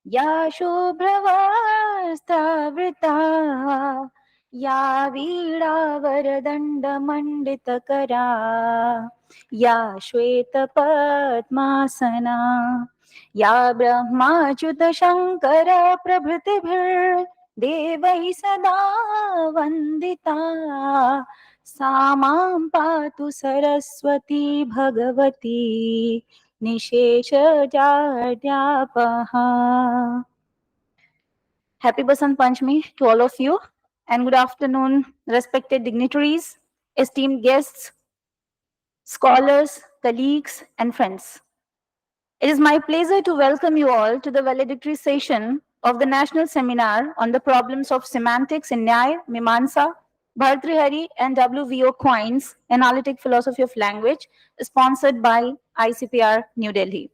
या शुभ्रवस्त्रावृता या वीणावरदण्डमण्डितकरा या श्वेतपद्मासना या ब्रह्माच्युतशङ्कर प्रभृतिभिर्देवैः सदा वन्दिता सा मां पातु Saraswati Bhagwati निशेषजाड्यापहा. Happy Basant Panchami to all of you, and good afternoon, respected dignitaries, esteemed guests, scholars, colleagues, and friends. It is my pleasure to welcome you all to the valedictory session of the National Seminar on the Problems of Semantics in Nyaya, Mimamsa, Bhartrihari, and WVO Quine's Analytic Philosophy of Language, sponsored by ICPR New Delhi.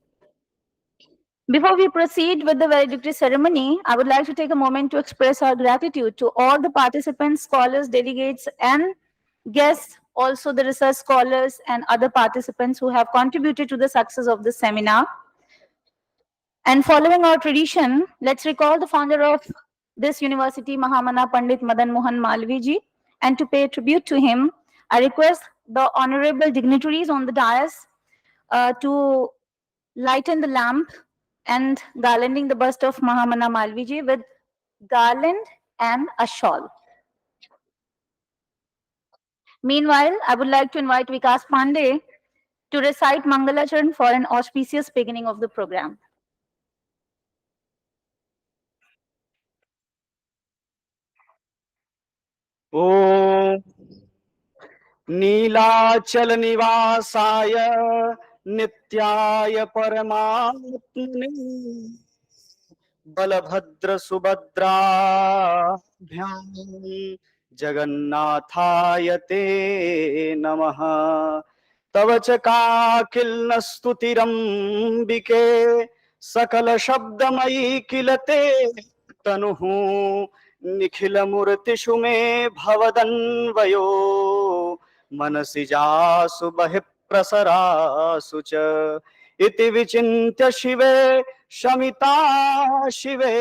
Before we proceed with the valedictory ceremony, I would like to take a moment to express our gratitude to all the participants, scholars, delegates, and guests, also the research scholars and other participants who have contributed to the success of this seminar. And following our tradition, let's recall the founder of this university, Mahamana Pandit Madan Mohan Malviji, and to pay tribute to him, I request the honorable dignitaries on the dais to lighten the lamp and garlanding the bust of Mahamana Malviji with garland and a shawl. Meanwhile, I would like to invite Vikas Pandey to recite Mangalacharan for an auspicious beginning of the program. ॐ नीलाचल निवासाय नित्याय परमात्मने बलभद्र सुभद्राभ्यां जगन्नाथाय ते नमः। तव च काकिल्न स्तुतिरम्बिके सकल शब्दमयी किल ते तनुः निखिल मूर्तिषु मे भवदन्वयो मनसि जासु बहिः प्रसरासु च इति विचिन्त्य शिवे शमिता शिवे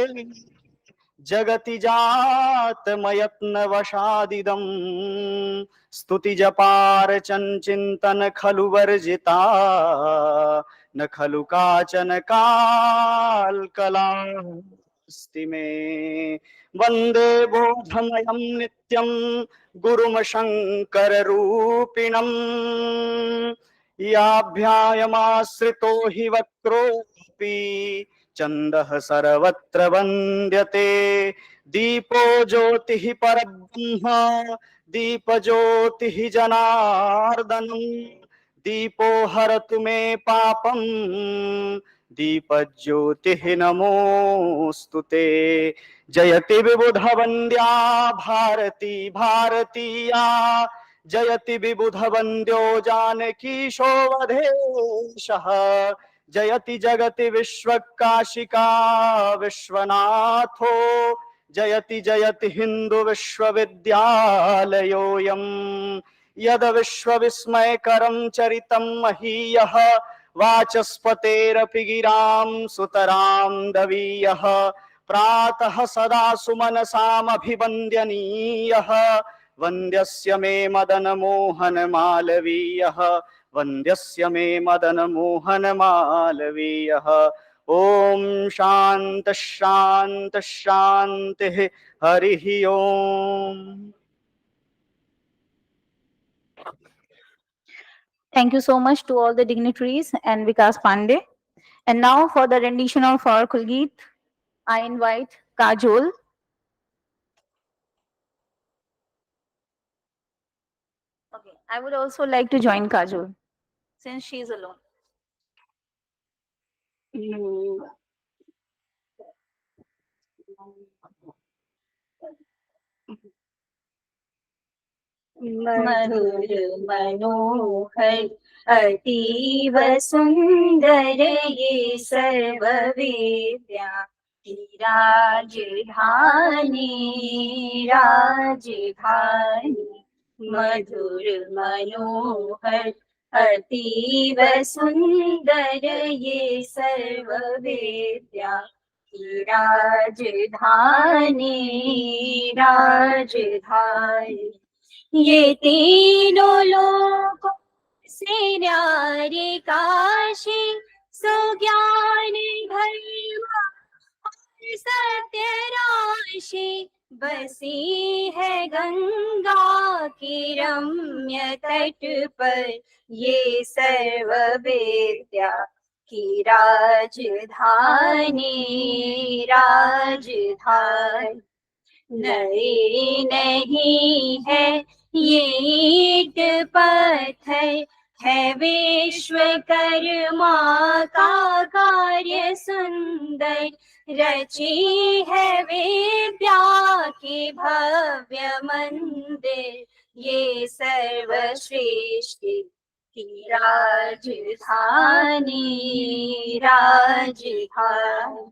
जगति जातमयत्नवशादिदं स्तुतिजपार्चन चिन्तन खलु वर्जिता न खलु काचन काल्कलास्ति मे वन्दे बोधमयं नित्यं गुरुमशङ्कररूपिणम् याभ्यायमाश्रितो हि वक्रोऽपि चन्दः सर्वत्र वन्द्यते दीपो ज्योतिः परब्रह्म दीपज्योतिः जनार्दनम् दीपो हरतु मे पापम् दीपज्योतिः नमोऽस्तुते जयति विबुधवन्द्या भारती भारतीया जयति विबुधवन्द्यो जानकीशोऽवधेशः जयति जगति विश्वकाशिका विश्वनाथो जयति जयति हिंदु विश्वविद्यालयोऽयं यद विश्वविस्मयकरं चरितं महीयः वाचस्पतेरपि गिरां सुतरां दवीयः प्रातः सदा सुमनसामभिवन्द्यनीयः वन्द्यस्य मे मदन मोहन मालवीयः वन्द्यस्य मे मदन मोहन मालवीयः ओम शांत शांत शांति हरिः ओम। Thank you so much to all the dignitaries and Vikas Pandey. And now for the rendition of our Kulgeet, I invite Kajol. Okay, I would also like to join Kajol since she is alone. मधुर मनोहर अतीव सुंदर ये सर्व विद्या की राजधानी राजधानी मधुर मनोहर अतीव सुंदर ये सर्व विद्या की राजधानी राजधानी। ये तीनों लोगों से न्यारे काशी, सो ज्ञान धर्म सत्य राशि। बसी है गंगा की रम्य तट पर, ये सर्व विद्या की राजधानी राजधानी। नई नहीं है ये ईट पत्थर, है विश्वकर्मा का कार्य सुंदर। रची है विद्या की भव्य मंदिर, ये सर्वश्रेष्ठ की राजधानी राजधानी।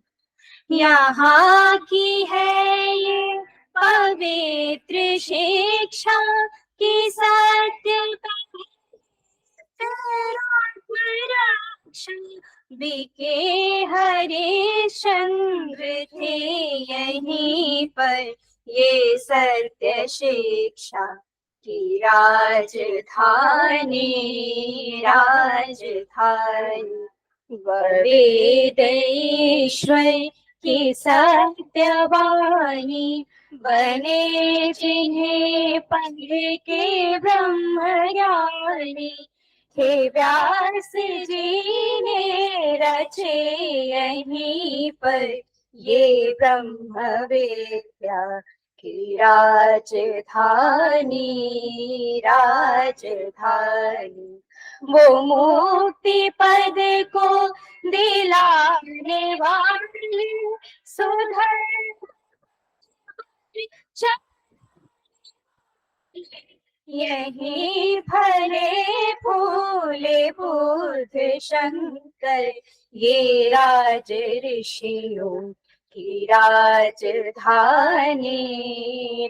यहाँ की है ये पवित्र शिक्षा की सत्य रक्षा। बिके हरिश्चंद्र थे यहीं पर, ये सत्य शिक्षा की राजधानी राजधानी। वेद ईश्वर की सत्यवाणी, बने जिन्हें पढ़ के ब्रह्मज्ञानी। हे व्यास जी ने रचे यहीं पर, ये ब्रह्म विद्या की राजधानी राजधानी। वो मुक्ति पद को दिलाने वाले सुधर यही फले फूले बुध शंकर, ये राज ऋषियों की राजधानी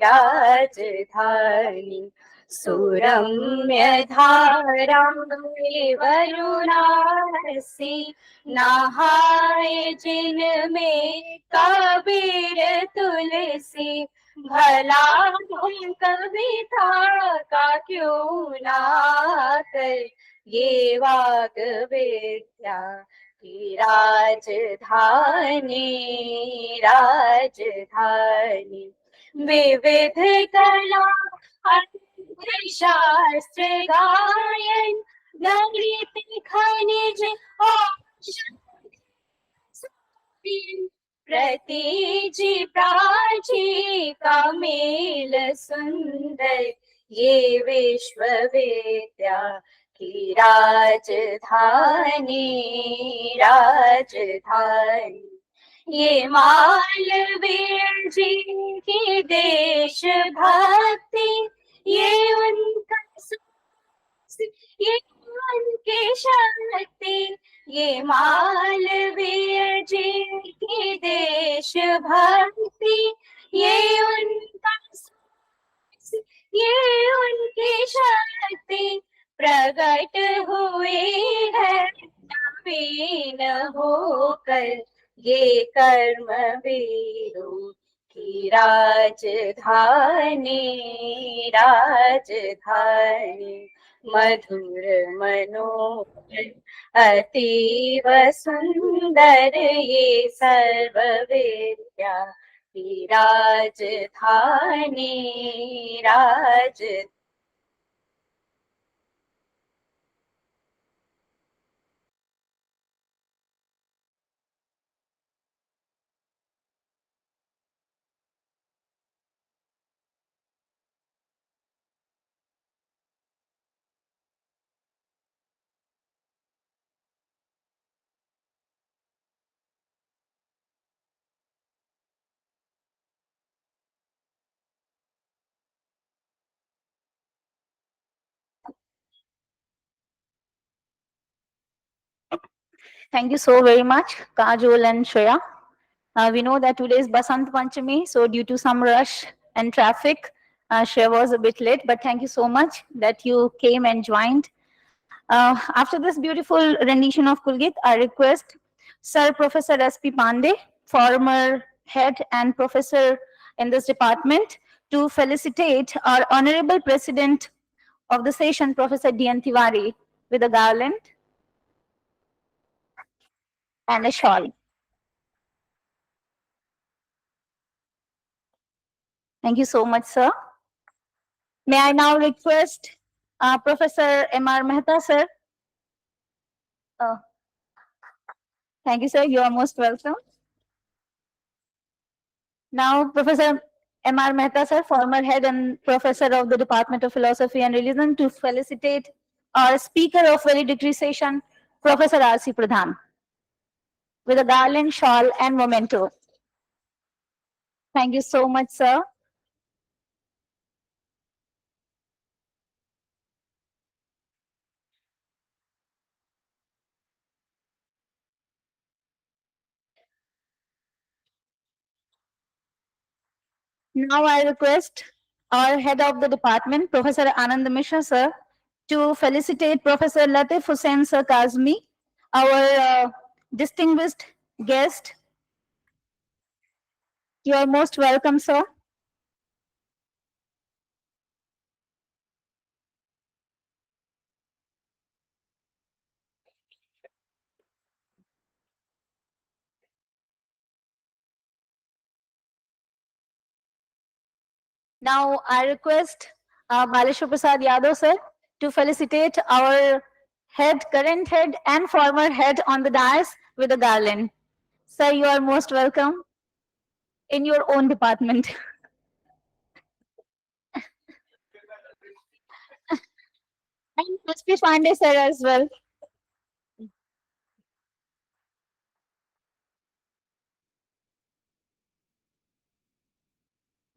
राजधानी। सुरम्य धारा वरुणासी, नहाए जिनमें कबीर तुलसी। भला हम कभी था का क्यों ना कर, ये वाग विद्या की राजधानी राजधानी। विविध कला शास्त्र गायन, गणित खनिज और प्रतीचि प्राची का मेल सुंदर, ये विश्वविद्या की राजधानी राजधानी। ये मालवीय जी की देशभक्ति, ये उनका ये उनकी शक्ति। ये मालवीय जी की देशभक्ति, ये उनका ये उनकी शक्ति। प्रकट हुई है नवीन होकर, ये कर्म वीरों की राजधानी राजधानी। मधुर मनोहर अतीव सुंदर, ये सर्व विद्या की राजधानी राज। Thank you so very much, Kajol and Shreya. We know that today is Basant Panchami, so due to some rush and traffic, Shreya was a bit late, but thank you so much that you came and joined. After this beautiful rendition of Kulgit, I request Sir Professor S.P. Pandey former head and professor in this department, to felicitate our Honorable President of the session, Professor D.N. Tiwari, with a garland and a shawl. Thank you so much, sir. May I now request Professor M.R. Mehta, sir? Uh, Thank you, sir. You are most welcome. Now, Professor M.R. Mehta, sir, former head and professor of the Department of Philosophy and Religion, to felicitate our speaker of valedictory session, Professor R.C. Pradhan, with a garland, shawl, and memento. Thank you so much, sir. Now I request our head of the department, Professor Anand Mishra, sir, to felicitate Professor Latif Hussain Sir Kazmi, our distinguished guest. You are most welcome, sir. Now I request Baleshwar Prasad Yadav, sir, to felicitate our head, current head, and former head on the dais with a garland. Sir, you are most welcome in your own department. And SP Pandey, sir, as well.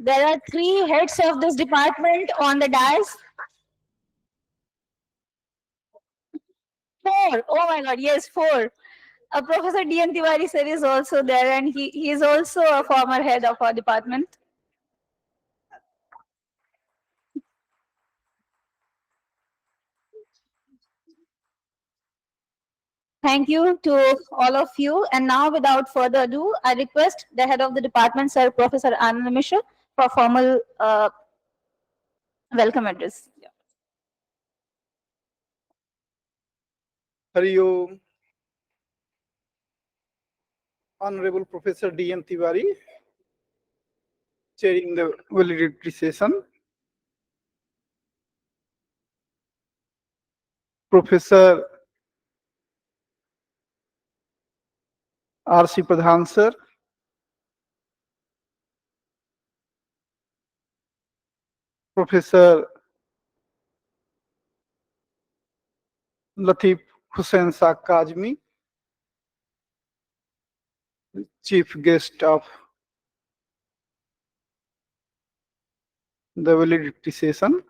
There are three heads of this department on the dais. Four. Oh my God, yes, four. Professor D.N. Tiwari sir is also there, and he is also a former head of our department. Thank you to all of you. And now, without further ado, I request the head of the department, Sir Professor Anand Mishra, for formal welcome address. Hari Om. Honorable Professor D.N. Tiwari, chairing the valedictory session. Professor R.C. Pradhan, sir. Professor Latif Hussain Sir Kazmi, chief guest of the valedictory session.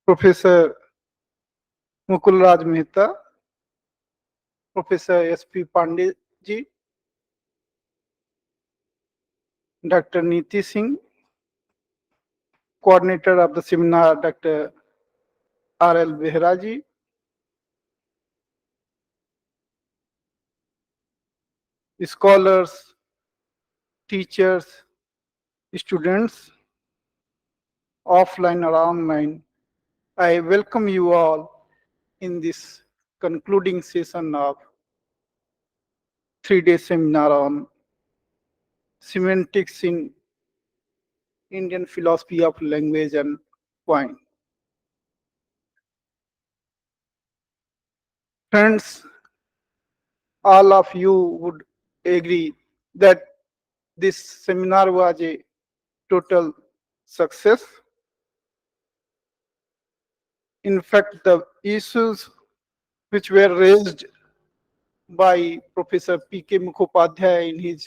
Professor Mukul Raj Mehta, Professor S.P. Pandey ji, Dr. Neeti Singh, coordinator of the seminar, Dr. R.L. Behra ji, scholars, teachers, students, offline or online, I welcome you all in this concluding session of 3-day seminar on semantics in Indian philosophy of language and Quine. Friends, all of you would agree that this seminar was a total success. In fact, the issues which were raised by Professor P.K. Mukhopadhyay in his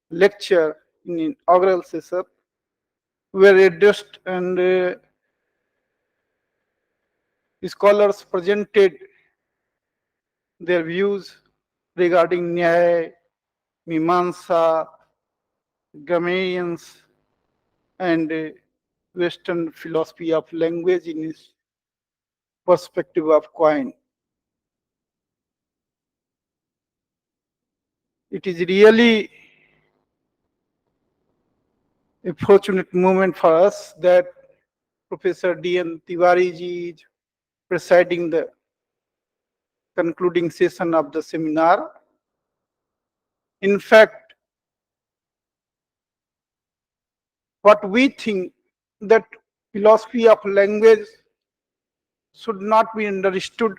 lecture in inaugural session were addressed, and scholars presented their views regarding Nyaya, Mimamsa, grammarians, and Western philosophy of language in his perspective of Quine. It is really a fortunate moment for us that Professor D.N. Tiwari ji is presiding the concluding session of the seminar. In fact, what we think that philosophy of language should not be understood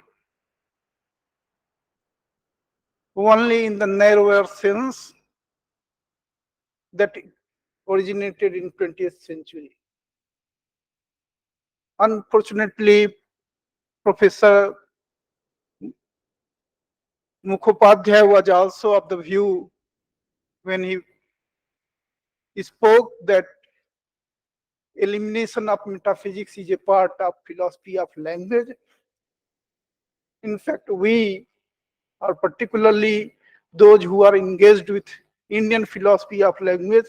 only in the narrower sense that it originated in 20th century. Unfortunately, Professor Mukhopadhyay was also of the view when he spoke that elimination of metaphysics is a part of philosophy of language. In fact, we are particularly those who are engaged with Indian philosophy of language,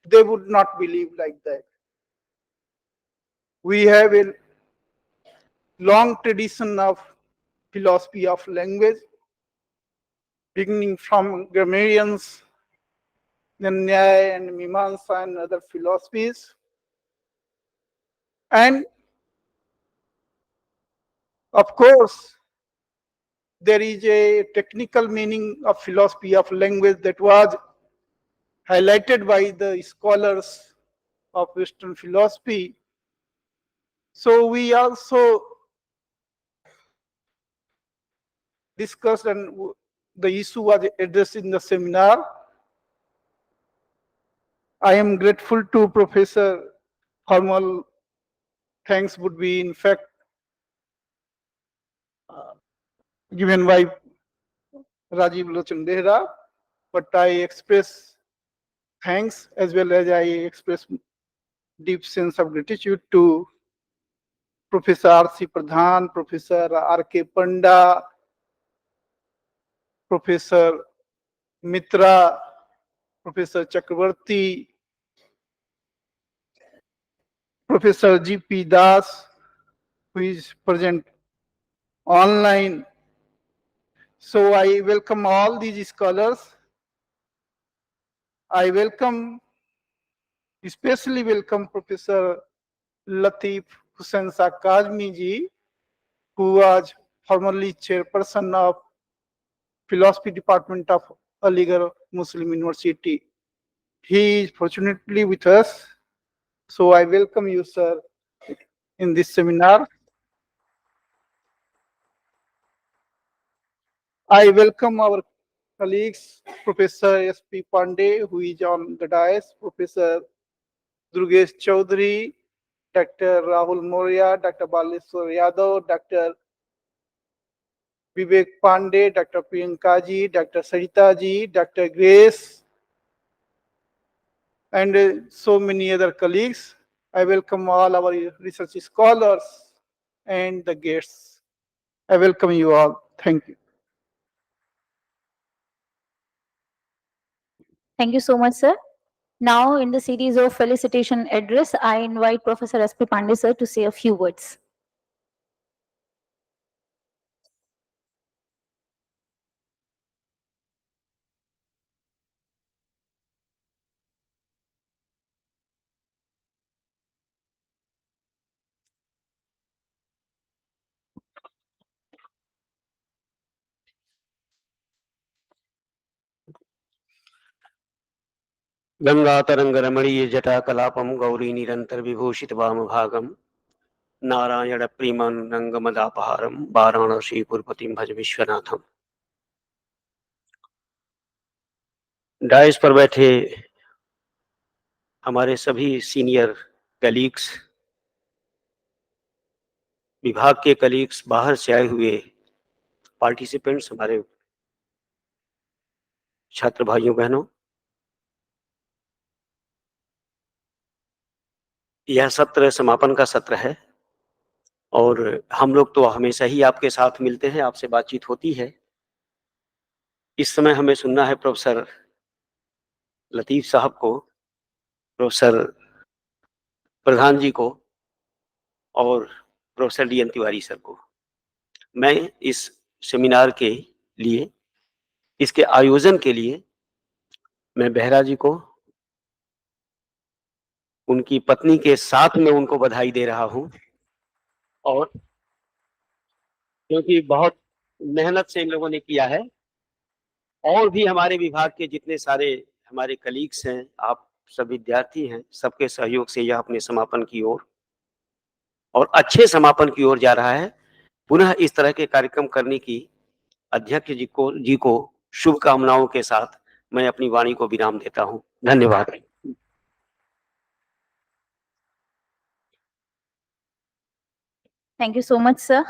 they would not believe like that. We have a long tradition of philosophy of language, beginning from grammarians, then Nyaya and Mimamsa and other philosophies. And of course, there is a technical meaning of philosophy of language that was highlighted by the scholars of Western philosophy. So we also discussed and the issue was addressed in the seminar. I am grateful to Professor. Formal thanks would be in fact given by Rajiv Lochan Dehra, but I express thanks as well as I express deep sense of gratitude to Professor R.C. Pradhan, Professor R.K. Panda, Professor Mitra, Professor Chakravarti, Professor G.P. Das, who is present online. So I welcome all these scholars. I especially welcome Professor Latif Hussain Kazmi ji, who was formerly chairperson of Philosophy Department of Aligarh Muslim University. He is fortunately with us, so I welcome you, sir, in this seminar. I welcome our colleagues, Professor S.P. Pandey, who is on the dais, Professor Durgesh Chaudhary, Dr. Rahul Moria, Dr. Baleswar Yadav, Dr. Vivek Pandey, Dr. Priyanka ji, Dr. Sarita ji, Dr. Grace, and so many other colleagues. I welcome all our research scholars and the guests. I welcome you all. Thank you. Thank you so much, sir. Now, in the series of felicitation address, I invite Professor S.P. Pandey, sir, to say a few words. गंगातरंगरमणीय जटाकलापम Gauri निरंतर विभूषित वाम भागम नारायण प्रेमानंगमदापहारम वाराणसी पुरपतिम भज Vishwanatham. Dice पर बैठे हमारे सभी senior colleagues, विभाग के कलीग्स, बाहर से आए हुए पार्टिसिपेंट्स, हमारे छात्र भाइयों बहनों, यह सत्र समापन का सत्र है और हम लोग तो हमेशा ही आपके साथ मिलते हैं, आपसे बातचीत होती है। इस समय हमें सुनना है प्रोफेसर लतीफ साहब को, प्रोफेसर प्रधान जी को और प्रोफेसर डी.एन. तिवारी सर को। मैं इस सेमिनार के लिए, इसके आयोजन के लिए मैं बेहरा जी को उनकी पत्नी के साथ में उनको बधाई दे रहा हूं, और क्योंकि बहुत मेहनत से इन लोगों ने किया है, और भी हमारे विभाग के जितने सारे हमारे कलीग्स हैं, आप सब विद्यार्थी हैं, सबके सहयोग से यह अपने समापन की ओर और अच्छे समापन की ओर जा रहा है। पुनः इस तरह के कार्यक्रम करने की अध्यक्ष जी को शुभकामनाओं के साथ मैं अपनी वाणी को विराम देता हूं। धन्यवाद। Thank you so much, sir.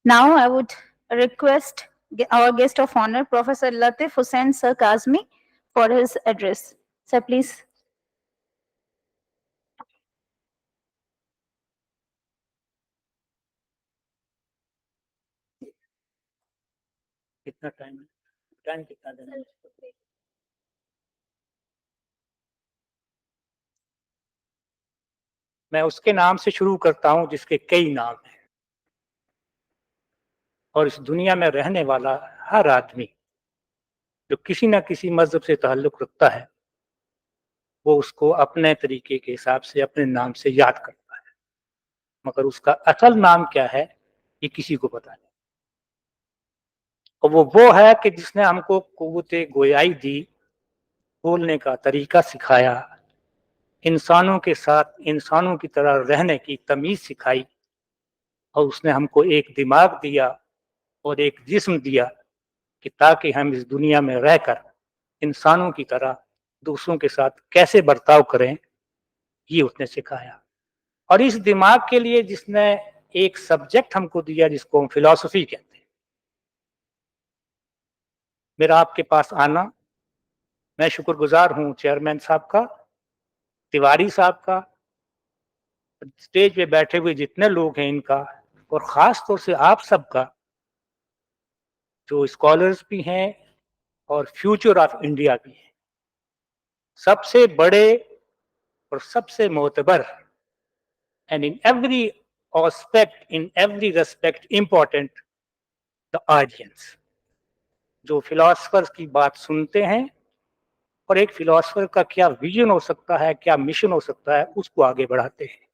Now I would request our guest of honor, Professor Latif Hussain Sir Kazmi, for his address. Sir, please. कितना टाइम है? टाइम कितना देना है? मैं उसके नाम से शुरू करता हूं जिसके कई नाम हैं, और इस दुनिया में रहने वाला हर आदमी जो किसी न किसी मजहब से ताल्लुक रखता है, वो उसको अपने तरीके के हिसाब से अपने नाम से याद करता है, मगर उसका असल नाम क्या है ये किसी को पता नहीं। और वो है कि जिसने हमको कुव्वते गोयाई दी, बोलने का तरीका सिखाया, इंसानों के साथ इंसानों की तरह रहने की तमीज सिखाई, और उसने हमको एक दिमाग दिया और एक जिस्म दिया कि ताकि हम इस दुनिया में रहकर इंसानों की तरह दूसरों के साथ कैसे बर्ताव करें, ये उसने सिखाया। और इस दिमाग के लिए जिसने एक सब्जेक्ट हमको दिया जिसको हम फिलॉसफी कहते हैं, मेरा आपके पास आना, मैं शुक्रगुजार हूं चेयरमैन साहब का, तिवारी साहब का, स्टेज पे बैठे हुए जितने लोग हैं इनका, और खास तौर से आप सबका जो स्कॉलर्स भी हैं और फ्यूचर ऑफ इंडिया भी हैं। सबसे बड़े और सबसे मोतबर and in every aspect, in every respect important, the audience, जो फिलोसफर्स की बात सुनते हैं और एक फिलोसफर का क्या विजन हो सकता है, क्या मिशन हो सकता है, उसको आगे बढ़ाते हैं।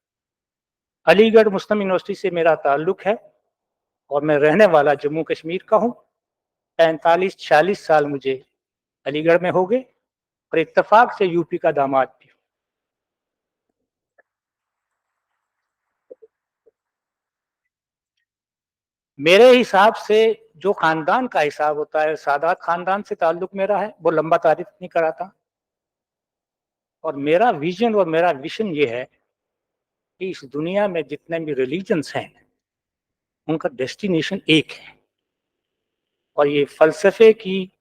अलीगढ़ मुस्लिम यूनिवर्सिटी से मेरा ताल्लुक है और मैं रहने वाला जम्मू कश्मीर का हूँ। 45-46 साल मुझे अलीगढ़ में हो गए और इत्तेफाक से यूपी का दामाद भी हूँ। मेरे हिसाब से जो खानदान का हिसाब होता है, सादात खानदान से ताल्लुक मेरा है, वो लंबा तारीफ नहीं कराता। और मेरा विजन और मेरा विशन ये है कि इस दुनिया में जितने भी रिलीजन्स हैं उनका डेस्टिनेशन एक है, और ये फलसफे की,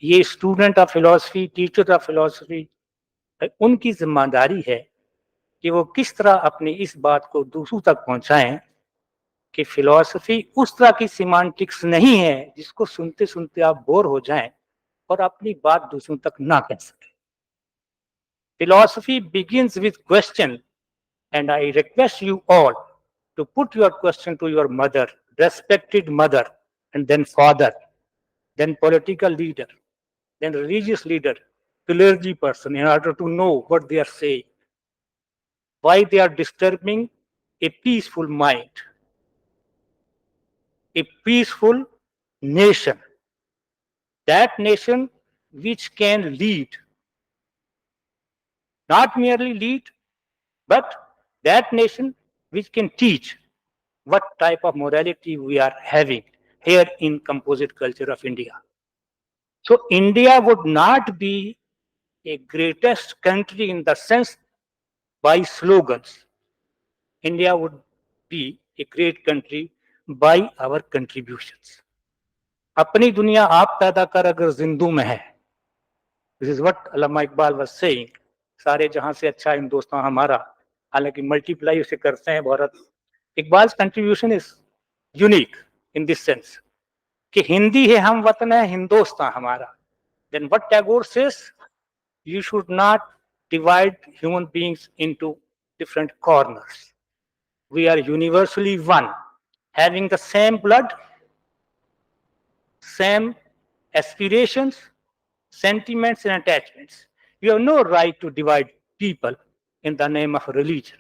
ये student of philosophy, teacher of philosophy, उनकी जिम्मेदारी है कि वो किस तरह अपनी इस बात को दूसरों तक पहुंचाएं कि फिलॉसफी उस तरह की सिमांटिक्स नहीं है जिसको सुनते सुनते आप बोर हो जाएं और अपनी बात दूसरों तक ना कह सकें। Philosophy begins with question, and I request you all to put your question to your mother, respected mother, and then father, then political leader, then religious leader, clergy person, in order to know what they are saying, why they are disturbing a peaceful mind, a peaceful nation, that nation which can lead, not merely lead, but that nation which can teach what type of morality we are having here in composite culture of India. So India would not be a greatest country in the sense by slogans. India would be a great country by our contributions. अपनी दुनिया आप पैदा कर अगर जिंदू में है, this is what Allama Iqbal was saying, सारे जहां से अच्छा हिंदुस्तान हमारा, हालांकि मल्टीप्लाई उसे करते हैं Bharat. Iqbal's contribution is unique in this sense कि हिंदी है हम वतन है हिंदुस्तान हमारा। Then what Tagore says, you should not divide human beings into different corners. We are universally one, having the same blood, same aspirations, sentiments and attachments. You have no right to divide people in the name of religion,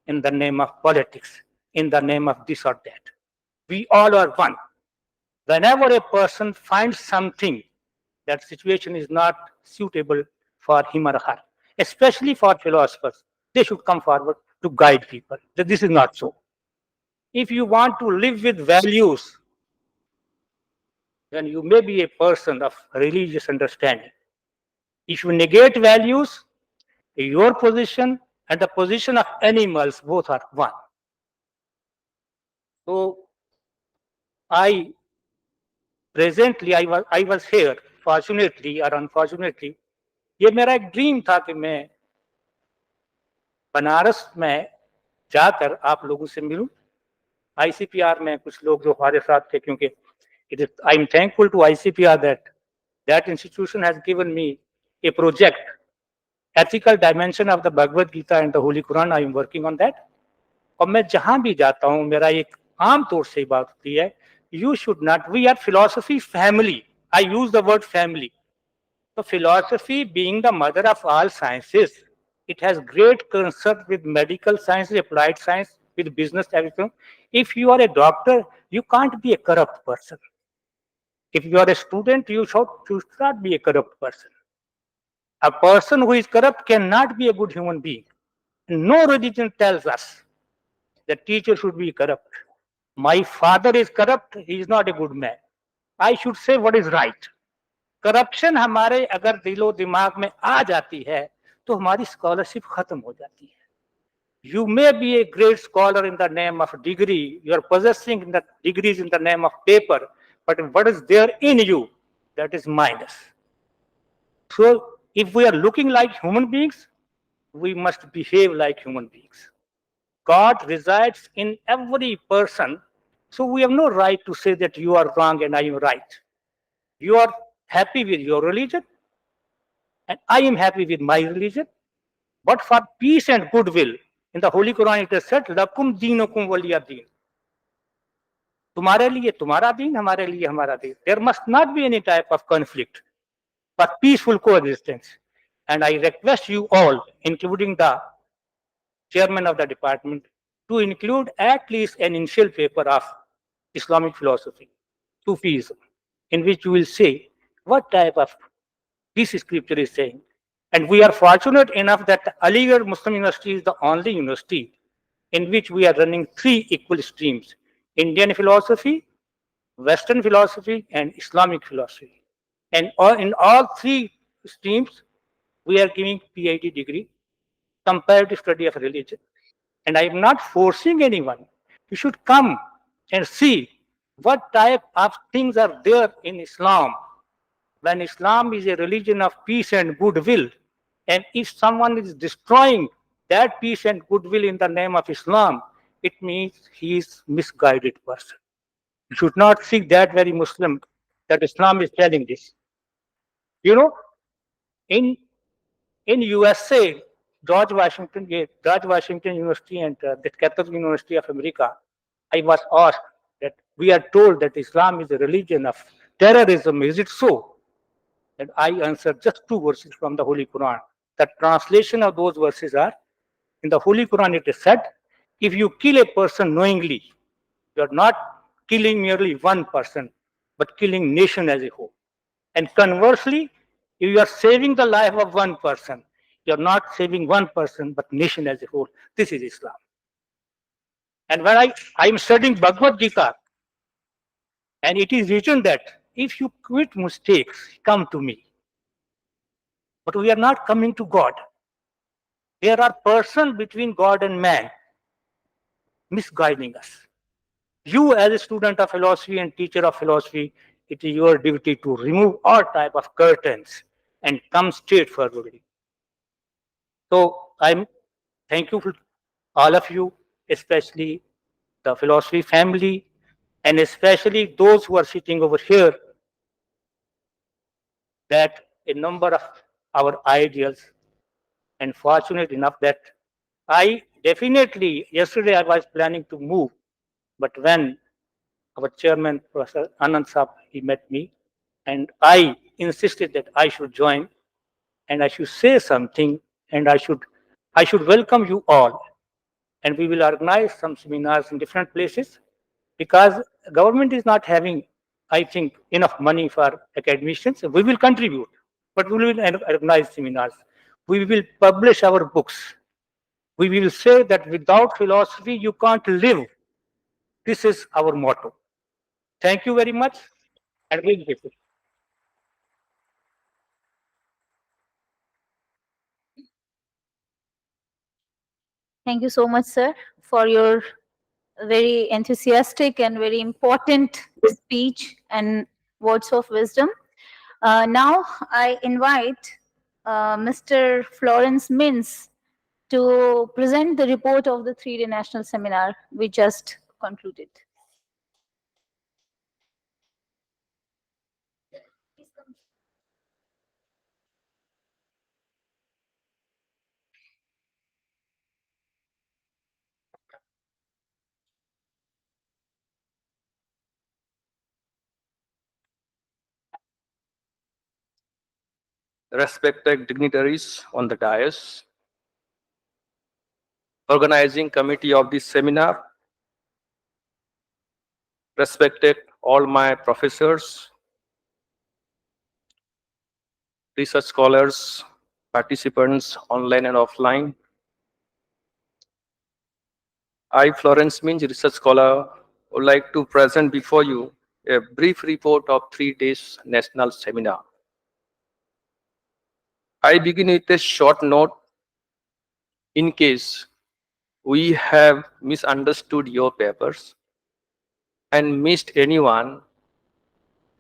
in the name of politics, in the name of this or that. We all are one. Whenever a person finds something, that situation is not suitable for him or her, especially for philosophers, they should come forward to guide people. That this is not so. If you want to live with values, then you may be a person of religious understanding. If you negate values, your position and the position of animals both are one. So I I was here, fortunately or unfortunately, ये मेरा एक dream था कि मैं बनारस में जाकर आप लोगों से मिलूं. ICPR में कुछ लोग जो हमारे साथ थे, क्योंकि I am thankful to ICPR that institution has given me a project, ethical dimension of the Bhagavad Gita and the Holy Quran. I am working on that. और मैं जहां भी जाता हूं, मेरा एक आम तौर से बात होती है, you should not, we are philosophy family. I use the word family. So philosophy being the mother of all sciences, it has great concern with medical sciences, applied science, with business, everything. If you are a doctor, you can't be a corrupt person. If you are a student, you should not be a corrupt person. A person who is corrupt cannot be a good human being. No religion tells us that teacher should be corrupt. My father is corrupt, he is not a good man. I should say what is right. Corruption हमारे अगर दिलो दिमाग में आ जाती है तो हमारी scholarship खत्म हो जाती है. You may be a great scholar in the name of degree, you are possessing the degrees in the name of paper, but what is there in you, that is minus. So if we are looking like human beings, we must behave like human beings. God resides in every person, so we have no right to say that you are wrong and I am right. You are happy with your religion, and I am happy with my religion. But for peace and goodwill, in the Holy Quran it is said, "Lakum deenukum waliya deen." तुम्हारे लिए तुम्हारा दीन, हमारे लिए हमारा दीन. There must not be any type of conflict, but peaceful coexistence. And I request you all, including the chairman of the department, to include at least an initial paper of Islamic philosophy, Sufism, in which you will say what type of this scripture is saying. And we are fortunate enough that Aligarh Muslim University is the only university in which we are running 3 equal streams: Indian philosophy, Western philosophy, and Islamic philosophy. And in all 3 streams, we are giving PhD degree, comparative study of religion. And I am not forcing anyone. You should come and see what type of things are there in Islam. When Islam is a religion of peace and goodwill, and if someone is destroying that peace and goodwill in the name of Islam, it means he is misguided person. You should not see that very Muslim that Islam is telling this. You know, in USA, George Washington University and the Catholic University of America, I was asked that we are told that Islam is a religion of terrorism. Is it so? And I answered just 2 verses from the Holy Quran. The translation of those verses are, in the Holy Quran it is said, if you kill a person knowingly, you are not killing merely one person, but killing nation as a whole. And conversely, if you are saving the life of one person, you are not saving one person, but nation as a whole. This is Islam. And when I am studying Bhagavad Gita, and it is written that if you commit mistakes, come to me. But we are not coming to God. There are persons between God and man misguiding us. You, as a student of philosophy and teacher of philosophy, it is your duty to remove all type of curtains and come straight forwardly. So I'm thankful to all of you, especially the philosophy family, and especially those who are sitting over here, that a number of our ideals, and fortunate enough that I definitely, yesterday I was planning to move, but when our chairman, Professor Anand Saab, he met me, and I insisted that I should join and I should say something, and I should welcome you all. And we will organize some seminars in different places because government is not having, I think, enough money for academicians. We will contribute, but we will organize seminars. We will publish our books. We will say that without philosophy you can't live. This is our motto. Thank you very much, and we'll get it. Thank you so much, sir, for your very enthusiastic and very important speech and words of wisdom. Now I invite Mr. Florence Mintz to present the report of the 3-day national seminar we just concluded. Respected dignitaries on the dais, organizing committee of this seminar, respected all my professors, research scholars, participants online and offline. I, Florence Minj, research scholar, would like to present before you a brief report of 3 days national seminar. I begin with a short note in case we have misunderstood your papers and missed anyone.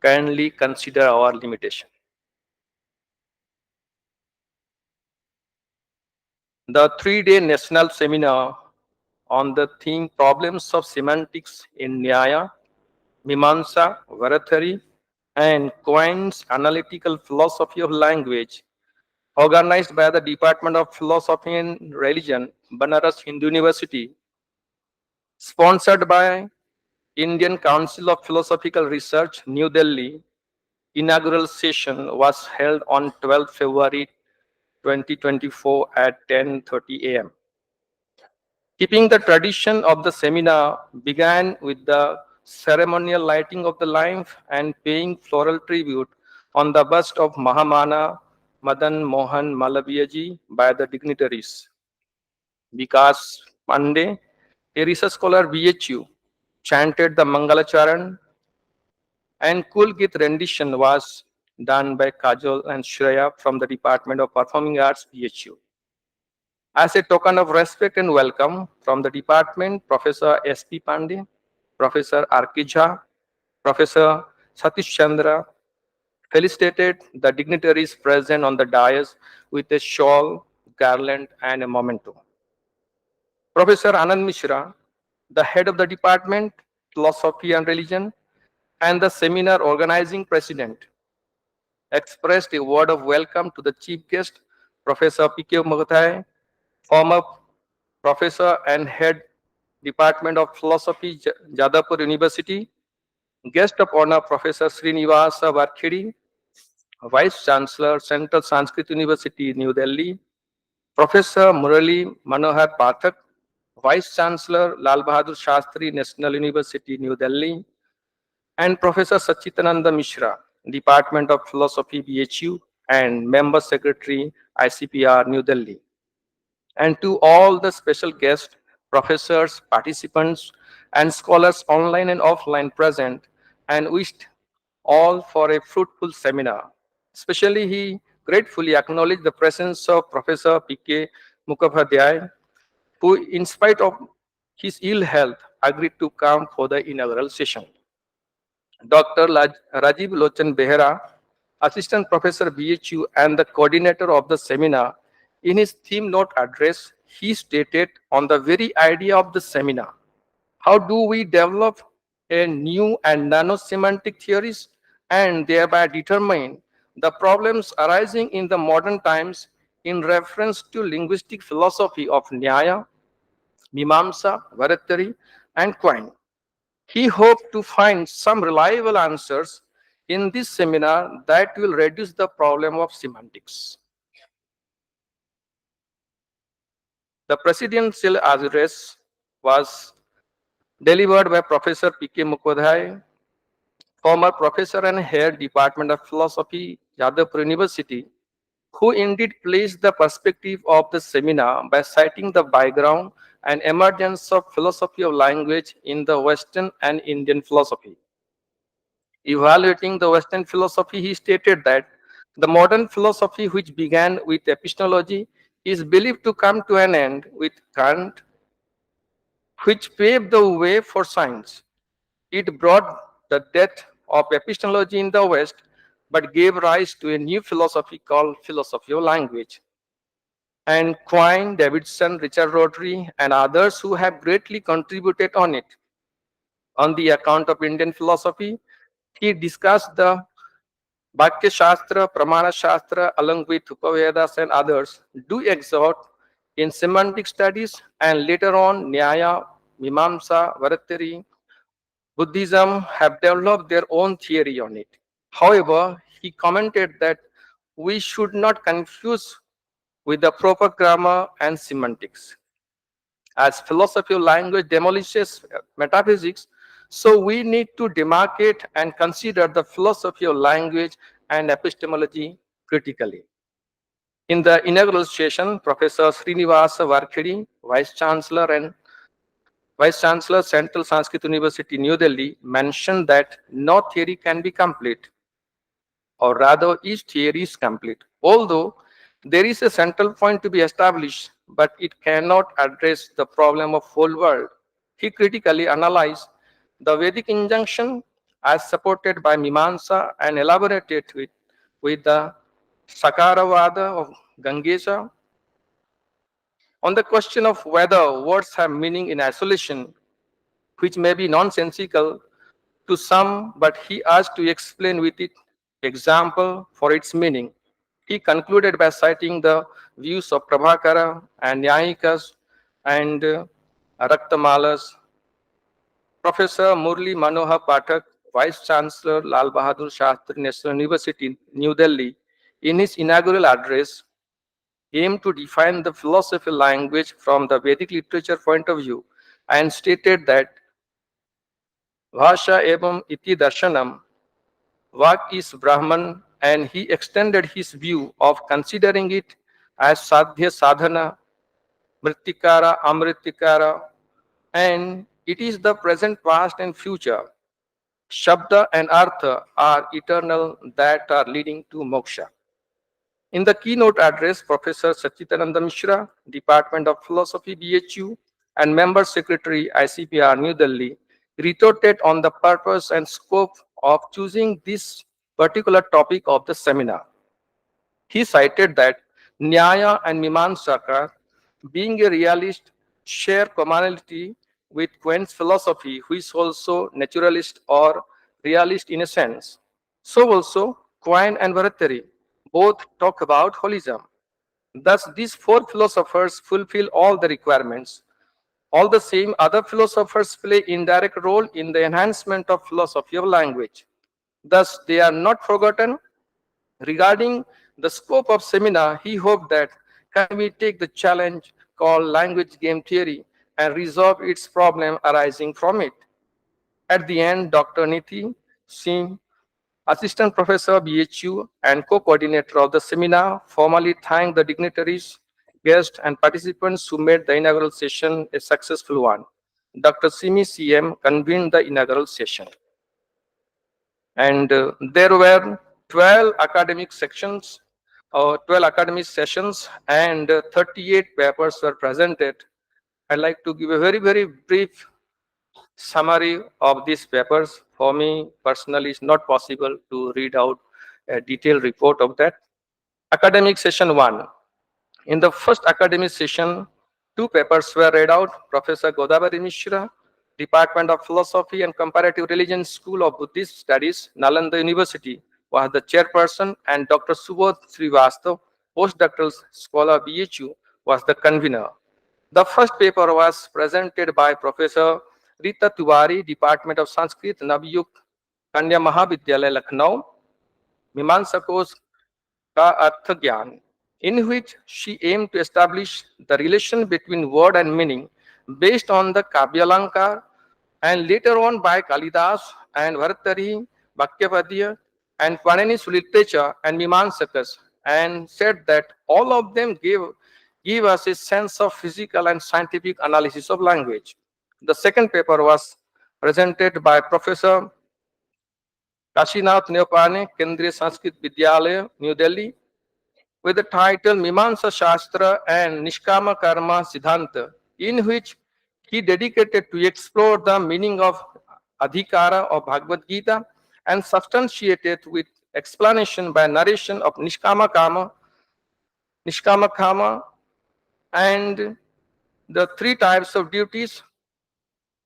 Kindly consider our limitation. The 3-day national seminar on the theme Problems of Semantics in Nyaya, Mimamsa, Valedictory, and Quine's Analytical Philosophy of Language, organized by the Department of Philosophy and Religion, Banaras Hindu University, sponsored by Indian Council of Philosophical Research, New Delhi. Inaugural session was held on 12 February 2024 at 10:30 a.m. Keeping the tradition of the seminar began with the ceremonial lighting of the lamp and paying floral tribute on the bust of Mahamana Madan Mohan Malaviyaji by the dignitaries. Vikas Pandey, a research scholar BHU, chanted the Mangalacharan, and Kulgit rendition was done by Kajol and Shreya from the Department of Performing Arts BHU. As a token of respect and welcome from the department, Professor S.P. Pandey, Professor R.K. Jha, Professor Satish Chandra felicitated the dignitaries present on the dais with a shawl, garland, and a memento. Professor Anand Mishra, the head of the department, Philosophy and Religion, and the seminar organizing president, expressed a word of welcome to the chief guest, Professor P.K. Mukhtai, former professor and head Department of Philosophy, Jadavpur University, guest of honor Professor Srinivasa Bhartrihari, Vice Chancellor, Central Sanskrit University, New Delhi, Professor Murali Manohar Pathak, Vice Chancellor Lal Bahadur Shastri National University, New Delhi, and Professor Sachitananda Mishra, Department of Philosophy, BHU, and Member Secretary, ICPR, New Delhi. And to all the special guests, professors, participants, and scholars online and offline present, and wished all for a fruitful seminar. Especially, he gratefully acknowledged the presence of Professor P.K. Mukhopadhyay, who, in spite of his ill health, agreed to come for the inaugural session. Dr. Rajiv Lochan Behera, Assistant Professor BHU and the coordinator of the seminar, in his theme note address, he stated on the very idea of the seminar, how do we develop a new and nano-semantic theories and thereby determine the problems arising in the modern times in reference to linguistic philosophy of Nyaya, Mimamsa, Valedictory, and Quine. He hoped to find some reliable answers in this seminar that will reduce the problem of semantics. The presidential address was delivered by Professor P.K. Mukhodhay, former professor and head Department of Philosophy, Yadavpur University, who indeed placed the perspective of the seminar by citing the background and emergence of philosophy of language in the Western and Indian philosophy. Evaluating the Western philosophy, he stated that the modern philosophy, which began with epistemology, is believed to come to an end with Kant, which paved the way for science. It brought the death of epistemology in the West, but gave rise to a new philosophy called philosophy of language. And Quine, Davidson, Richard Rhodri, and others who have greatly contributed on it. On the account of Indian philosophy, he discussed the Bhakya Shastra, Pramana Shastra, along with Upavedas and others, do exhort in semantic studies, and later on Nyaya, Mimamsa, Valedictory, Buddhism have developed their own theory on it. However, he commented that we should not confuse with the proper grammar and semantics. As philosophy of language demolishes metaphysics, so we need to demarcate and consider the philosophy of language and epistemology critically. In the inaugural session, Professor Srinivasa Varkhedi, Vice Chancellor, Central Sanskrit University, New Delhi, mentioned that no theory can be complete, or rather each theory is complete. Although there is a central point to be established, but it cannot address the problem of whole world. He critically analyzed the Vedic injunction as supported by Mimamsa and elaborated with the Sakaravada of Gangesha. On the question of whether words have meaning in isolation, which may be nonsensical to some, but he asked to explain with it example for its meaning. He concluded by citing the views of Prabhakara and Nyayikas and Raktamalas. Professor Murli Manohar Pathak, Vice Chancellor Lal Bahadur Shastri National University, New Delhi, in his inaugural address, aimed to define the philosophy of language from the Vedic literature point of view and stated that Bhasha evam iti darshanam, Vak is Brahman, and he extended his view of considering it as sadhya sadhana, mritikara, amritikara, and it is the present, past, and future. Shabda and Artha are eternal that are leading to moksha. In the keynote address, Professor Sachidananda Mishra, Department of Philosophy, BHU, and Member Secretary, ICPR, New Delhi, retorted on the purpose and scope of choosing this particular topic of the seminar. He cited that Nyaya and Mimamsa, being a realist, share commonality with Quine's philosophy, which is also naturalist or realist in a sense. So also, Quine and Valedictory both talk about holism. Thus, these four philosophers fulfill all the requirements. All the same, other philosophers play indirect role in the enhancement of philosophy of language. Thus, they are not forgotten. Regarding the scope of seminar, he hoped that can we take the challenge called language game theory and resolve its problem arising from it. At the end, Dr. Niti Singh, Assistant Professor BHU and co-coordinator of the seminar, formally thanked the dignitaries, guests, and participants who made the inaugural session a successful one. Dr. Simi CM convened the inaugural session. And there were 12 academic sections, 12 academic sessions, and 38 papers were presented. I'd like to give a very, very brief summary of these papers. For me personally, it's not possible to read out a detailed report of that. Academic session 1. In the first academic session, 2 papers were read out. Professor Godavari Mishra, Department of Philosophy and Comparative Religion School of Buddhist Studies, Nalanda University, was the chairperson, and Dr. Subodh Srivastav, postdoctoral scholar BHU, was the convener. The first paper was presented by Professor Rita Tiwari, Department of Sanskrit, Navyuk कन्या महाविद्यालय लखनऊ, मीमांसा कोश का अर्थ ज्ञान, in which she aimed to establish the relation between word and meaning based on the Kavyalankar and later on by Kalidas and Bhartrihari, Bhakyapadya and Panini's literature and Mimamsakas, and said that all of them give us a sense of physical and scientific analysis of language. The second paper was presented by Professor Kashinath Neopane, Kendriya Sanskrit Vidyalaya, New Delhi, with the title Mimamsa Shastra and Nishkama Karma Siddhanta, in which he dedicated to explore the meaning of Adhikara of Bhagavad Gita and substantiated with explanation by narration of Nishkama Kama, and the three types of duties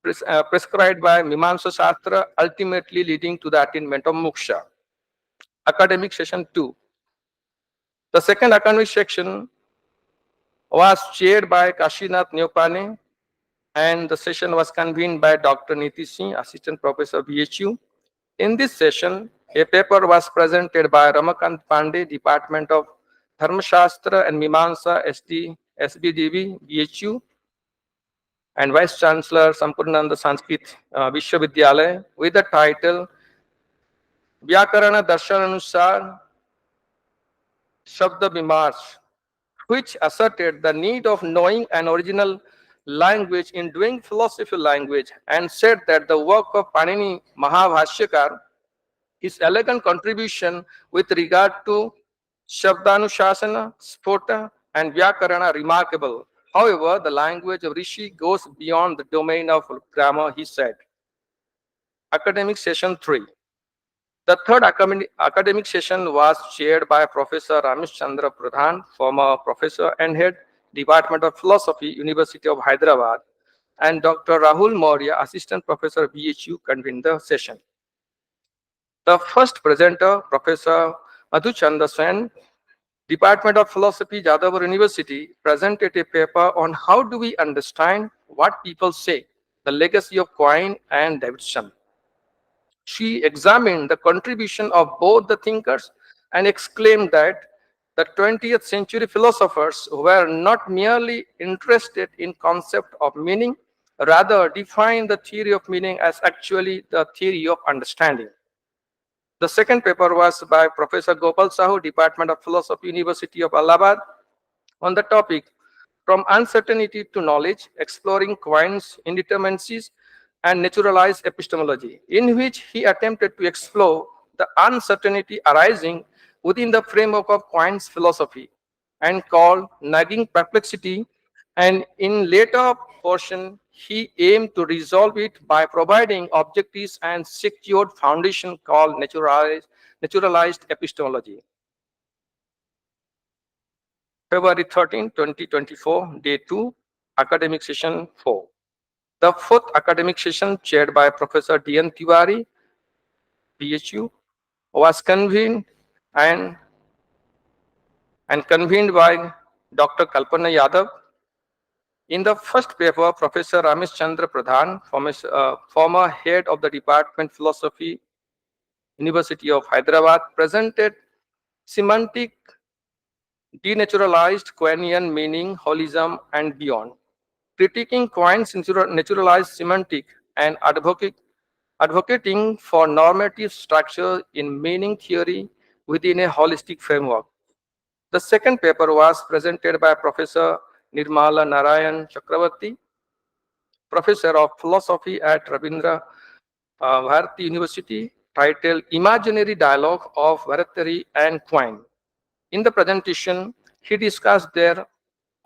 prescribed by Mimamsa Shastra, ultimately leading to the attainment of moksha. Academic session 2. The second academic section was chaired by Kashinath Neopane, and the session was convened by Dr. Niti Singh, Assistant Professor BHU. In this session, a paper was presented by Ramakant Pandey, Department of Dharmashastra and Mimamsa, SBDB, BHU, and Vice Chancellor Sampurnanda Sanskrit Vishwavidyalaya, with the title Vyakarana Darshananusar Shabda Vimarsh, which asserted the need of knowing an original language in doing philosophy language, and said that the work of Panini Mahabhashyakar, his elegant contribution with regard to Shabdanushasana, Spota, and Vyakarana remarkable. However, the language of Rishi goes beyond the domain of grammar, he said. Academic session 3. The third academic session was chaired by Professor Ramesh Chandra Pradhan, former professor and head, Department of Philosophy, University of Hyderabad, and Dr. Rahul Maurya, Assistant Professor BHU, convened the session. The first presenter, Professor Madhuchanda Sen, Department of Philosophy, Jadavpur University, presented a paper on how do we understand what people say, the legacy of Quine and Davidson. She examined the contribution of both the thinkers and exclaimed that the 20th century philosophers were not merely interested in concept of meaning, rather defined the theory of meaning as actually the theory of understanding. The second paper was by Professor Gopal Sahu, Department of Philosophy, University of Allahabad, on the topic From Uncertainty to Knowledge, Exploring Quine's Indeterminacies and Naturalized Epistemology, in which he attempted to explore the uncertainty arising within the framework of Quine's philosophy and called nagging perplexity, and in later portion he aimed to resolve it by providing objectives and secured foundation called naturalized epistemology. February 13, 2024, Day 2, Academic Session 4. The fourth academic session, chaired by Professor D.N. Tiwari, PHU, was convened and convened by Dr. Kalpana Yadav. In the first paper, Professor Ramesh Chandra Pradhan, former head of the Department Philosophy, University of Hyderabad, presented semantic denaturalized Quinean meaning, holism, and beyond, critiquing Quine's naturalized semantic and advocating for normative structure in meaning theory within a holistic framework. The second paper was presented by Professor Nirmala Narayan Chakravarti, Professor of Philosophy at Rabindra Bharati University, titled Imaginary Dialogue of Valedictory and Quine. In the presentation, he discussed their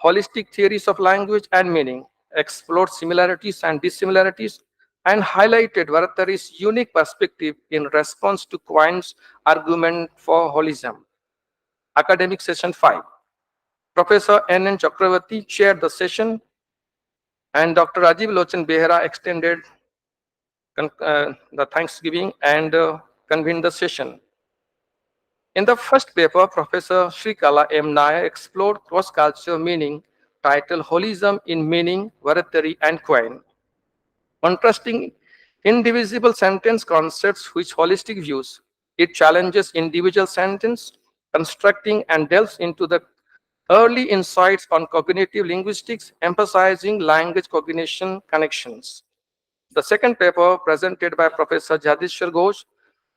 holistic theories of language and meaning, explored similarities and dissimilarities, and highlighted Varadkari's unique perspective in response to Quine's argument for holism. Academic Session 5. Professor N. Chakravarti chaired the session, and Dr. Rajiv Lochan Behera extended the Thanksgiving and convened the session. In the first paper, Professor Srikala M. Nyaya explored cross-culture meaning, titled Holism in Meaning, Varadkari and Quine, contrasting indivisible sentence concepts which holistic views. It challenges individual sentence constructing and delves into the early insights on cognitive linguistics, emphasizing language cognition connections. The second paper, presented by Professor Jadishwar Ghosh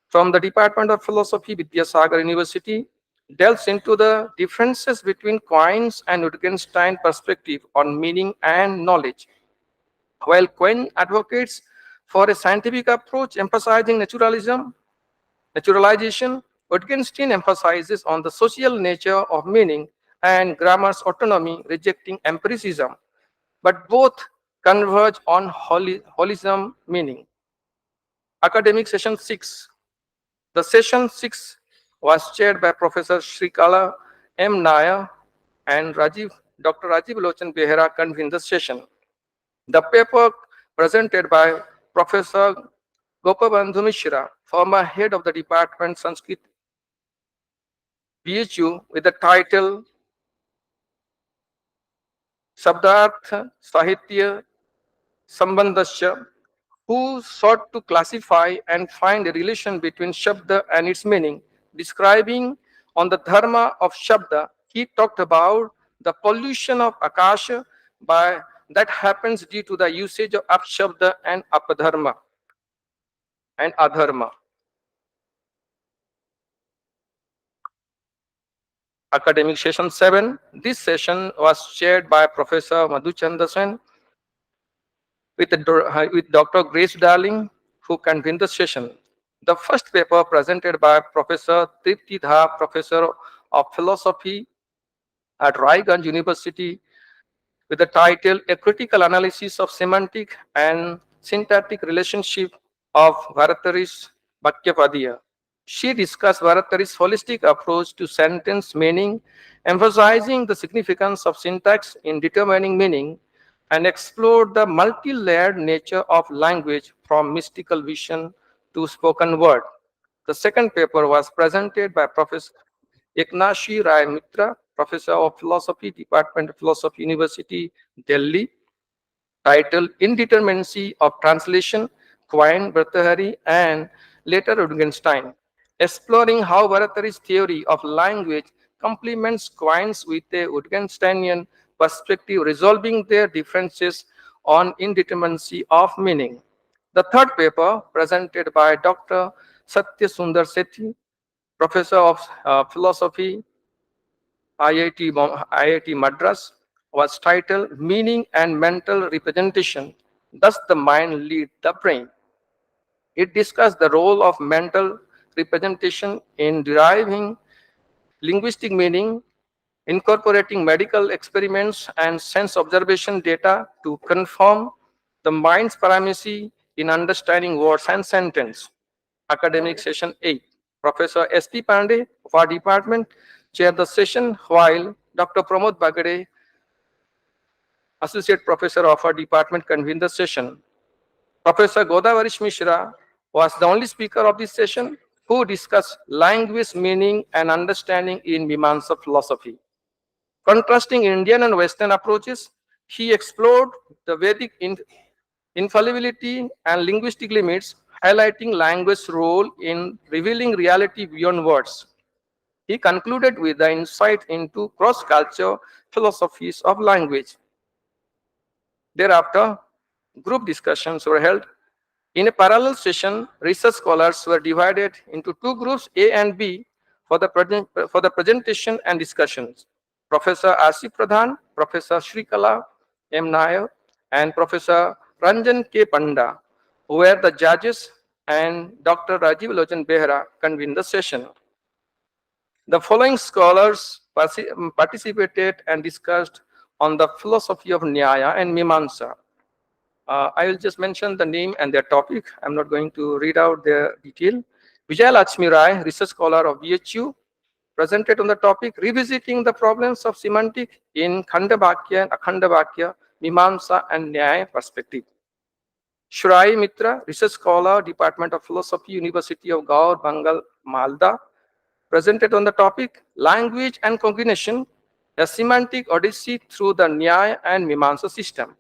from the Department of Philosophy, Vidyasagar University, delves into the differences between Quine's and Wittgenstein perspective on meaning and knowledge. While Quine advocates for a scientific approach emphasizing naturalization, Wittgenstein emphasizes on the social nature of meaning and grammar's autonomy, rejecting empiricism, but both converge on holism meaning. Academic Session 6. The Session 6 was chaired by Professor Shrikala M. Nyaya and Dr. Rajiv Lochan Behera convened the session. The paper presented by Professor Gopabandhu Mishra, former head of the department Sanskrit BHU, with the title Shabdarth Sahitya Sambandhasya, who sought to classify and find a relation between Shabda and its meaning. Describing on the dharma of Shabda, he talked about the pollution of Akasha that happens due to the usage of Apshabda and Apadharma and Adharma. Academic Session 7. This session was chaired by Professor Madhuchanda Sen with Dr. Grace Darling, who convened the session. The first paper presented by Professor Tripti Dha, Professor of Philosophy at Raiganj University, with the title A Critical Analysis of Semantic and Syntactic Relationship of Bhartrihari's Bhakyapadiya. She discussed Bhartrihari's holistic approach to sentence meaning, emphasizing the significance of syntax in determining meaning, and explored the multi-layered nature of language from mystical vision to spoken word. The second paper was presented by Professor Eknashi Rai Mitra, Professor of Philosophy, Department of Philosophy, University, Delhi, titled Indeterminacy of Translation, Quine, Bhartrihari, and later Wittgenstein, exploring how Bhartrihari's theory of language complements Quine's with a Wittgensteinian perspective, resolving their differences on indeterminacy of meaning. The third paper, presented by Dr. Satya Sundar Sethi, Professor of Philosophy, IIT Madras, was titled Meaning and Mental Representation, Does the Mind Lead the Brain? It discussed the role of mental representation in deriving linguistic meaning, incorporating medical experiments and sense observation data to confirm the mind's primacy in understanding words and sentence. Academic Session 8. Professor S.P. Pandey of our department chaired the session, while Dr. Pramod Bagade, Associate Professor of our department, convened the session. Professor Godavarish Mishra was the only speaker of this session who discussed language, meaning, and understanding in Mimamsa philosophy. Contrasting Indian and Western approaches, he explored the Vedic infallibility and linguistic limits, highlighting language's role in revealing reality beyond words. He concluded with the insight into cross-cultural philosophies of language. Thereafter, group discussions were held. In a parallel session, research scholars were divided into two groups, A and B, for the presentation and discussions. Professor Asif Pradhan, Professor Shrikala M. Nyaya, and Professor Ranjan K. Panda were the judges, and Dr. Rajiv Lochan Behera convened the session. The following scholars participated and discussed on the philosophy of Nyaya and Mimamsa. I will just mention the name and their topic. I'm not going to read out their detail. Vijay Lakshmi Rai, research scholar of BHU, presented on the topic Revisiting the Problems of Semantic in Khandabhakya and Akhandabhakya, Mimamsa and Nyaya Perspective. Shrai Mitra, research scholar, Department of Philosophy, University of Gaur, Bengal, Malda, presented on the topic Language and Cognition, a Semantic Odyssey through the Nyaya and Mimamsa system.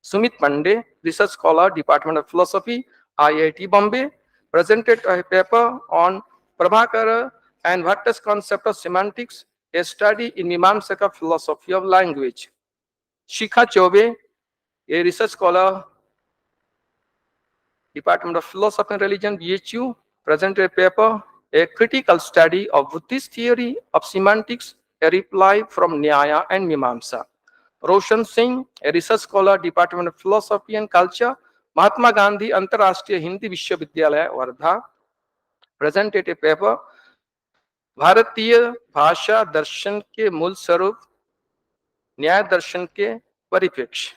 Sumit Pandey, research scholar, Department of Philosophy, IIT Bombay, presented a paper on Prabhakara and Bhatta's concept of semantics, a study in Mimamsa philosophy of language. Shikha Chobe, a research scholar, Department of Philosophy and Religion, BHU, presented a paper, a critical study of Buddhist theory of semantics, a reply from Nyaya and Mimamsa. Roshan Singh, a research scholar, Department of Philosophy and Culture, Mahatma Gandhi Antarashtriya Hindi Vishwavidyalaya, Wardha, presented a paper, भारतीय भाषा दर्शन के मूल स्वरूप न्याय दर्शन के परिप्रेक्ष्य.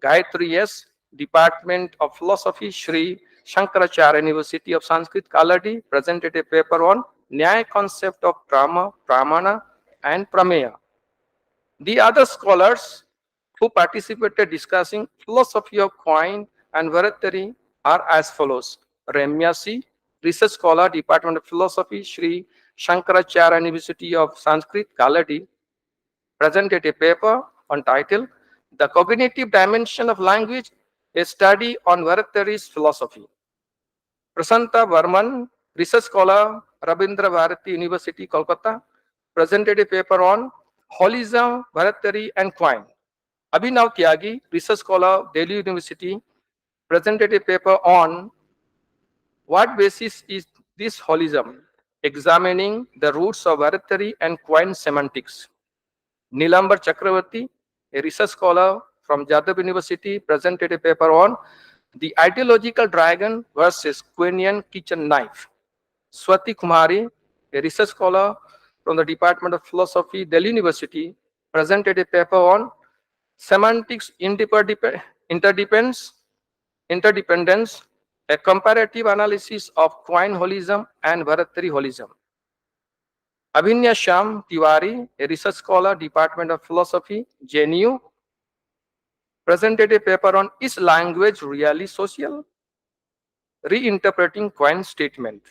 Gayatri S, Department of Philosophy, Sri Shankaracharya University of Sanskrit, Kaladi, presented a paper on Nyaya concept of Prama, Pramana, and Prameya. The other scholars who participated discussing philosophy of Quine and Valedictory are as follows. Ramya C, research scholar, Department of Philosophy, Sri Shankaracharya University of Sanskrit, Kaladi, presented a paper on title The Cognitive Dimension of Language, a study on Valedictory's philosophy. Prasanta Varman, research scholar, Rabindra Bharati University, Kolkata, presented a paper on Holism, Valedictory, and Quine. Abhinav Tyagi, research scholar, Delhi University, presented a paper on what basis is this holism, examining the roots of Valedictory and Quine semantics. Nilambar Chakravarti, a research scholar from Jadhav University, presented a paper on the ideological dragon versus Quinian kitchen knife. Swati Kumari, a research scholar from the Department of Philosophy, Delhi University, presented a paper on semantics interdependence, a comparative analysis of Quine holism and Valedictory holism. Abhinya Sham Tiwari, a research scholar, Department of Philosophy, JNU, presented a paper on Is Language Really Social? Reinterpreting Quine's statement.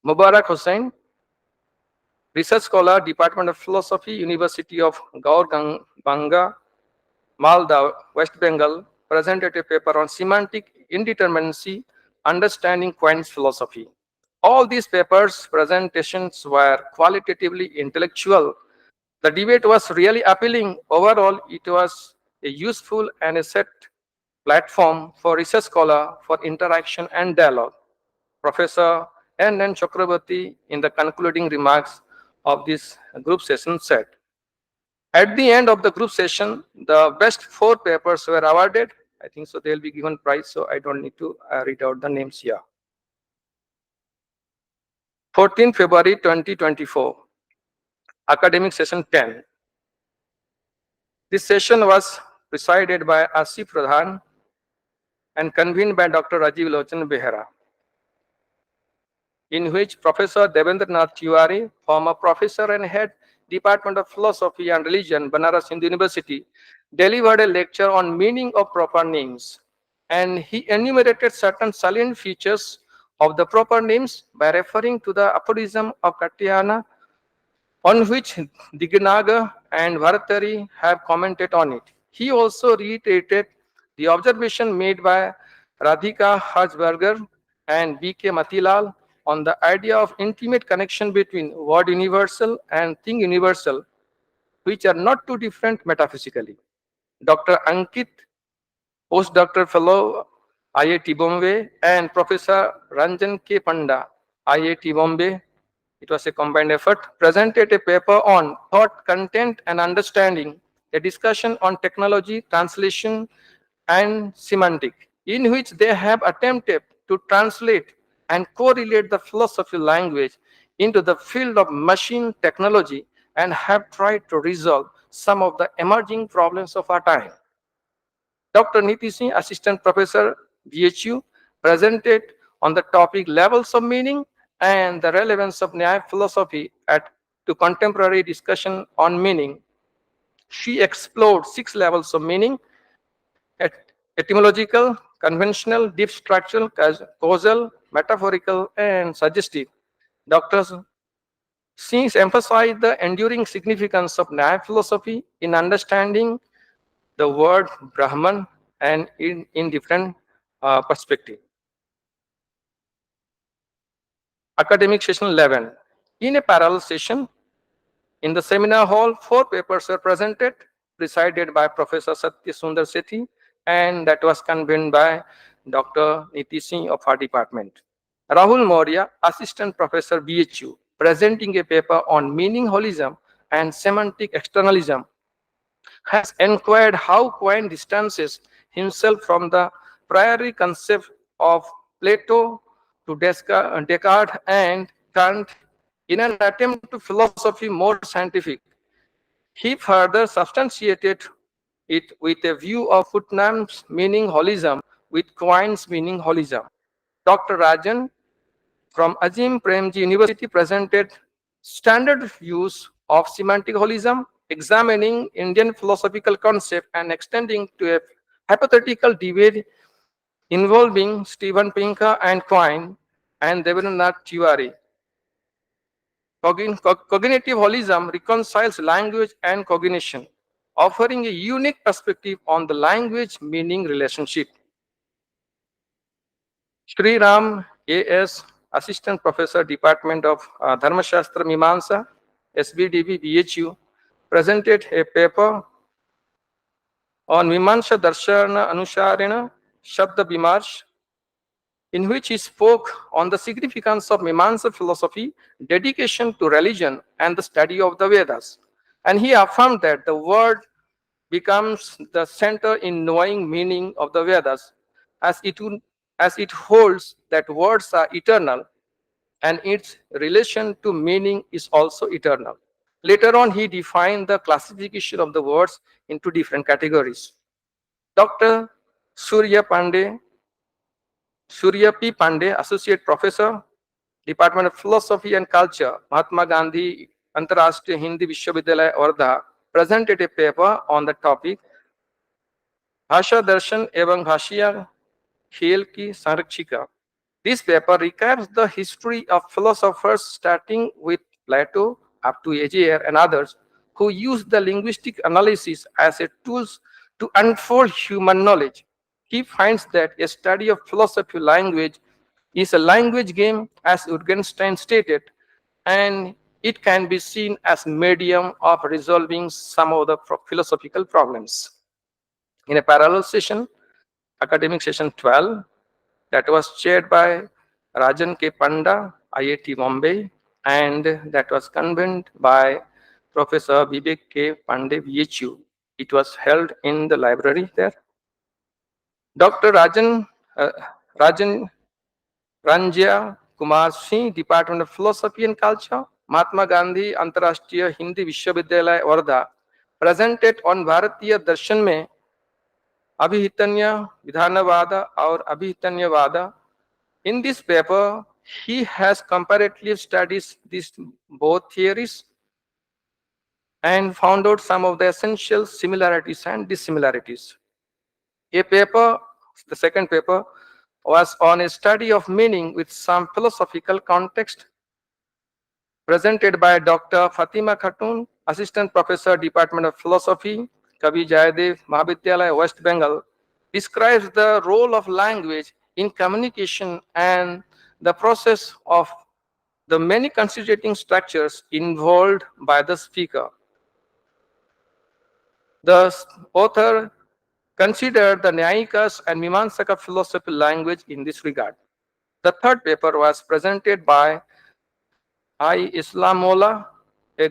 Mubarak Hussain, research scholar, Department of Philosophy, University of Gaur Banga, Malda, West Bengal, presented a paper on Semantic Indeterminacy, Understanding Quine's Philosophy. All these papers' presentations were qualitatively intellectual. The debate was really appealing. Overall, it was a useful and a set platform for research scholar for interaction and dialogue. Professor N. Chakrabarti, in the concluding remarks of this group session, said, at the end of the group session, the best 4 papers were awarded. I think so they'll be given prize, so I don't need to read out the names here. 14 February 2024, Academic Session 10. This session was presided by Asif Pradhan and convened by Dr. Rajiv Lochan Behera, in which Professor Devendra Nath Tiwari, former professor and head Department of Philosophy and Religion, Banaras Hindu University, delivered a lecture on meaning of proper names, and he enumerated certain salient features of the proper names by referring to the aphorism of Katyayana, on which Dignaga and Bhartrihari have commented on it. He also reiterated the observation made by Radhika Hajberger and B.K. Matilal on the idea of intimate connection between word universal and thing universal, which are not too different metaphysically. Dr. Ankit, postdoctoral fellow, IIT Bombay, and Professor Ranjan K. Panda, IIT Bombay, it was a combined effort, presented a paper on thought, content, and understanding, a discussion on technology, translation, and semantic, in which they have attempted to translate and correlate the philosophy language into the field of machine technology and have tried to resolve some of the emerging problems of our time. Dr. Niti Singh, Assistant Professor, BHU, presented on the topic levels of meaning and the relevance of Nyaya philosophy to contemporary discussion on meaning. She explored 6 levels of meaning: etymological, conventional, deep structural, causal, metaphorical, and suggestive. Dr. Singh emphasized the enduring significance of Nyaya philosophy in understanding the word Brahman and in different perspective. Academic session 11. In a parallel session, in the seminar hall, 4 papers were presented, presided by Professor Satya Sundar Sethi, and that was convened by Dr. Niti Singh of our department. Rahul Maurya, Assistant Professor BHU, presenting a paper on meaning holism and semantic externalism, has inquired how Quine distances himself from the priori concept of Plato to Descartes and Kant in an attempt to philosophy more scientific. He further substantiated it with a view of Putnam's meaning holism with Quine's meaning holism. Dr. Rajan from Azim Premji University presented standard views of semantic holism, examining Indian philosophical concept and extending to a hypothetical debate involving Stephen Pinker and Quine and Devendranath Tiwari. Cognitive holism reconciles language and cognition, offering a unique perspective on the language-meaning relationship. Sri Ram A.S., Assistant Professor, Department of Dharma Shastra Mimamsa, SBDB BHU, presented a paper on Mimamsa Darshana Anusharena Shabda Bimarsh, in which he spoke on the significance of Mimamsa philosophy, dedication to religion, and the study of the Vedas. And he affirmed that the word becomes the center in knowing meaning of the Vedas, as it holds that words are eternal and its relation to meaning is also eternal. Later on, he defined the classification of the words into different categories. Dr. Surya P. Pandey, Associate Professor, Department of Philosophy and Culture, Mahatma Gandhi Antarashtriya Hindi Vishwavidyalaya, Wardha, presented a paper on the topic भाषा दर्शन एवं भाषीय खेल की संरक्षिका. This paper recaps the history of philosophers starting with Plato up to Ayer and others who used the linguistic analysis as a tool to unfold human knowledge. He finds that a study of philosophy language is a language game, as Wittgenstein stated, and it can be seen as medium of resolving some of the philosophical problems. In a parallel session, academic session 12, that was chaired by Rajan K. Panda, IIT Bombay, and that was convened by Professor Vivek K. Pandey, VHU. It was held in the library there. Dr. Rajan Ranjya Kumar Singh, Department of Philosophy and Culture, Mahatma Gandhi Antarashtriya Hindi Vishwavidyalaya, Wardha, presented on Bharatiya Darshan में अभिहितन्य विधानवाद और अभिहितन्यवाद. In this paper, he has comparatively studied these both theories and found out some of the essential similarities and dissimilarities. The second paper, was on a study of meaning with some philosophical context, presented by Dr. Fatima Khatun, Assistant Professor, Department of Philosophy, Kavi Jayadev Mahavidyalaya, West Bengal, describes the role of language in communication and the process of the many constituting structures involved by the speaker. The author considered the Nyayikas and Mimamsaka philosophy language in this regard. The third paper was presented by I. Islamola, a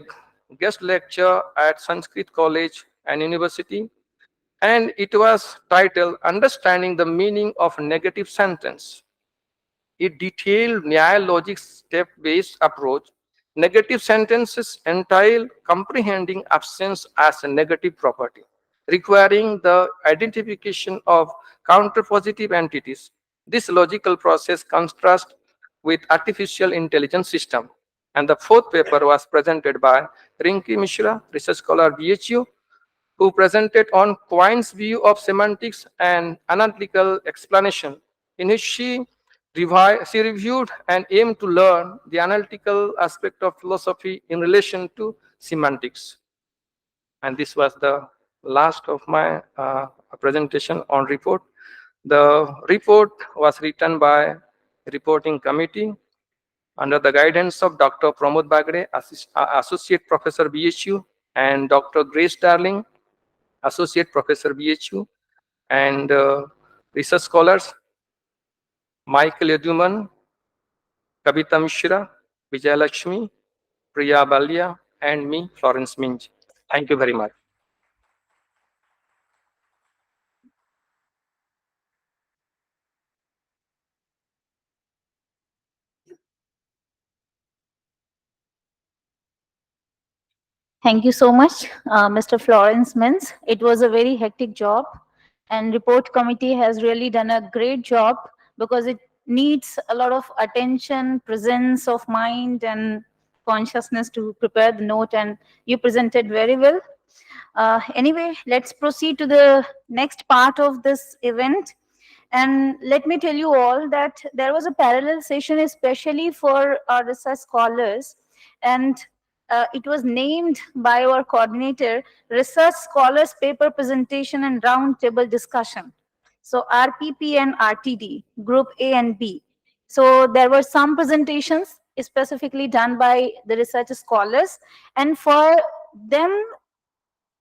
guest lecturer at Sanskrit College and University, and it was titled Understanding the Meaning of Negative Sentence. It detailed Nyaya logic's step-based approach. Negative sentences entail comprehending absence as a negative property, requiring the identification of counterpositive entities. This logical process contrasts with artificial intelligence system. And the fourth paper was presented by Rinki Mishra, research scholar BHU, who presented on Quine's view of semantics and analytical explanation, in which she reviewed and aimed to learn the analytical aspect of philosophy in relation to semantics. And this was the last of my presentation on report. The report was written by reporting committee, under the guidance of Dr. Pramod Bagre, Associate Professor BHU, and Dr. Grace Darling, Associate Professor BHU, and research scholars Michael Eduman, Kavita Mishra, Vijay Lakshmi, Priya Balia, and me, Florence Minj. Thank you very much. Thank you so much, Mr. Florence Mintz. It was a very hectic job, and report committee has really done a great job because it needs a lot of attention, presence of mind, and consciousness to prepare the note, and you presented very well. Anyway, let's proceed to the next part of this event. And let me tell you all that there was a parallel session especially for our research scholars, and it was named by our coordinator Research Scholars Paper Presentation and Roundtable Discussion. So RPP and RTD, Group A and B. So there were some presentations specifically done by the research scholars, and for them,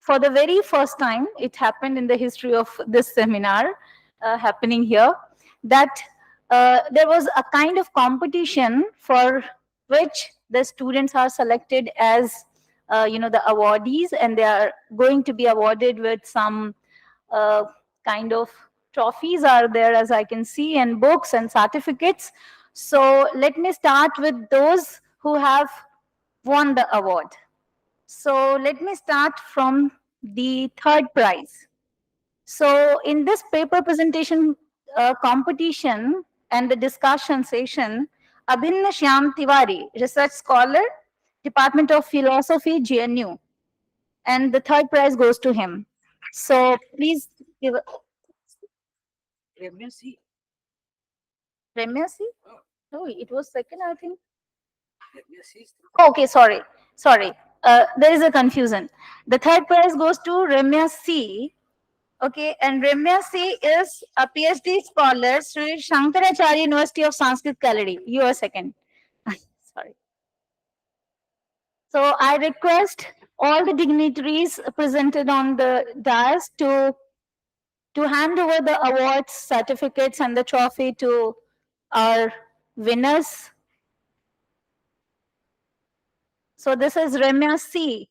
for the very first time, it happened in the history of this seminar happening here, that there was a kind of competition for which the students are selected as the awardees, and they are going to be awarded with some kind of trophies are there, as I can see, and books and certificates. So let me start with those who have won the award. So let me start from the third prize. So in this paper presentation competition and the discussion session, Abhinna Shyam Tiwari, research scholar, Department of Philosophy, GNU, and the third prize goes to him. So please give a... Ramya C? No, it was second, I think. Okay, sorry. There is a confusion. The third prize goes to Ramya C. Okay, and Ramya C is a PhD scholar, Sri Shankaracharya University of Sanskrit Kaladi. You are second. Sorry. So I request all the dignitaries presented on the dais to hand over the awards, certificates, and the trophy to our winners. So this is Ramya C,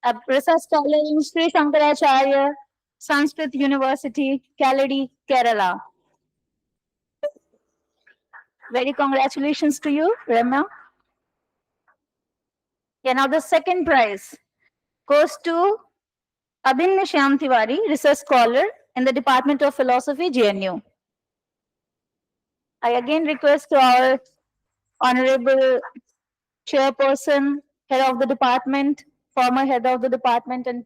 a research scholar in Sri Shankaracharya Sanskrit University, Kaladi, Kerala. Very congratulations to you, Ramya. Yeah, now the second prize goes to Abhinna Shyam Tiwari, research scholar in the Department of Philosophy, GNU. I again request to our honorable chairperson, head of the department, former head of the department, and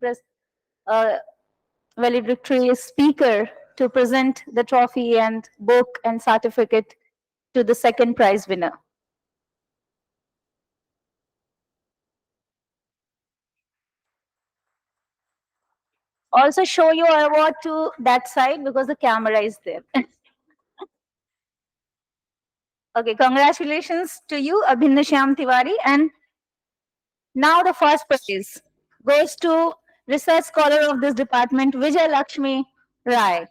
valedictory speaker to present the trophy and book and certificate to the second prize winner. Also show your award to that side because the camera is there. Okay, congratulations to you, Abhinna Shyam Tiwari. And now the first prize goes to research scholar of this department, Vijay Lakshmi Rai.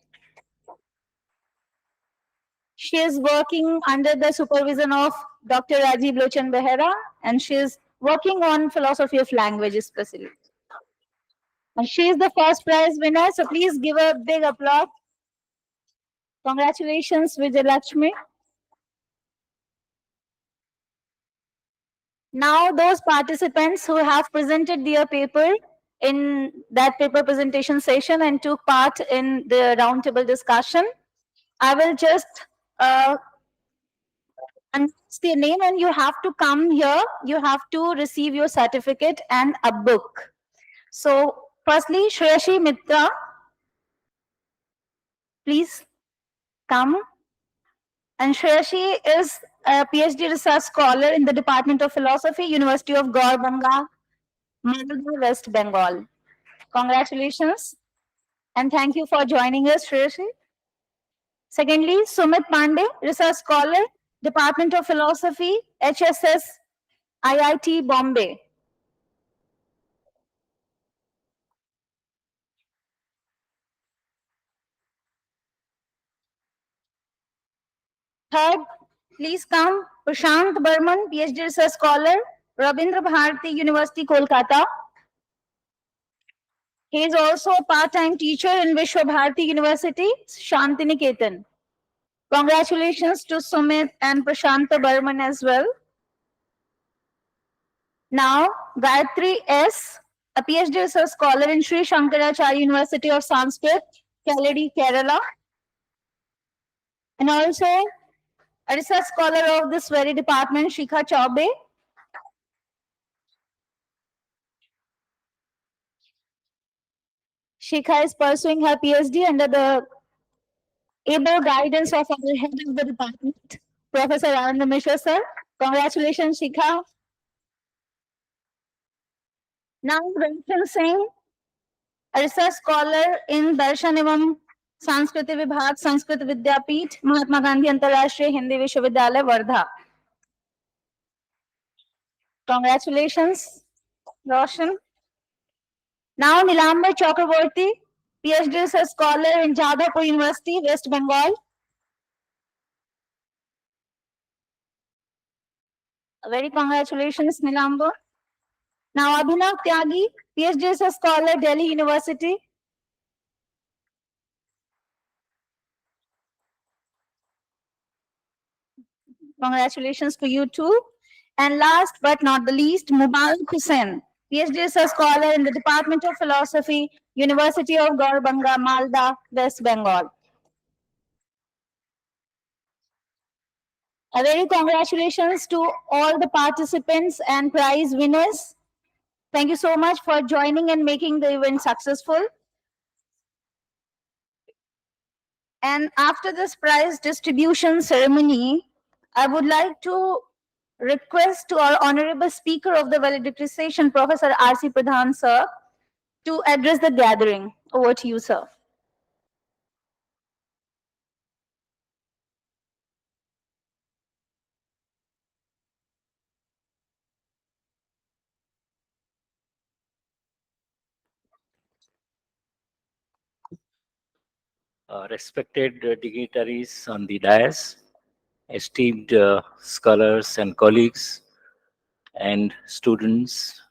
She is working under the supervision of Dr. Rajiv Lochan Behera, and she is working on philosophy of language especially. And she is the first prize winner, so please give a big applause. Congratulations, Vijay Lakshmi. Now those participants who have presented their paper in that paper presentation session and took part in the roundtable discussion, I will just announce their name, and you have to come here. You have to receive your certificate and a book. So firstly, Shreyashi Mitra, please come. And Shreyashi is a PhD research scholar in the Department of Philosophy, University of Gaurbanga, Malda, West Bengal. Congratulations. And thank you for joining us, Shreyashi. Secondly, Sumit Pandey, research scholar, Department of Philosophy, HSS, IIT Bombay. Third, please come Prashant Burman, PhD Research Scholar, Rabindra Bharati University, Kolkata. He is also a part-time teacher in Vishwa Bharati University, Shantiniketan. Congratulations to Sumit and Prashanta Burman as well. Now, Gayatri S., a PhD research scholar in Sri Shankaracharya University of Sanskrit, Kaladi, Kerala. And also a research scholar of this very department, Shikha Chaube. Shikha is pursuing her PhD under the able guidance of our head of the department, Professor Anand Mishra sir. Congratulations, Shikha. Now, Ranjan Singh, a research scholar in Darshan एवं संस्कृति विभाग संस्कृत विद्यापीठ महात्मा गांधी अंतरराष्ट्रीय हिंदी विश्वविद्यालय Wardha. Congratulations, Roshan. Now, Nilambar Chakraborty, PhD research scholar in Jadavpur University, West Bengal. Very congratulations, Nilambar. Now, Abhinav Tyagi, PhD research scholar, Delhi University. Congratulations to you too. And last but not the least, Mubarak Hussain, PhD research scholar in the Department of Philosophy, University of Gaurbanga, Malda, West Bengal. A very congratulations to all the participants and prize winners. Thank you so much for joining and making the event successful. And after this prize distribution ceremony, I would like to request to our honorable speaker of the valedictory session, Professor R.C. Pradhan, sir, to address the gathering. Over to you, sir. Respected dignitaries on the dais, esteemed scholars and colleagues, and students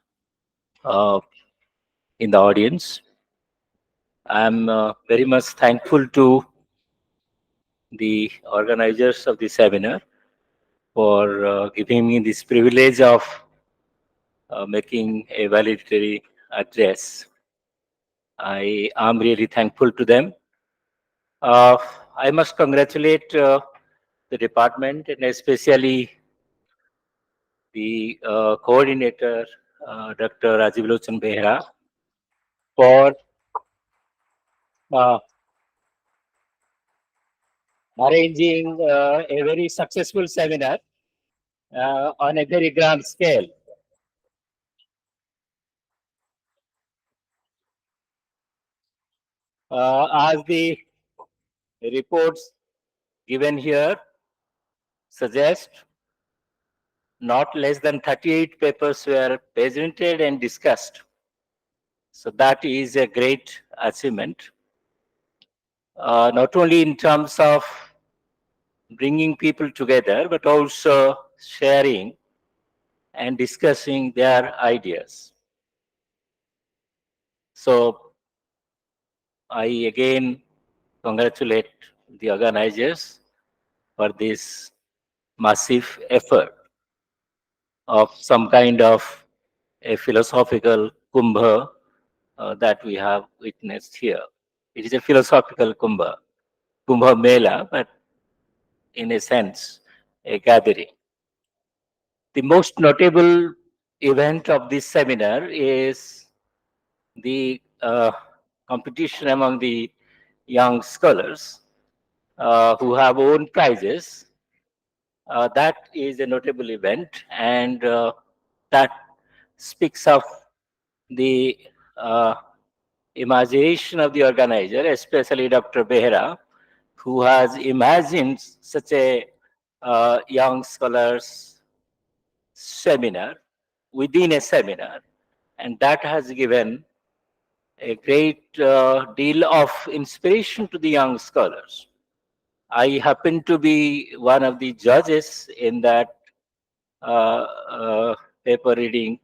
in the audience. I'm very much thankful to the organizers of the seminar for giving me this privilege of making a valedictory address. I am really thankful to them. I must congratulate the department and especially the coordinator, Dr. Rajiv Lochan Behra, for arranging a very successful seminar on a very grand scale. As the reports given here suggest, not less than 38 papers were presented and discussed. So that is a great achievement, not only in terms of bringing people together, but also sharing and discussing their ideas. So I again congratulate the organizers for this massive effort of some kind of a philosophical kumbha that we have witnessed here. It is a philosophical kumbha mela, but in a sense, a gathering. The most notable event of this seminar is the competition among the young scholars who have won prizes. That is a notable event, and that speaks of the imagination of the organizer, especially Dr. Behra, who has imagined such a young scholars seminar within a seminar, and that has given a great deal of inspiration to the young scholars. I happen to be one of the judges in that paper reading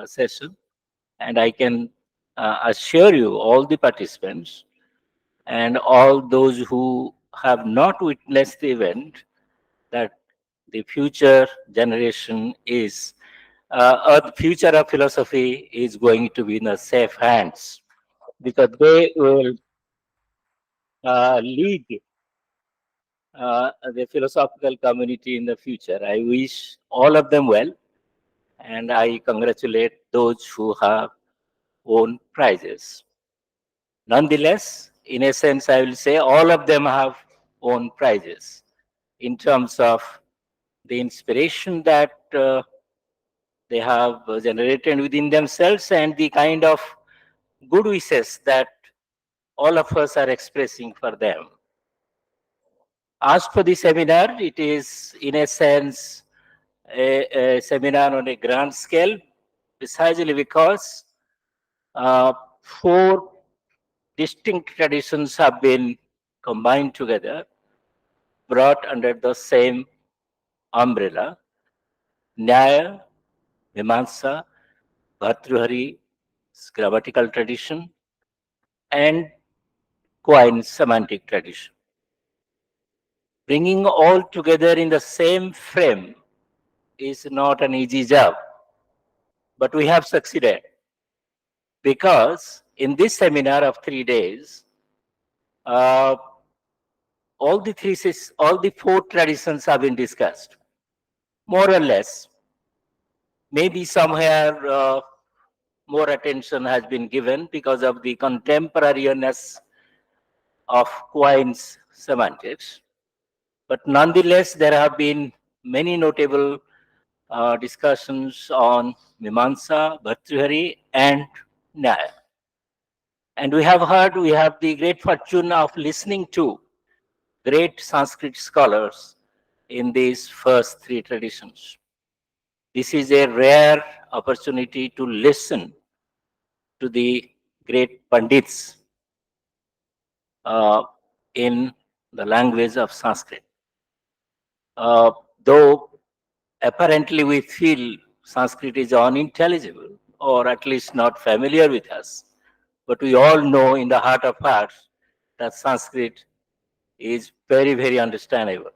session, and I can assure you, all the participants and all those who have not witnessed the event, that the future generation is, or the future of philosophy is going to be in the safe hands, because they will lead the philosophical community in the future. I wish all of them well, and I congratulate those who have won prizes. Nonetheless, in a sense, I will say all of them have won prizes in terms of the inspiration that they have generated within themselves and the kind of good wishes that all of us are expressing for them. As for the seminar, it is in a sense a seminar on a grand scale, precisely because four distinct traditions have been combined together, brought under the same umbrella: Nyaya, Mimamsa, Bhartrihari, grammatical tradition, and Quine semantic tradition. Bringing all together in the same frame is not an easy job, but we have succeeded, because in this seminar of 3 days, uh, all the four traditions have been discussed, more or less. Maybe somewhere more attention has been given because of the contemporaneous of Quine's semantics. But nonetheless, there have been many notable discussions on Mimamsa, Bhartrihari, and Nyaya. And we have the great fortune of listening to great Sanskrit scholars in these first three traditions. This is a rare opportunity to listen to the great Pandits in the language of Sanskrit. Though apparently we feel Sanskrit is unintelligible, or at least not familiar with us, but we all know in the heart of hearts that Sanskrit is very, very understandable.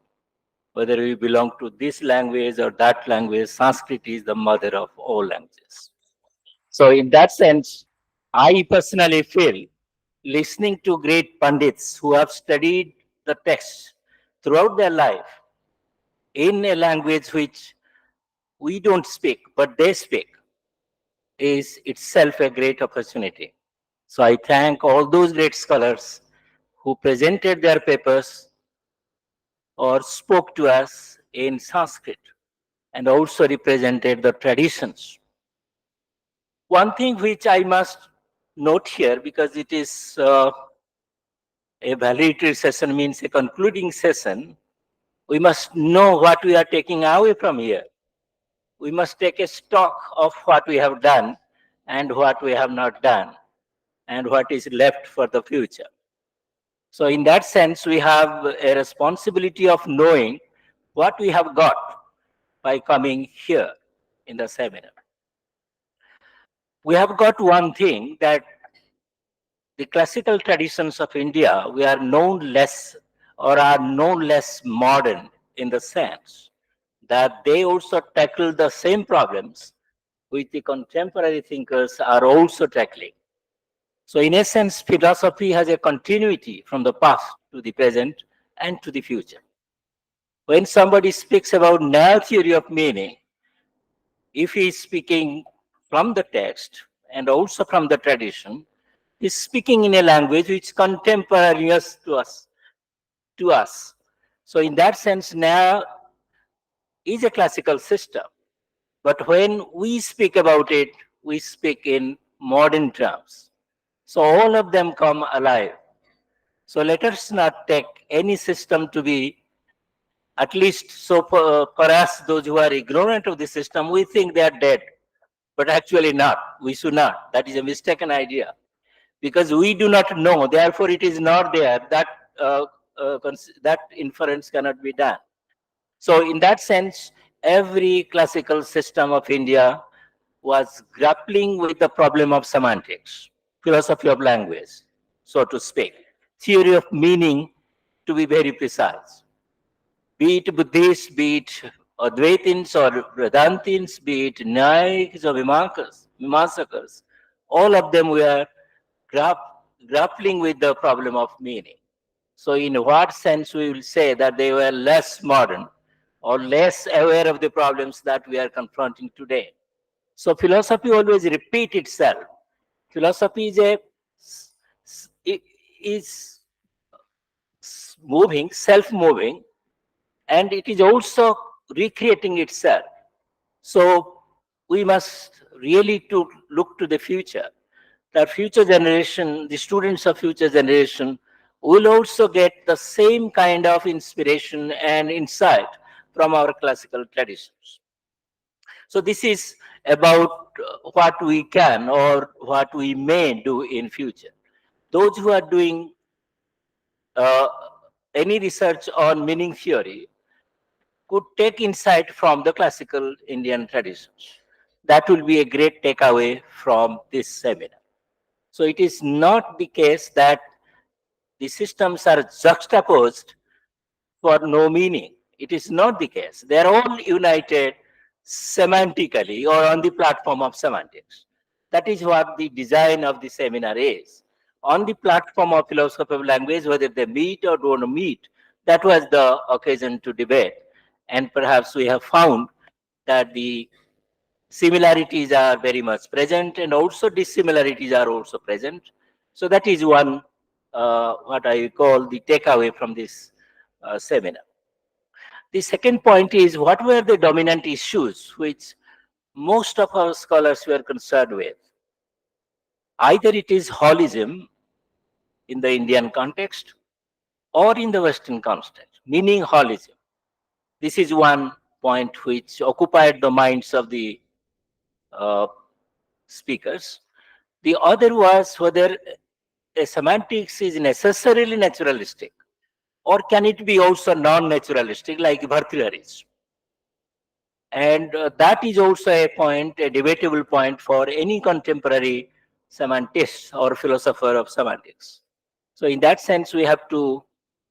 Whether we belong to this language or that language, Sanskrit is the mother of all languages. So in that sense, I personally feel listening to great Pandits who have studied the text throughout their life in a language which we don't speak, but they speak, is itself a great opportunity. So I thank all those great scholars who presented their papers or spoke to us in Sanskrit and also represented the traditions. One thing which I must note here, because it is a valedictory session, means a concluding session, we must know what we are taking away from here. We must take a stock of what we have done and what we have not done and what is left for the future. So in that sense, we have a responsibility of knowing what we have got by coming here in the seminar. We have got one thing, that the classical traditions of India, we are known less, or are known less modern, in the sense that they also tackle the same problems which the contemporary thinkers are also tackling. So in essence, philosophy has a continuity from the past to the present and to the future. When somebody speaks about Nyaya theory of meaning, if he is speaking from the text and also from the tradition, he is speaking in a language which is contemporaneous to us. So in that sense, Nyaya is a classical system. But when we speak about it, we speak in modern terms. So all of them come alive. So let us not take any system to be At least so for us, those who are ignorant of the system, we think they are dead, but actually not. We should not. That is a mistaken idea because we do not know. Therefore, it is not there. Uh, that inference cannot be done. So, in that sense, every classical system of India was grappling with the problem of semantics, philosophy of language, so to speak, theory of meaning, to be very precise. Be it Buddhists, be it Advaitins or Vedantins, be it Nyayiks or Mimamsakars, all of them were grappling with the problem of meaning. So, in what sense we will say that they were less modern or less aware of the problems that we are confronting today? So, philosophy always repeats itself. Philosophy is moving, self-moving, and it is also recreating itself. So we must really to look to the future. The future generation, the students of future generation will also get the same kind of inspiration and insight from our classical traditions. So this is about what we can or what we may do in future. Those who are doing uh, any research on meaning theory could take insight from the classical Indian traditions. That will be a great takeaway from this seminar. So it is not the case that the systems are juxtaposed for no meaning. It is not the case. They are all united semantically or on the platform of semantics. That is what the design of the seminar is. On the platform of philosophy of language, whether they meet or don't meet, that was the occasion to debate. And perhaps we have found that the similarities are very much present and also dissimilarities are also present. So that is one, what I call the takeaway from this seminar. The second point is what were the dominant issues which most of our scholars were concerned with? Either it is holism in the Indian context or in the Western context, meaning holism. This is one point which occupied the minds of the uh, speakers. The other was whether a semantics is necessarily naturalistic or can it be also non-naturalistic like Bhartrihari's. And that is also a point, a debatable point for any contemporary semantist or philosopher of semantics. So in that sense, we have to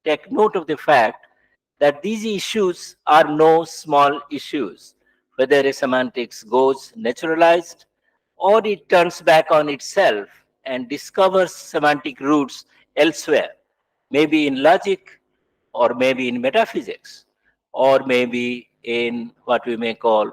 take note of the fact that these issues are no small issues, whether a semantics goes naturalized or it turns back on itself and discovers semantic roots elsewhere, maybe in logic or maybe in metaphysics or maybe in what we may call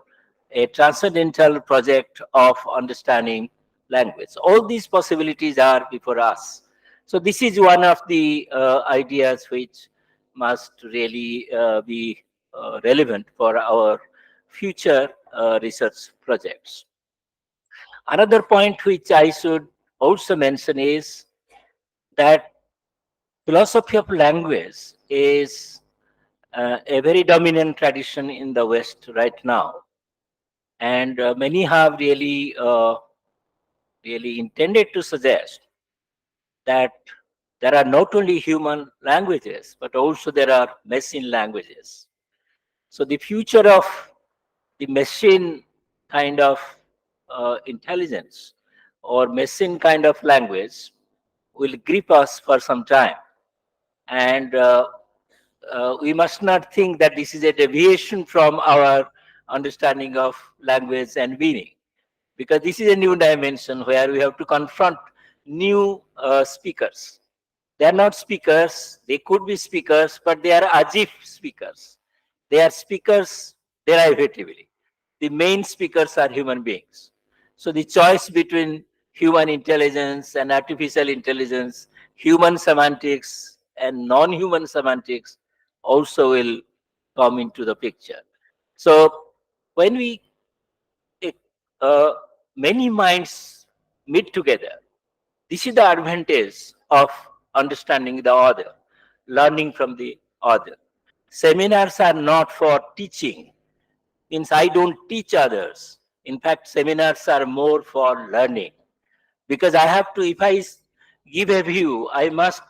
a transcendental project of understanding language. All these possibilities are before us. So this is one of the ideas which must really be relevant for our future research projects. Another point which I should also mention is that philosophy of language is a very dominant tradition in the West right now. And many have really intended to suggest that there are not only human languages, but also there are machine languages. So the future of the machine kind of intelligence or machine kind of language will grip us for some time. And we must not think that this is a deviation from our understanding of language and meaning, because this is a new dimension where we have to confront new speakers. They are not speakers, they could be speakers, but they are as if speakers. They are speakers derivatively. The main speakers are human beings. So the choice between human intelligence and artificial intelligence, human semantics and non-human semantics also will come into the picture. So when we uh, many minds meet together, this is the advantage of understanding the other, learning from the other. Seminars are not for teaching. Means I don't teach others. In fact, seminars are more for learning. Because I have to, if I give a view, I must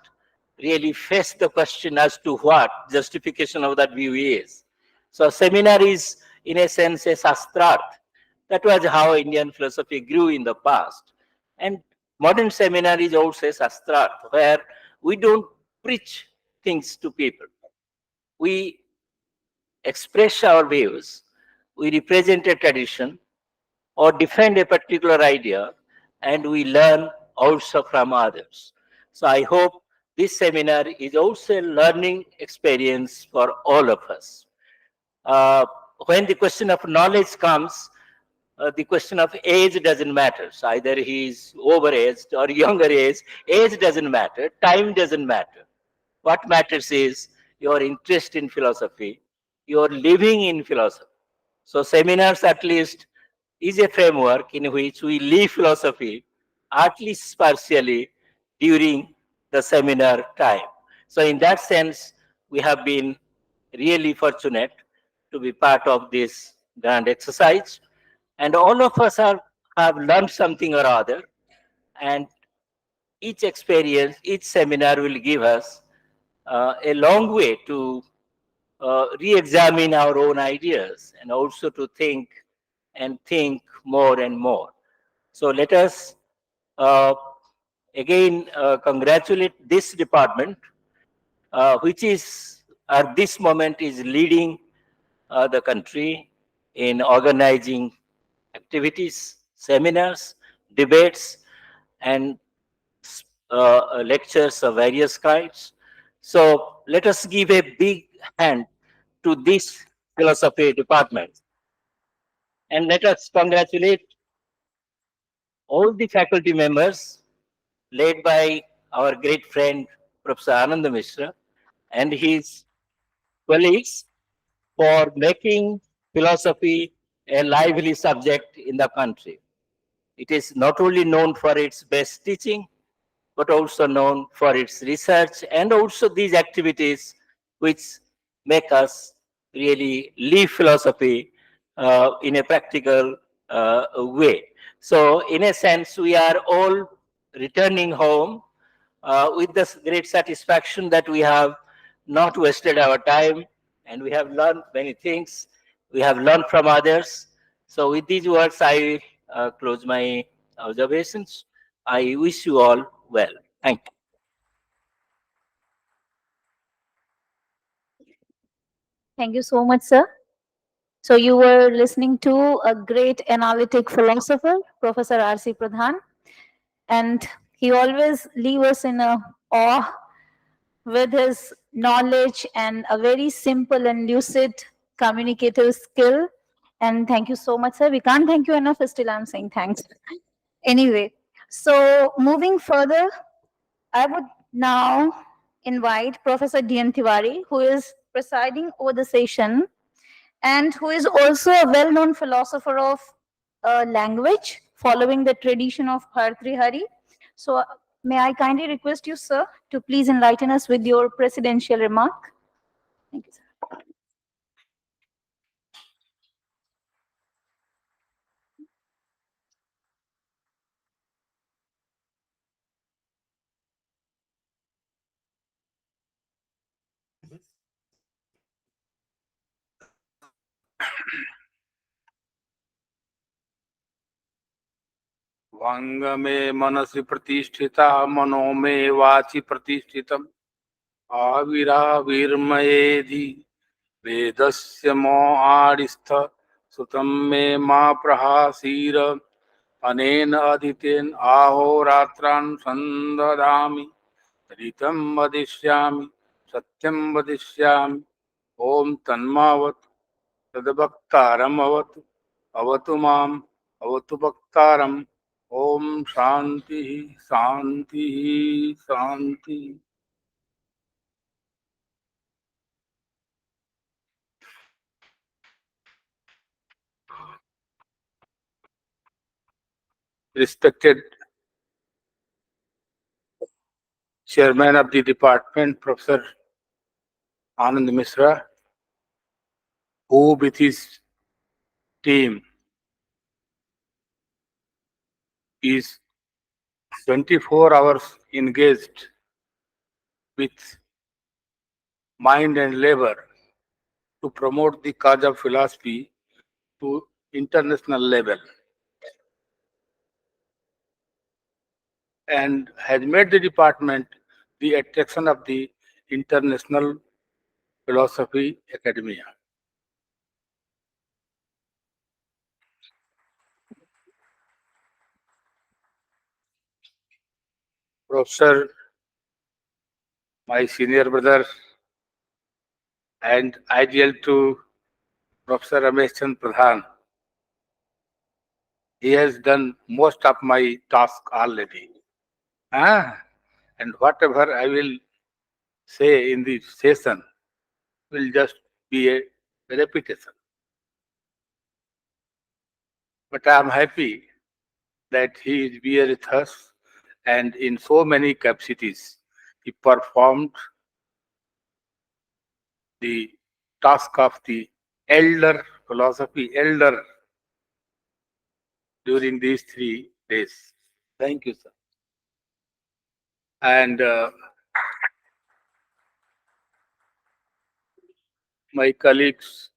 really face the question as to what justification of that view is. So seminar is, in a sense, a sastrat. That was how Indian philosophy grew in the past. And modern seminar is also a sastrat, where we don't preach things to people. We express our views, we represent a tradition, or defend a particular idea, and we learn also from others. So I hope this seminar is also a learning experience for all of us. When the question of knowledge comes, the question of age doesn't matter. So either he is overaged or younger age doesn't matter, time doesn't matter. What matters is your interest in philosophy, your living in philosophy. So seminars at least is a framework in which we live philosophy, at least partially, during the seminar time. So in that sense, we have been really fortunate to be part of this grand exercise. And all of us have learned something or other. And each experience, each seminar will give us a long way to re-examine our own ideas and also to think and think more and more. So let us again congratulate this department, which is at this moment is leading the country in organizing activities, seminars, debates, and lectures of various kinds. So let us give a big hand to this philosophy department. And let us congratulate all the faculty members led by our great friend Professor Ananda Mishra and his colleagues for making philosophy a lively subject in the country. It is not only known for its best teaching, but also known for its research and also these activities which make us really live philosophy in a practical way. So in a sense, we are all returning home with this great satisfaction that we have not wasted our time and we have learned many things. We have learned from others. So with these words, I close my observations. I wish you all well. Thank you. Thank you so much, sir. So you were listening to a great analytic philosopher, Professor R.C. Pradhan, and he always leaves us in a awe with his knowledge and a very simple and lucid communicative skill. And thank you so much, sir. We can't thank you enough, still I'm saying thanks. Anyway, so moving further, I would now invite Professor D.N. Tiwari, who is presiding over the session and who is also a well-known philosopher of language, following the tradition of Bhartrihari. So may I kindly request you, sir, to please enlighten us with your presidential remark. Thank you, sir. वांग में मनसि प्रतिष्ठिता मनो में वाचि प्रतिष्ठितम् आविराविर्मयेधि वेदस्य मो आडिस्थ सुतं मे मा प्रहासीर अनेन अदितेन आहोरात्रान् संददामि ऋतं वदिष्यामि सत्यं वदिष्यामि ओम तन्मावत् तद्भक्तारमवतु अवतु माम् अवतु भक्तारम् ओम शांति शांति शांति. Respected Chairman of the Department, Professor Anand Mishra, who with his team is 24 hours engaged with mind and labor to promote the cause of philosophy to international level, and has made the department the attraction of the international philosophy academia. Professor, my senior brother, and ideal to Professor Ramesh Chand Pradhan, he has done most of my task already. And whatever I will say in the session will just be a repetition. But I am happy that he is here with us, and in so many capacities he performed the task of the elder philosophy elder during these 3 days. Thank you, sir. And my colleagues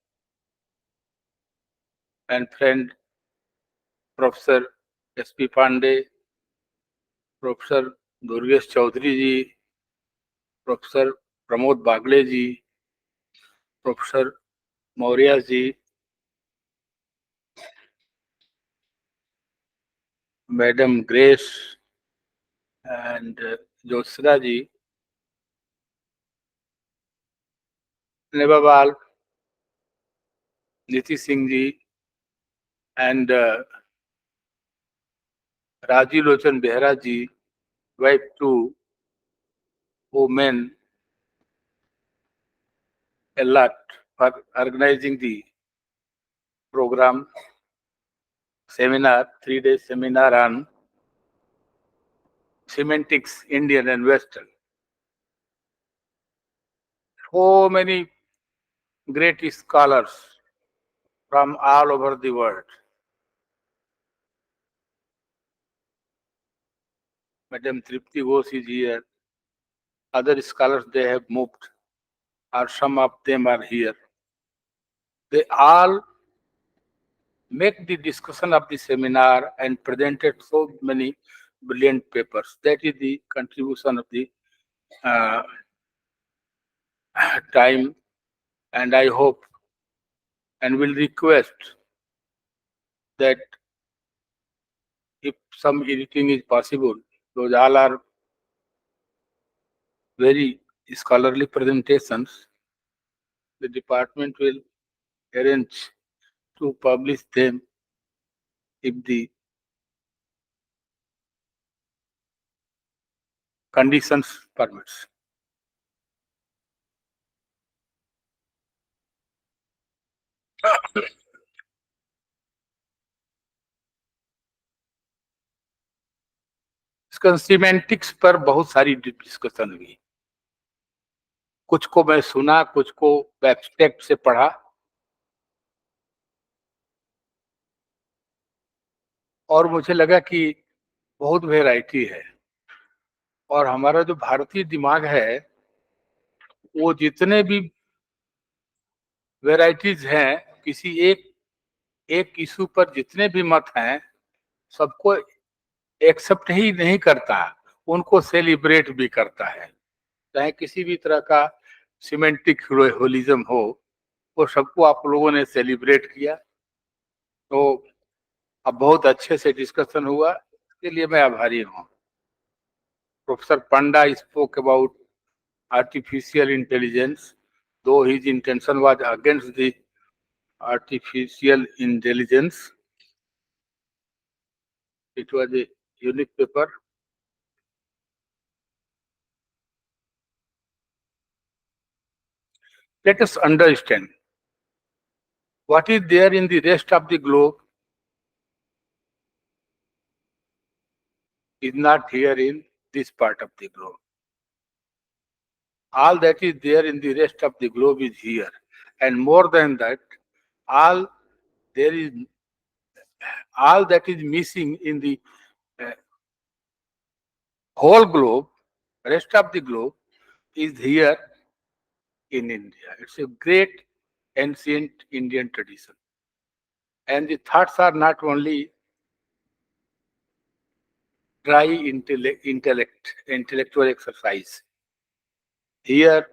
and friend Professor S.P. Pandey, Professor Durgesh Chaudhary ji, Professor Pramod Bagle ji, Professor Maurya ji, Madam Grace, and Jyotsna ji, and above all, Niti Singh ji, and Raji Lochan Behra ji, wife to women a lot for organizing the program seminar, 3 day seminar on semantics, Indian and Western. So many great scholars from all over the world. Madam Tripti Ghosh is here. Other scholars they have moved, or some of them are here. They all make the discussion of the seminar and presented so many brilliant papers. That is the contribution of the time, and I hope and will request that if some editing is possible, those all are very scholarly presentations, the department will arrange to publish them if the conditions permits. इसका semantics पर बहुत सारी discussion हुई, कुछ को मैं सुना, कुछ को एब्स्ट्रैक्ट से पढ़ा, और मुझे लगा कि बहुत वैरायटी है, और हमारा जो भारतीय दिमाग है वो जितने भी वैरायटीज हैं, किसी एक इशू पर जितने भी मत हैं सबको एक्सेप्ट ही नहीं करता, उनको सेलिब्रेट भी करता है। चाहे किसी भी तरह का सिमेंटिक होलिज्म हो, वो सबको आप लोगों ने सेलिब्रेट किया। तो अब बहुत अच्छे से डिस्कशन हुआ, इसके लिए मैं आभारी हूँ। Professor Panda spoke about artificial intelligence, though his intention was against the artificial intelligence. It was a unique paper. Let us understand what is there in the rest of the globe is not here in this part of the globe. all that is there in the rest of the globe is here, and more than that, all there is all that is missing in the uh, whole globe, rest of the globe, is here in India. It's a great ancient Indian tradition. And the thoughts are not only dry intellectual exercise. Here,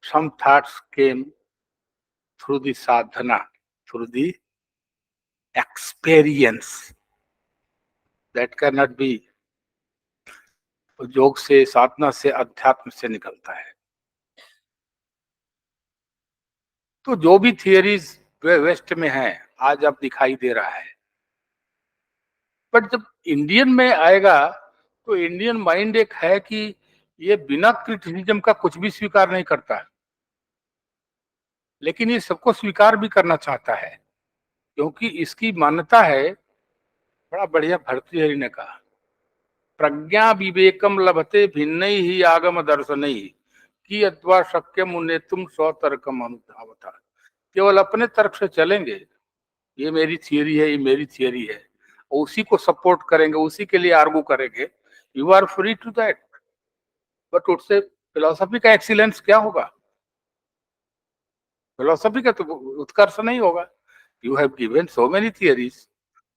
some thoughts came through the sadhana, through the experience. That cannot be योग से, साधना से, अध्यात्म से निकलता है. तो जो भी थियरीज वेस्ट में है आज अब दिखाई दे रहा है, बट जब इंडियन में आएगा तो इंडियन माइंड एक है कि ये बिना क्रिटिसिज्म का कुछ भी स्वीकार नहीं करता है, लेकिन ये सबको स्वीकार भी करना चाहता है, क्योंकि इसकी मान्यता है. बड़ा बढ़िया भर्तृहरि ने कहा, प्रज्ञा विवेकम लभते भिन्न ही आगम दर्शन ही कि अथवा शक्य मुने तुम स्वतर्कम अनुधावता. केवल अपने तर्क से चलेंगे, ये मेरी थियरी है, ये मेरी थियरी है, और उसी को सपोर्ट करेंगे, उसी के लिए आर्गू करेंगे, you are free to that. But उससे फिलोसफी का एक्सीलेंस क्या होगा? फिलोसफी का तो उत्कर्ष नहीं होगा. You have given so many theories,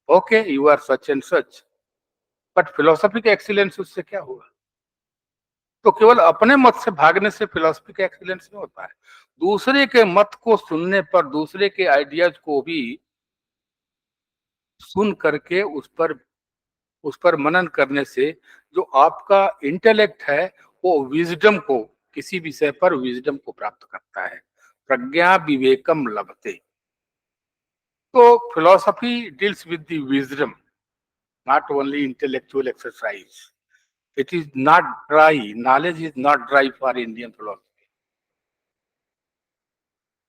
okay, you are such and such, but philosophy का एक्सीलेंस उससे क्या होगा? तो केवल अपने मत से भागने से फिलोसफी का एक्सीलेंस नहीं होता है. दूसरे के मत को सुनने पर, दूसरे के आइडियाज को भी सुन करके उस पर मनन करने से जो आपका इंटेलेक्ट है वो विजडम को, किसी विषय पर विजडम को प्राप्त करता है. प्रज्ञा विवेकम लभते. तो philosophy deals with the wisdom, not only intellectual exercise. It is not dry. Knowledge is not dry for Indian philosophy.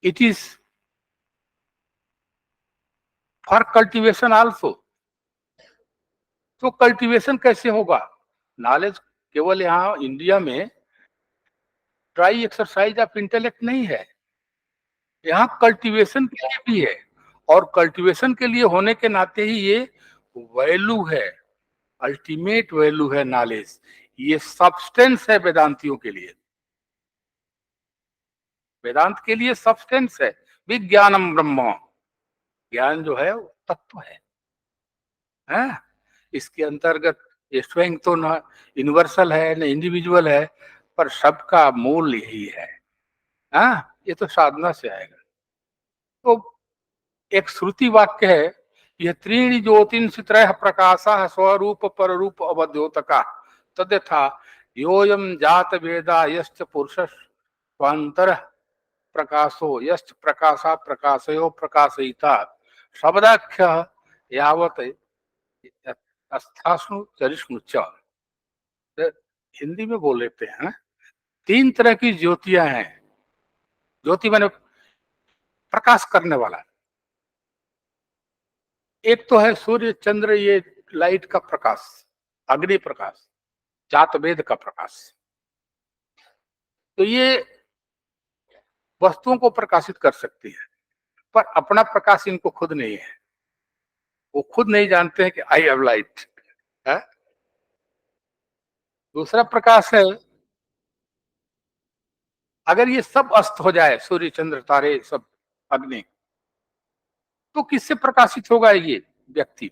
It is for cultivation also. तो कल्टीवेशन कैसे होगा? नॉलेज केवल यहाँ इंडिया में ड्राई एक्सरसाइज ऑफ इंटेलेक्ट नहीं है, यहाँ cultivation के लिए भी है, और कल्टीवेशन के लिए होने के नाते ही ये वैल्यू है, अल्टीमेट वैल्यू है नॉलेज. ये सब्सटेंस है वेदांतियों के लिए. वेदांत के लिए सब्सटेंस है. विज्ञानम ब्रह्म, ज्ञान जो है वो तत्व है. इसके अंतर्गत ये स्वयं तो न यूनिवर्सल है न इंडिविजुअल है, पर सबका मूल यही है. ये तो साधना से आएगा. तो एक श्रुति वाक्य है, यह त्रीणि ज्योतिंसि त्रयः प्रकाशः स्वरूप पररूप अवद्योतका तद्यथा योऽयं जात वेदा यश्च पुरुषः स्वान्तरः प्रकाशो यश्च प्रकाशा प्रकाशयो प्रकाशयिता शब्दाख्यः यावत् अस्थासु चरिष्णु च. हिंदी में बोल लेते हैं, तीन तरह की ज्योतियां हैं. ज्योति माने प्रकाश करने वाला. एक तो है सूर्य चंद्र, ये लाइट का प्रकाश, अग्नि प्रकाश, जात वेद का प्रकाश. तो ये वस्तुओं को प्रकाशित कर सकती है, पर अपना प्रकाश इनको खुद नहीं है. वो खुद नहीं जानते हैं कि आई हैव लाइट. दूसरा प्रकाश है, अगर ये सब अस्त हो जाए, सूर्य चंद्र तारे सब अग्नि, तो किससे प्रकाशित होगा ये व्यक्ति,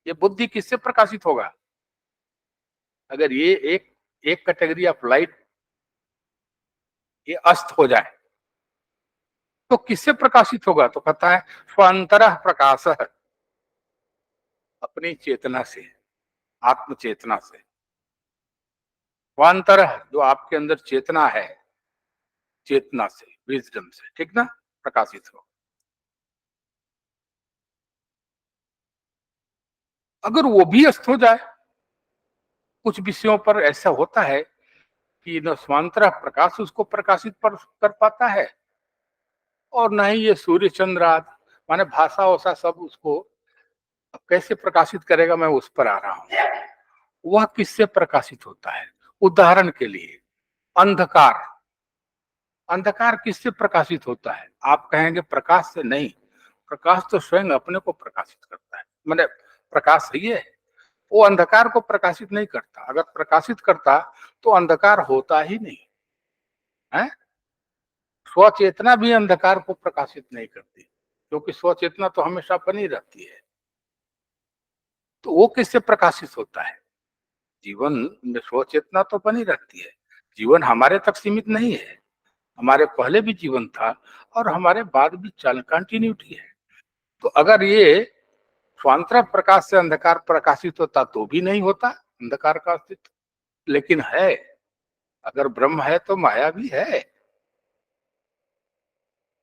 ये बुद्धि किससे प्रकाशित होगा? अगर ये एक कैटेगरी ऑफ लाइट ये अस्त हो जाए तो किससे प्रकाशित होगा? तो कहता है स्वांतरः प्रकाशः, अपनी चेतना से, आत्म चेतना से. स्वांतरः, जो आपके अंदर चेतना है, चेतना से, विजडम से, ठीक ना, प्रकाशित हो. अगर वो भी अस्त हो जाए, कुछ विषयों पर ऐसा होता है कि न स्वांतरः प्रकाश उसको प्रकाशित कर पाता है, और न ही ये सूर्य चंद्र आदि माने भाषा वसा सब उसको कैसे प्रकाशित करेगा. मैं उस पर आ रहा हूं. वह किससे प्रकाशित होता है? उदाहरण के लिए अंधकार, अंधकार किससे प्रकाशित होता है? आप कहेंगे प्रकाश से। नहीं, प्रकाश तो स्वयं अपने को प्रकाशित करता है। मैंने प्रकाश ही है, वो अंधकार को प्रकाशित नहीं करता। अगर प्रकाशित करता तो अंधकार होता ही नहीं है। स्वचेतना भी अंधकार को प्रकाशित नहीं करती, क्योंकि स्वचेतना तो हमेशा बनी रहती है। तो वो किससे प्रकाशित होता है? जीवन में स्वचेतना तो बनी रहती है। जीवन हमारे तक सीमित नहीं है, हमारे पहले भी जीवन था और हमारे बाद भी चल कंटिन्यूटी है। तो अगर ये स्वांतः प्रकाश से अंधकार प्रकाशित होता तो भी नहीं होता अंधकार का अस्तित्व। लेकिन है, अगर ब्रह्म है तो माया भी है।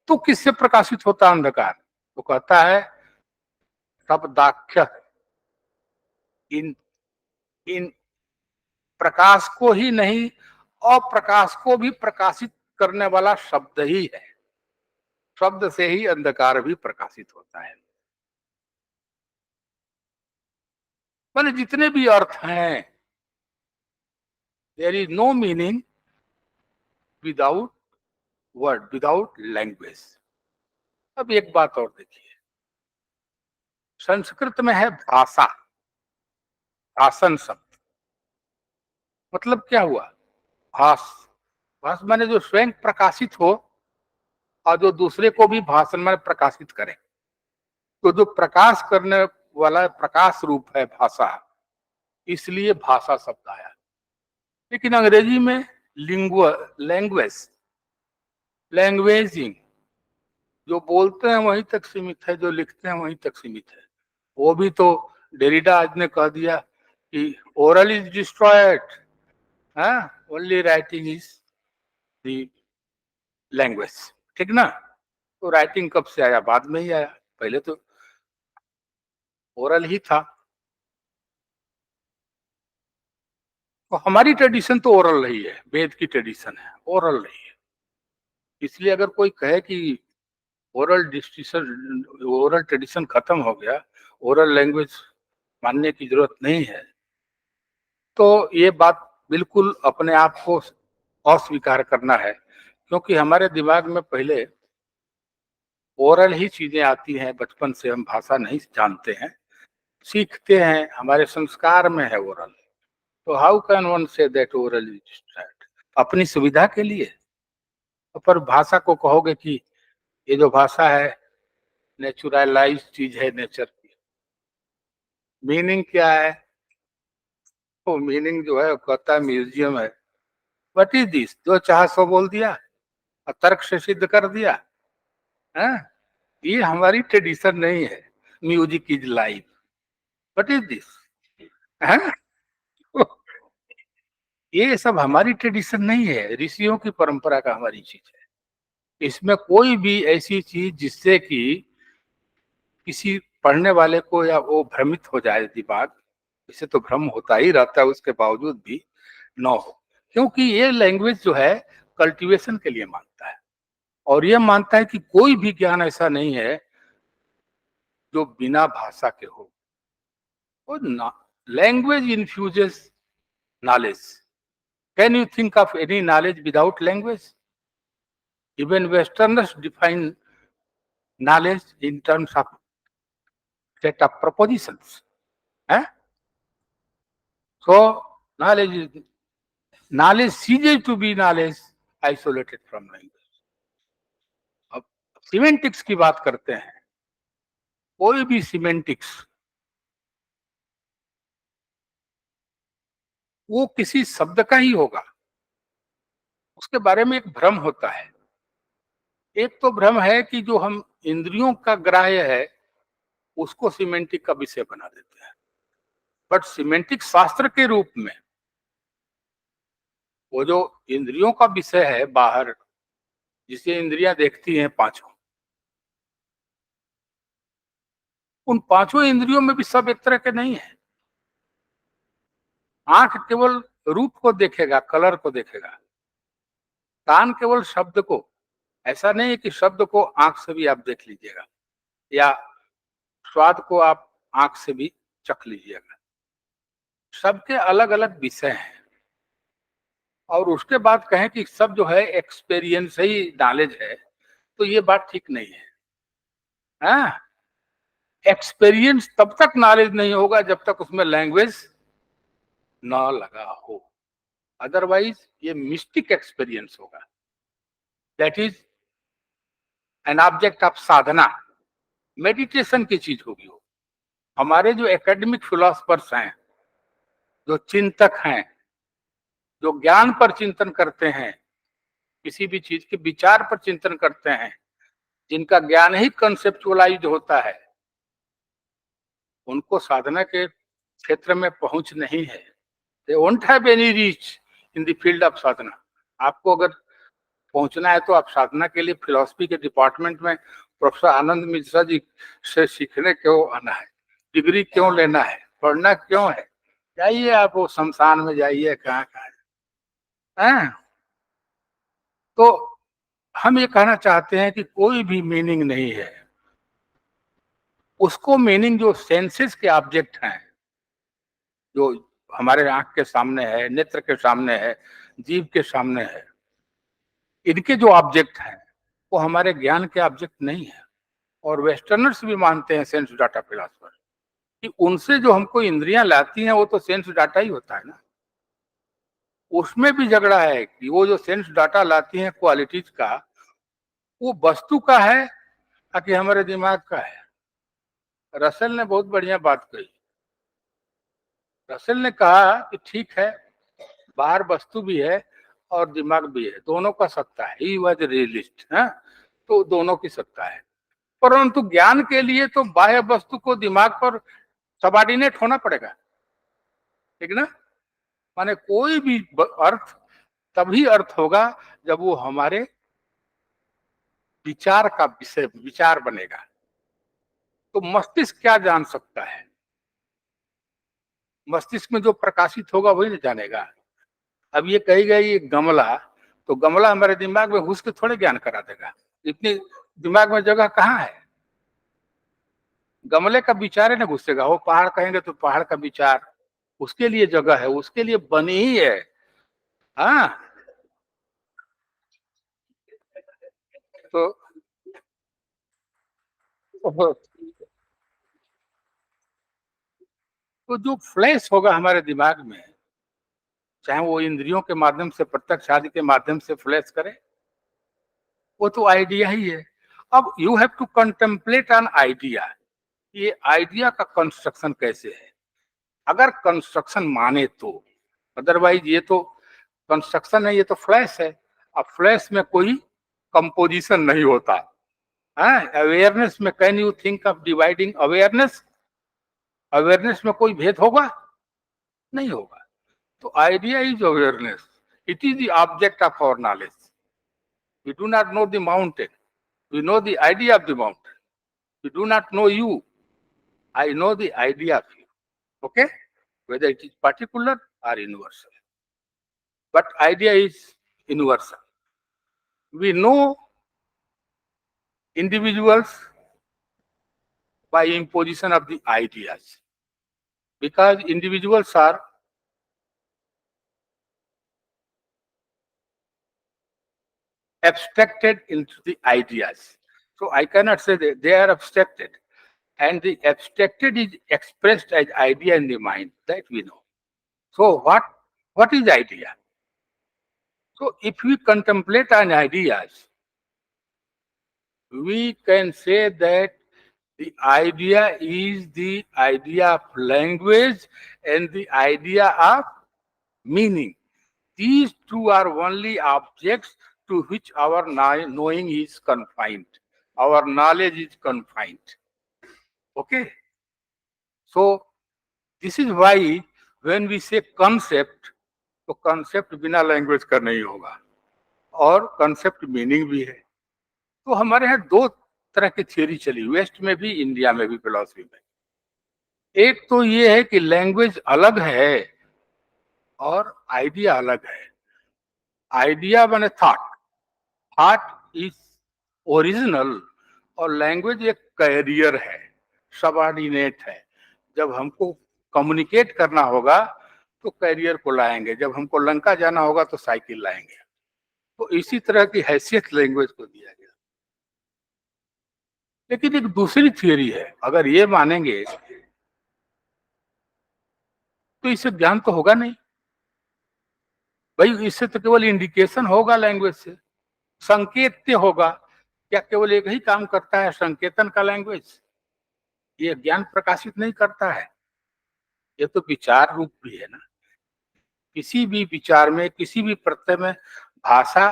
तो किससे प्रकाशित होता अंधकार? तो कहता है शब्दाख्य, इन इन प्रकाश को ही नहीं, अप्रकाश को भी प्रकाशित करने वाला शब्द ही है। शब्द से ही अंधकार भी प्रकाशित होता है। मैंने जितने भी अर्थ हैं, there is no meaning without word, without language. अब एक बात और देखिए, संस्कृत में है भाषा, भाषण शब्द। मतलब क्या हुआ? भाष, भाष माने जो स्वयं प्रकाशित हो और जो दूसरे को भी भाषण में प्रकाशित करे। तो जो प्रकाश करने वाला प्रकाश रूप है भाषा, इसलिए भाषा शब्द आया। लेकिन अंग्रेजी में लैंग्वेज, लैंग्वेजिंग, जो बोलते हैं वहीं तक सीमित है, जो लिखते हैं वहीं तक सीमित है। वो भी तो डेरिडा आज ने कह दिया कि oral is destroyed, only writing is the language. ठीक ना? तो राइटिंग कब से आया? बाद में ही आया, पहले तो ओरल ही था। तो हमारी ट्रेडिशन तो ओरल रही है, वेद की ट्रेडिशन है, ओरल रही है। इसलिए अगर कोई कहे कि ओरल ट्रेडिशन खत्म हो गया, ओरल लैंग्वेज मानने की जरूरत नहीं है, तो ये बात बिल्कुल अपने आप को अस्वीकार करना है। क्योंकि हमारे दिमाग में पहले ओरल ही चीजें आती हैं, बचपन से हम भाषा नहीं जानते हैं, सीखते हैं, हमारे संस्कार में है ओरल। तो how can one say that oral is destroyed? अपनी सुविधा के लिए। पर भाषा को कहोगे कि ये जो भाषा है नेचुरलाइज चीज है, नेचर की। मीनिंग क्या है? वो मीनिंग जो है वो कहता है म्यूजियम है। What is this? जो चाह सो बोल दिया और तर्क से सिद्ध कर दिया। है? ये हमारी ट्रेडिशन नहीं है। Music is life, what is this? है? ये सब हमारी ट्रेडिशन नहीं है, ऋषियों की परंपरा का हमारी चीज है। इसमें कोई भी ऐसी चीज जिससे कि किसी पढ़ने वाले को या वो भ्रमित हो जाए दिमाग, इसे तो भ्रम होता ही रहता है उसके बावजूद भी, न हो। क्योंकि ये लैंग्वेज जो है कल्टीवेशन के लिए मानता है, और ये मानता है कि कोई भी ज्ञान ऐसा नहीं है जो बिना भाषा के हो। और language infuses knowledge. Can you think of any knowledge without language? Even westerners define knowledge in terms of set of propositions. So knowledge ceases to be knowledge isolated from language. अब सिमेंटिक्स की बात करते हैं। कोई भी semantics वो किसी शब्द का ही होगा, उसके बारे में एक भ्रम होता है। एक तो भ्रम है कि जो हम इंद्रियों का ग्राह्य है उसको सिमेंटिक का विषय बना देते हैं। बट सिमेंटिक शास्त्र के रूप में वो जो इंद्रियों का विषय है बाहर, जिसे इंद्रियां देखती हैं पांचों, उन पांचों इंद्रियों में भी सब एक तरह के नहीं है। आंख केवल रूप को देखेगा, कलर को देखेगा। कान केवल शब्द को। ऐसा नहीं है कि शब्द को आंख से भी आप देख लीजिएगा, या स्वाद को आप आंख से भी चख लीजिएगा। सबके अलग अलग विषय हैं। और उसके बाद कहें कि सब जो है एक्सपीरियंस ही नॉलेज है, तो ये बात ठीक नहीं है। हाँ, एक्सपीरियंस तब तक नॉलेज नहीं होगा जब तक उसमें लैंग्वेज ना लगा हो, अदरवाइज ये मिस्टिक एक्सपीरियंस होगा। That is an object of Sadhana, meditation की चीज होगी वो। हमारे जो एकेडमिक फिलोसफर्स हैं, जो चिंतक हैं, जो ज्ञान पर चिंतन करते हैं, किसी भी चीज के विचार पर चिंतन करते हैं, जिनका ज्ञान ही कंसेप्चुअलाइज होता है, उनको साधना के क्षेत्र में पहुंच नहीं है। They won't have any reach in the field of sadhana. आपको अगर पहुंचना है तो आप साधना के लिए फिलॉसफी के डिपार्टमेंट में प्रोफेसर आनंद मिश्रा जी से सीखने क्यों आना है, डिग्री क्यों लेना है, पढ़ना क्यों है? जाइए आप वो शमशान में जाइए, कहाँ कहाँ है। तो हम ये कहना चाहते हैं कि कोई भी मीनिंग नहीं है, उसको मीनिंग जो सेंसेस के ऑब्जेक्ट हैं, जो हमारे आंख के सामने है, नेत्र के सामने है, जीव के सामने है, इनके जो ऑब्जेक्ट हैं वो हमारे ज्ञान के ऑब्जेक्ट नहीं है। और वेस्टर्नर्स भी मानते हैं, सेंस डाटा फिलोसफर, कि उनसे जो हमको इंद्रियां लाती हैं वो तो सेंस डाटा ही होता है ना। उसमें भी झगड़ा है कि वो जो सेंस डाटा लाती हैं क्वालिटीज का, वो वस्तु का है या कि हमारे दिमाग का है। रसेल ने बहुत बढ़िया बात कही। रसेल ने कहा कि ठीक है, बाहर वस्तु भी है और दिमाग भी है, दोनों का सत्ता है। ही वॉज रियलिस्ट, तो दोनों की सत्ता है, परंतु ज्ञान के लिए तो बाह्य वस्तु को दिमाग पर सबॉर्डिनेट होना पड़ेगा, ठीक ना। माने कोई भी अर्थ तभी अर्थ होगा जब वो हमारे विचार का विषय, विचार बनेगा। तो मस्तिष्क क्या जान सकता है? मस्तिष्क में जो प्रकाशित होगा वही ना जानेगा। अब ये कही गई ये गमला, तो गमला हमारे दिमाग में घुस के थोड़े ज्ञान करा देगा, इतनी दिमाग में जगह कहाँ है? गमले का विचार है ना घुसेगा। वो पहाड़ कहेंगे तो पहाड़ का विचार, उसके लिए जगह है, उसके लिए बनी ही है। हाँ, तो तो जो फ्लैश होगा हमारे दिमाग में, चाहे वो इंद्रियों के माध्यम से, प्रत्यक्ष आदि के माध्यम से फ्लैश करे, वो तो आइडिया ही है। अब you have to contemplate an idea, ये आइडिया का कंस्ट्रक्शन कैसे है। अगर कंस्ट्रक्शन माने तो, अदरवाइज ये तो कंस्ट्रक्शन है, ये तो फ्लैश है। अब फ्लैश में कोई कंपोजिशन नहीं होता है। अवेयरनेस में can you think of dividing awareness? Awareness में कोई भेद होगा? नहीं होगा। तो idea is awareness. It is the object of our knowledge. We do not know the mountain. We know the idea of the mountain. We do not know you. I know the idea of you. Okay? Whether it is particular or universal. But idea is universal. We know individuals by imposition of the ideas. Because individuals are abstracted into the ideas. So I cannot say that they are abstracted. And the abstracted is expressed as idea in the mind, that we know. So what is idea? So if we contemplate on ideas, we can say that the idea is the idea of language and the idea of meaning. These two are only objects to which our knowing is confined. Our knowledge is confined. Okay? So this is why when we say concept, तो concept बिना language का नहीं होगा, और concept meaning भी है। तो हमारे यहाँ दो तरह की थियोरी चली, वेस्ट में भी, इंडिया में भी, फिलॉसफी में। एक तो ये है कि लैंग्वेज अलग है और आइडिया अलग है। आइडिया माने थॉट, थॉट इज ओरिजिनल, और लैंग्वेज एक कैरियर है, सबऑर्डिनेट है। जब हमको कम्युनिकेट करना होगा तो कैरियर को लाएंगे, जब हमको लंका जाना होगा तो साइकिल लाएंगे। तो इसी तरह की हैसियत लैंग्वेज को दिया गया। लेकिन एक दूसरी थियरी है, अगर ये मानेंगे तो इससे ज्ञान तो होगा नहीं भाई, इससे तो केवल इंडिकेशन होगा लैंग्वेज से, संकेत होगा। क्या केवल एक ही काम करता है संकेतन का लैंग्वेज? ये ज्ञान प्रकाशित नहीं करता है, ये तो विचार रूप भी है ना। किसी भी विचार में, किसी भी प्रत्यय में भाषा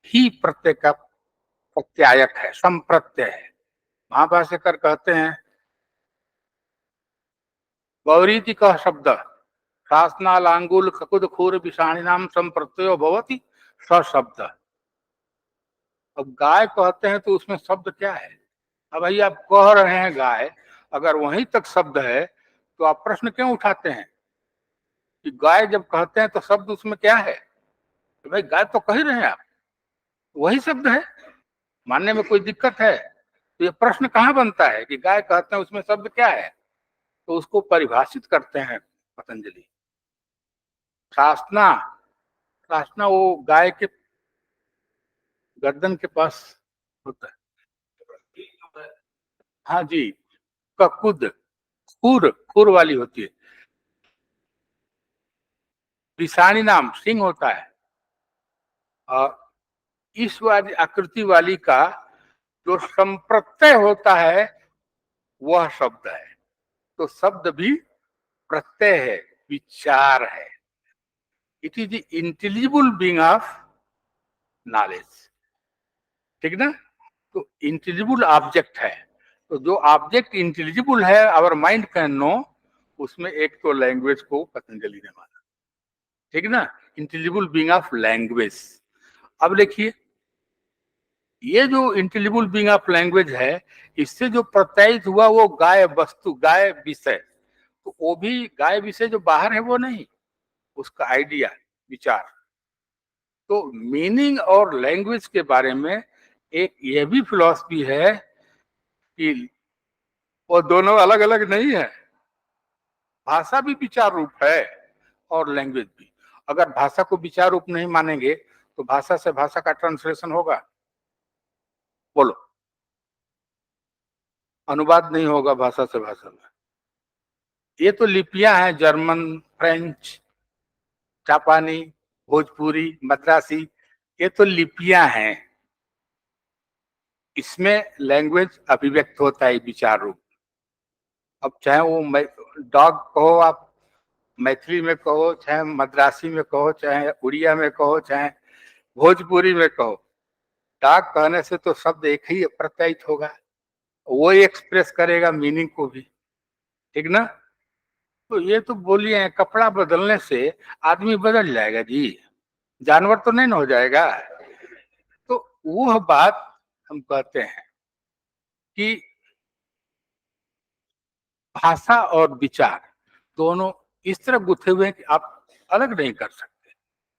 ही प्रत्यय का प्रत्यायक है, संप्रत्यय है। महाभाष्यकार कहते हैं गौरीति का शब्द शासनालांगुल ककुद खूर विषाणिनाम संप्रत्ययो भवति स शब्द। अब गाय कहते हैं तो उसमें शब्द क्या है? अब भाई आप कह रहे हैं गाय, अगर वहीं तक शब्द है तो आप प्रश्न क्यों उठाते हैं कि गाय जब कहते हैं तो शब्द उसमें क्या है? तो भाई गाय तो कह ही रहे हैं आप, वही शब्द है, मानने में कोई दिक्कत है? तो ये प्रश्न कहाँ बनता है कि गाय कहते हैं उसमें शब्द क्या है? तो उसको परिभाषित करते हैं पतंजलि। शासना, शासना वो गाय के गर्दन के पास होता है। हाँ जी, ककुद, खुर, खुर वाली होती है। विषाणी नाम सिंह होता है, और इस वाली आकृति वाली का जो संप्रत्यय होता है वह शब्द है। तो शब्द भी प्रत्यय है, विचार है। It is the intelligible being of knowledge, ठीक ना? तो इंटेलिजिबल ऑब्जेक्ट है, तो जो ऑब्जेक्ट इंटेलिजिबल है, आवर माइंड कैन नो, उसमें एक तो लैंग्वेज को पतंजलि ने माना, ठीक ना? Intelligible being of language. अब देखिए, ये जो इंटेलिजिबल बीइंग ऑफ लैंग्वेज है, इससे जो प्रत्ययित हुआ वो गाय वस्तु, गाय विषय, तो वो भी गाय विषय जो बाहर है वो नहीं, उसका आइडिया, विचार। तो मीनिंग और लैंग्वेज के बारे में एक ये भी फिलॉसफी है कि वो दोनों अलग अलग नहीं है। भाषा भी विचार रूप है और लैंग्वेज भी। अगर भाषा को विचार रूप नहीं मानेंगे तो भाषा से भाषा का ट्रांसलेशन होगा? बोलो, अनुवाद नहीं होगा भाषा से भाषा में। ये तो लिपियां हैं, जर्मन, फ्रेंच, जापानी, भोजपुरी, मद्रासी, ये तो लिपियां हैं। इसमें लैंग्वेज अभिव्यक्त होता है विचार रूप। अब चाहे वो डॉग कहो आप, मैथिली में कहो, चाहे मद्रासी में कहो, चाहे उड़िया में कहो, चाहे भोजपुरी में कहो, डॉग कहने से तो शब्द एक ही प्रत्ययित होगा, वो एक्सप्रेस करेगा मीनिंग को भी, ठीक ना? तो ये तो बोलिए, कपड़ा बदलने से आदमी बदल जाएगा जी, जानवर तो नहीं ना हो जाएगा। तो वो बात हम कहते हैं कि भाषा और विचार दोनों इस तरह गुथे हुए हैं कि आप अलग नहीं कर सकते।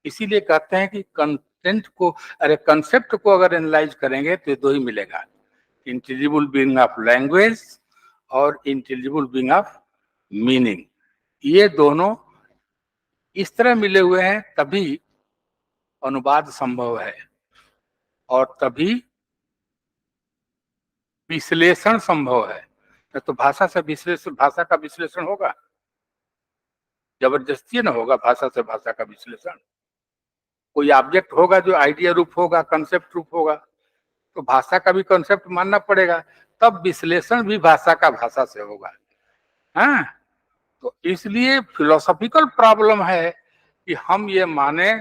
इसीलिए कहते हैं कि कंटेंट को, अरे कंसेप्ट को अगर एनालाइज करेंगे तो ये दो ही मिलेगा, इंटेलिजिबल बीइंग ऑफ लैंग्वेज और इंटेलिजिबल बीइंग ऑफ मीनिंग। ये दोनों इस तरह मिले हुए हैं तभी अनुवाद संभव है, और तभी विश्लेषण संभव है। तो भाषा से विश्लेषण, भाषा का विश्लेषण होगा? जबरदस्ती ना होगा भाषा से भाषा का विश्लेषण। कोई ऑब्जेक्ट होगा जो आइडिया रूप होगा, कंसेप्ट रूप होगा, तो भाषा का भी कंसेप्ट मानना पड़ेगा, तब विश्लेषण भी भाषा का भाषा से होगा। हाँ, तो इसलिए फिलोसॉफिकल प्रॉब्लम है कि हम ये माने,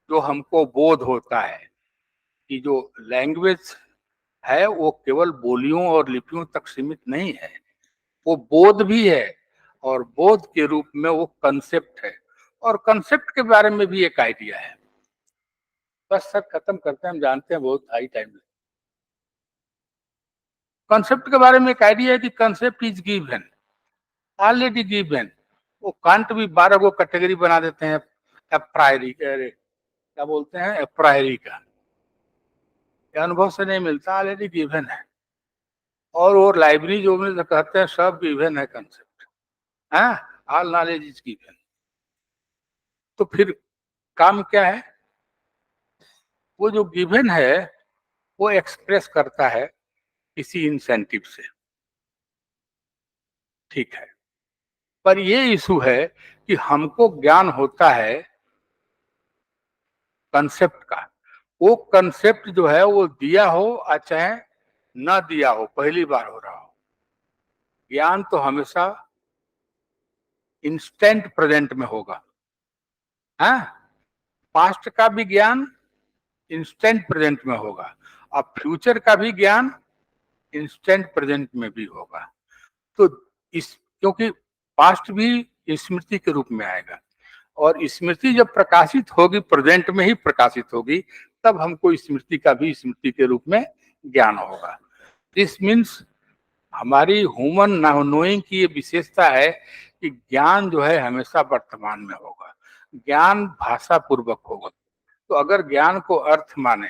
जो हमको बोध होता है कि जो लैंग्वेज है वो केवल बोलियों और लिपियों तक सीमित नहीं है, वो बोध भी है, और बोध के रूप में वो कंसेप्ट है, और कंसेप्ट के बारे में भी एक आइडिया है। बस सर खत्म करते हैं, हम जानते हैं बहुत हाई टाइम। कंसेप्ट के बारे में एक आइडिया है कि concept is given, already given. वो कांट भी 12 को कैटेगरी बना देते हैं अप्रायरी, क्या बोलते हैं, अप्रायरी का। ये अनुभव से नहीं मिलता, ऑलरेडी गिवन है। और वो लाइब्रेरी जो में कहते हैं सब गिवन है कंसेप्ट, हाँ, ऑल नॉलेज इज गिवन। तो फिर काम क्या है? वो जो गिवन है वो एक्सप्रेस करता है किसी इंसेंटिव से, ठीक है। पर ये इशू है कि हमको ज्ञान होता है कंसेप्ट का, वो कंसेप्ट जो है वो दिया हो या चाहे ना दिया हो, पहली बार हो रहा हो, ज्ञान तो हमेशा इंस्टेंट प्रेजेंट में होगा। हाँ, पास्ट का भी ज्ञान इंस्टेंट प्रेजेंट में होगा, अब फ्यूचर का भी ज्ञान इंस्टेंट प्रेजेंट में भी होगा। तो इस क्योंकि पास्ट भी स्मृति के रूप में आएगा, और स्मृति जब प्रकाशित होगी प्रेजेंट में ही प्रकाशित होगी, तब हमको स्मृति का भी स्मृति के रूप में ज्ञान होगा। दिस मीन्स हमारी ह्यूमन नोइंग की ये विशेषता है कि ज्ञान जो है हमेशा वर्तमान में होगा, ज्ञान भाषा पूर्वक होगा। तो अगर ज्ञान को अर्थ माने,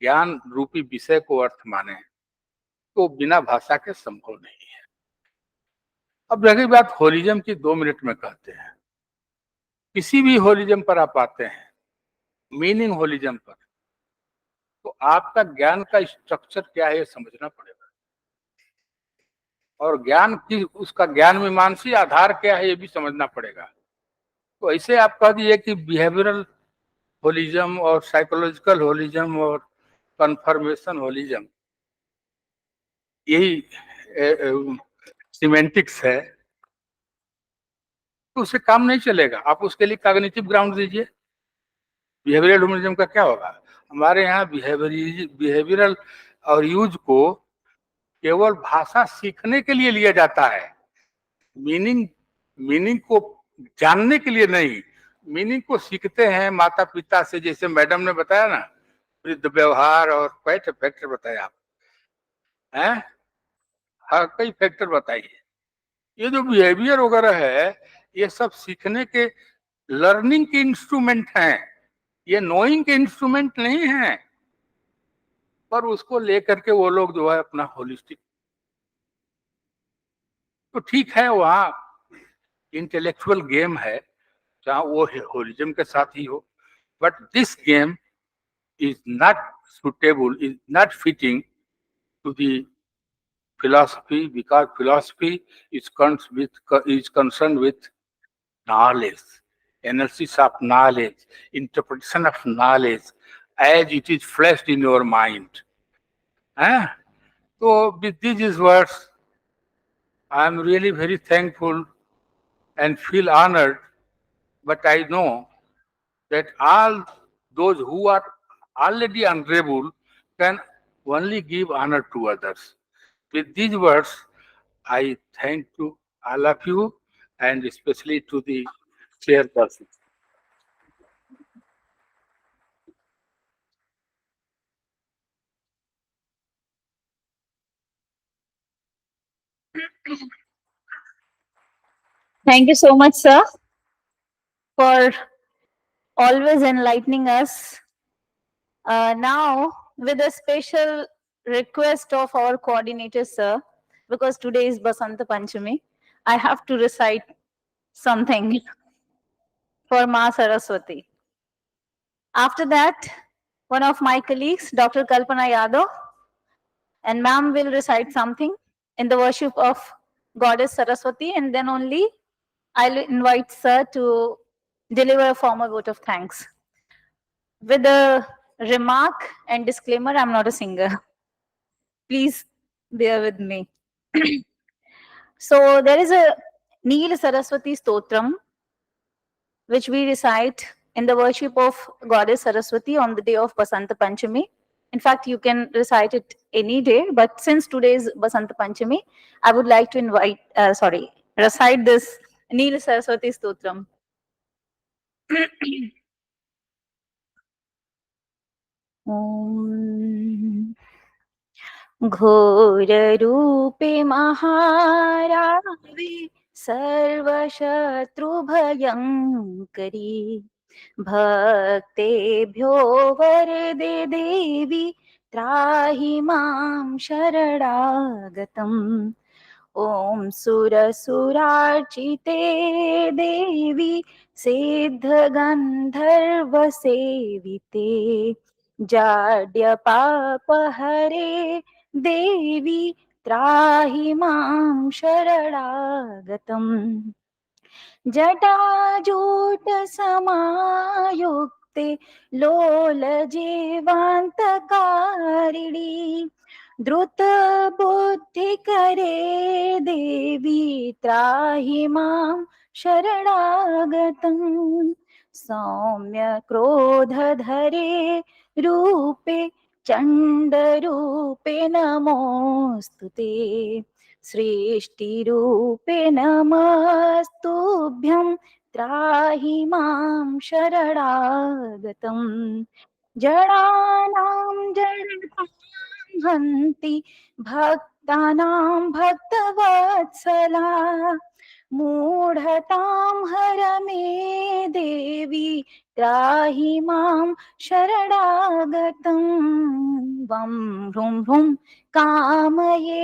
ज्ञान रूपी विषय को अर्थ माने, तो बिना भाषा के संभव नहीं है। अब रही बात होलिज्म की, 2 मिनट में कहते हैं। किसी भी होलिज्म पर आप आते हैं, मीनिंग होलिज्म पर, तो आपका ज्ञान का स्ट्रक्चर क्या है ये समझना पड़ेगा, और ज्ञान की उसका ज्ञान मीमांसी आधार क्या है ये भी समझना पड़ेगा। तो ऐसे आप कह दिए कि बिहेवियरल होलिज्म और साइकोलॉजिकल होलिज्म और कन्फर्मेशन होलिज्म यही सिमेंटिक्स है, तो उससे काम नहीं चलेगा। आप उसके लिए कॉग्निटिव ग्राउंड दीजिए। बिहेवियरल ह्यूमनिज्म का क्या होगा? हमारे यहाँ बिहेवियरल और यूज को केवल भाषा सीखने के लिए लिया जाता है, मीनिंग को जानने के लिए नहीं। मीनिंग को सीखते हैं माता पिता से, जैसे मैडम ने बताया ना, वृद्ध व्यवहार और कई फैक्टर बताए आप हैं, हाँ कई फैक्टर बताइए। ये जो बिहेवियर वगैरह है ये सब सीखने के, लर्निंग के इंस्ट्रूमेंट हैं, ये नोइंग के इंस्ट्रूमेंट नहीं हैं। पर उसको लेकर के वो लोग जो है अपना होलिस्टिक, तो ठीक है वहाँ इंटेलेक्चुअल गेम है, चाहे वो होलिज्म के साथ ही हो, but this game is not suitable, is not fitting to the philosophy, because philosophy is concerned with knowledge, analysis of knowledge, interpretation of knowledge as it is fleshed in your mind. So with these words, I am really very thankful and feel honored, but I know that all those who are already honorable can only give honor to others. With these words, I thank to all of you and especially to the chairperson. Thank you so much, sir, for always enlightening us. Now, with a special request of our coordinator, sir, because today is Basanta Panchami, I have to recite something for Ma Saraswati. After that, one of my colleagues, Dr. Kalpana Yadav, and ma'am will recite something in the worship of Goddess Saraswati, and then only I'll invite sir to deliver a formal vote of thanks. With a remark and disclaimer, I'm not a singer. Please bear with me. So there is a Neel Saraswati Stotram, which we recite in the worship of Goddess Saraswati on the day of Basanta Panchami. In fact, you can recite it any day, but since today is Basanta Panchami, I would like to recite this Neel Saraswati Stotram. घोररूपे महारावे सर्वशत्रुभयङ्करी भक्तेभ्यो वरदे देवी त्राहि मां शरणागतम् ॐ सुरसुरार्चिते देवी सिद्धगन्धर्वसेविते जाड्यपापहरे देवी त्राहि मां शरणागतम् जटाजूटसमायुक्ते लोलजीवान्तकारिणी द्रुतबुद्धिकरे देवी त्राहि मां शरणागतम् सौम्य क्रोधधरे रूपे चण्डरूपे नमोऽस्तु ते सृष्टिरूपे नमस्तुभ्यं त्राहि मां शरणागतम् जडानां जडतां हन्ति भक्तानां भक्तवत्सला मूढतां हर मे देवी त्राहि मां शरणागतं वं ह्रुं ह्रुं कामये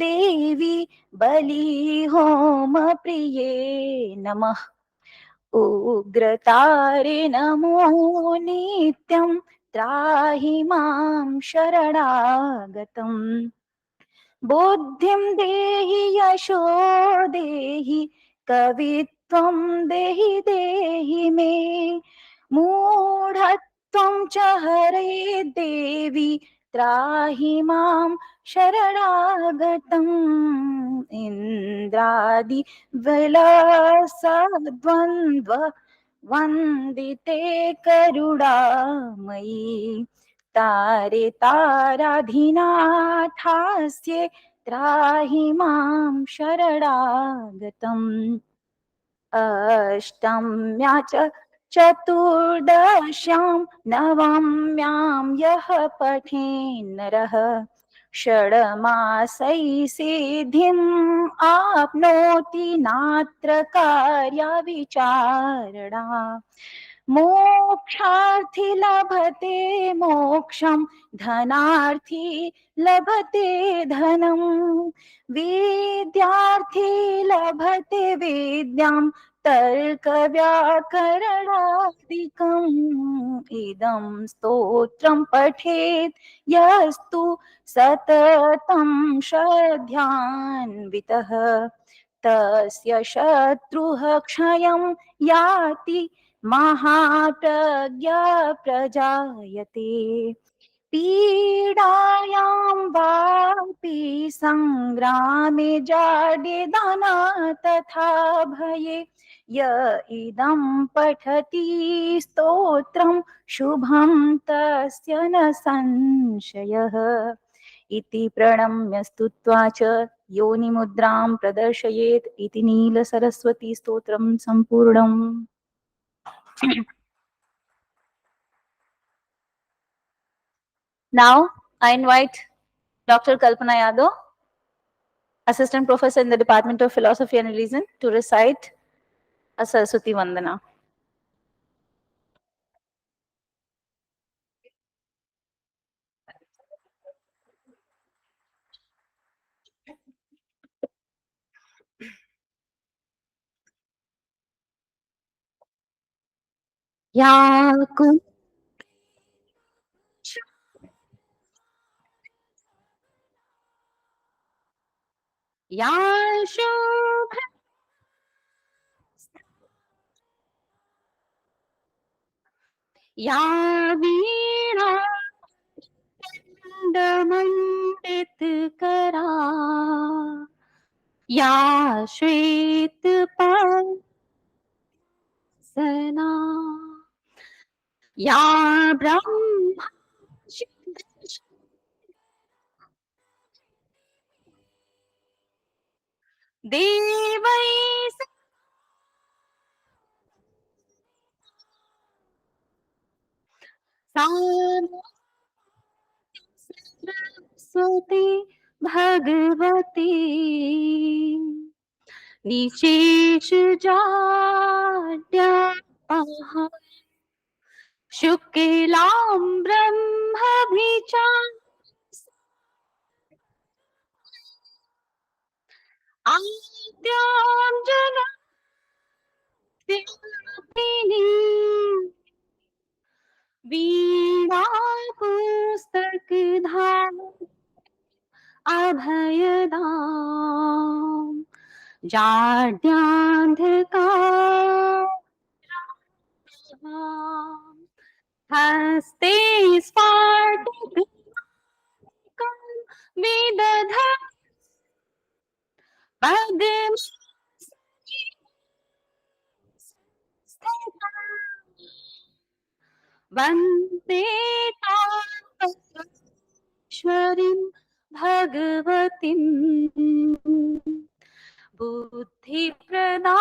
देवी बलिहोमप्रिये नमः उग्रतारे नमो नित्यं त्राहि मां शरणागतम् बुद्धिं देहि यशो देहि कवित्वं देहि देहि मे मूढत्वं च हरे देवी त्राहि मां शरणागतम् इन्द्रादि विलासद्वन्द्व वन्दिते करुणामयी तारे ताराधीनाथास्ये त्राहि मां शरणागतम् अष्टम्या च चतुर्दश्यां नवम्यां यः पठेन्नरः षड्मासैः सिद्धिम् आप्नोति नात्र कार्या विचारणा मोक्षार्थी लभते मोक्षं धनार्थी लभते धनम् विद्यार्थी लभते विद्यां तर्कव्याकरणादिकम् इदं स्तोत्रं पठेत् यस्तु सततं श्रद्धान्वितः तस्य शत्रुः क्षयं याति महाप्रज्ञा प्रजायते पीडायां वापि संग्रामे जाड्येदाना तथा भये य इदं पठति स्तोत्रं शुभं तस्य न संशयः इति प्रणम्य स्तुत्वा च योनिमुद्रां प्रदर्शयेत् इति नीलसरस्वती स्तोत्रं सम्पूर्णम् Now, I invite Dr. Kalpana Yadav, Assistant Professor in the Department of Philosophy and Religion, to recite a Saraswati Vandana. Ya kun ya shubha ya veena mandit kara ya shwet pasana ya brahma devai Saraswati Bhagwati निशेष जाड्यापः शुक्लां ब्रह्मभिचा आद्यांजनात्यापिनी वीणा पुस्तकधाम अभयदाम जाड्यान्धकार हस्ते स्फाटिकं विदधा पद्म वन्दे ताम् भगवतीं बुद्धिप्रदां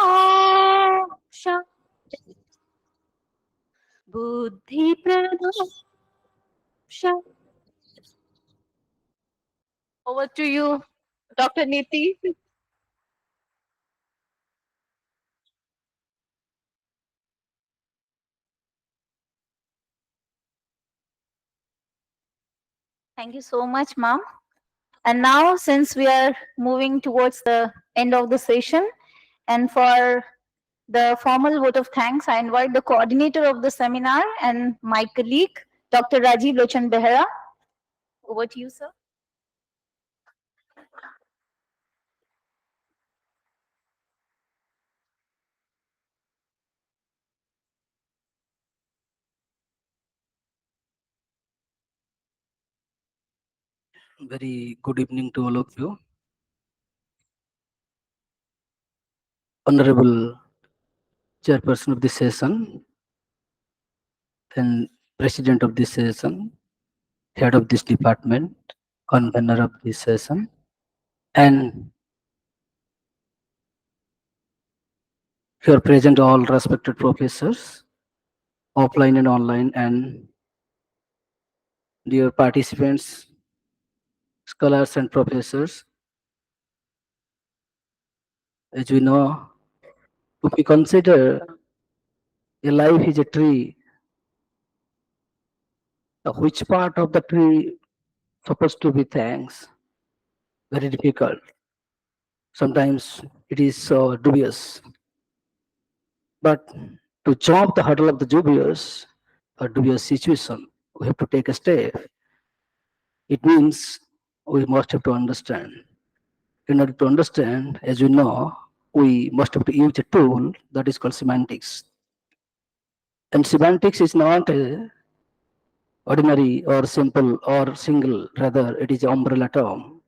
Over to you, Dr. Niti. Thank you so much, ma'am. And now, since we are moving towards the end of the session, and for the formal vote of thanks, I invite the coordinator of the seminar and my colleague, Dr. Rajiv Lochan Behra. Over to you, sir. Very good evening to all of you. Honorable Chairperson of this session and President of this session, Head of this department, Convener of this session, and here present all respected professors, offline and online, and dear participants, scholars and professors. As we know, if we consider a life is a tree, which part of the tree supposed to be thanks? Very difficult. Sometimes it is so dubious. But to jump the hurdle of the dubious or dubious situation, we have to take a step. It means we must have to understand. In order to understand, as you know, we must have to use a tool that is called semantics. And semantics is not a ordinary or simple or single, rather it is an umbrella term.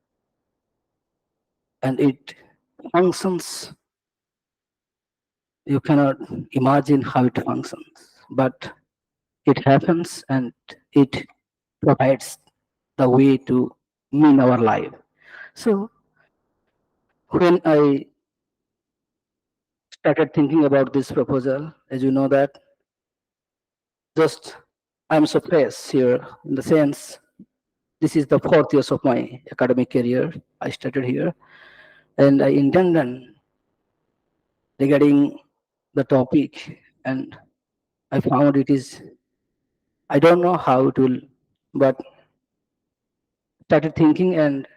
And it functions, you cannot imagine how it functions, but it happens and it provides the way to mean our life. So when I started thinking about this proposal, as you know that just I'm so fresh here in the sense this is the 4th year of my academic career. I started here and I intended regarding the topic and I found it is, I don't know how it will, but started thinking and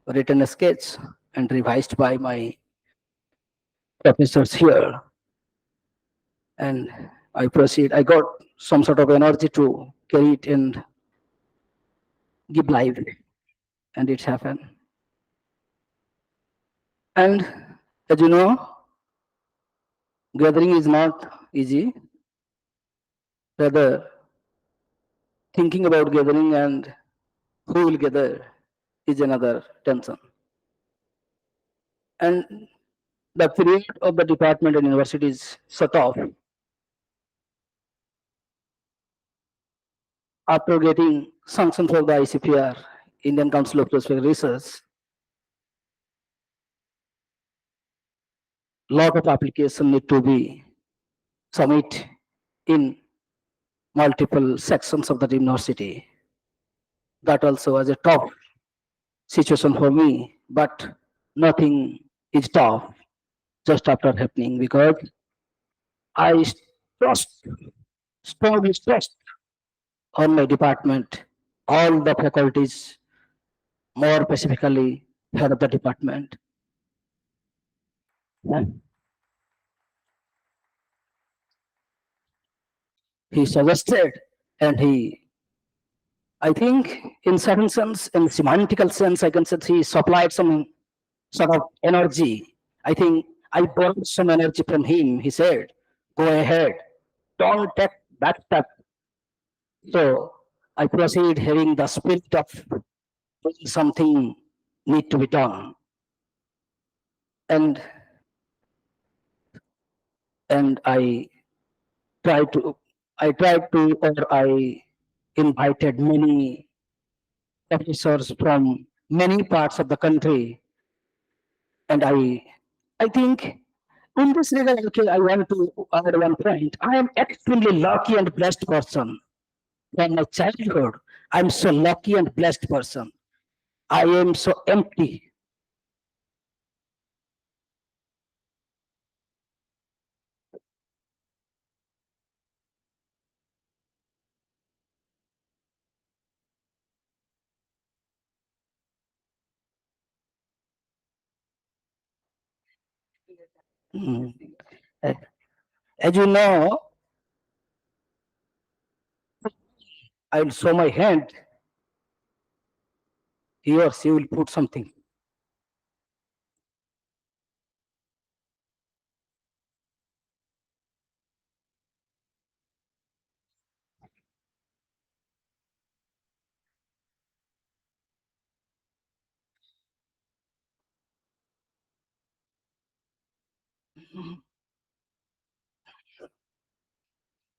written a sketch and revised by my professors here. And I proceed, I got some sort of energy to carry it and give life. And it happened. And as you know, gathering is not easy. Rather, thinking about gathering and who will gather is another tension. And the period of the department and university is so tough. After getting sanction for the ICPR, Indian Council of Prospect Research, lot of application need to be submit in multiple sections of the university. That also was a tough situation for me, but nothing is tough just after happening because I strongly trust on my department, all the faculties, more specifically head of the department. he suggested, and I think in certain sense, in semantical sense, I can say he supplied some sort of energy. I think I borrowed some energy from him. He said, go ahead, don't take that step. So I proceed having the spirit of doing something need to be done. And I tried to, or I invited many professors from many parts of the country. And I think in this regard, okay, I want to add one point. I am extremely lucky and blessed person. From my childhood, I'm so lucky and blessed person. I am so empty. Mm. Uh, As you know, I'll show my hand. He or she will put something.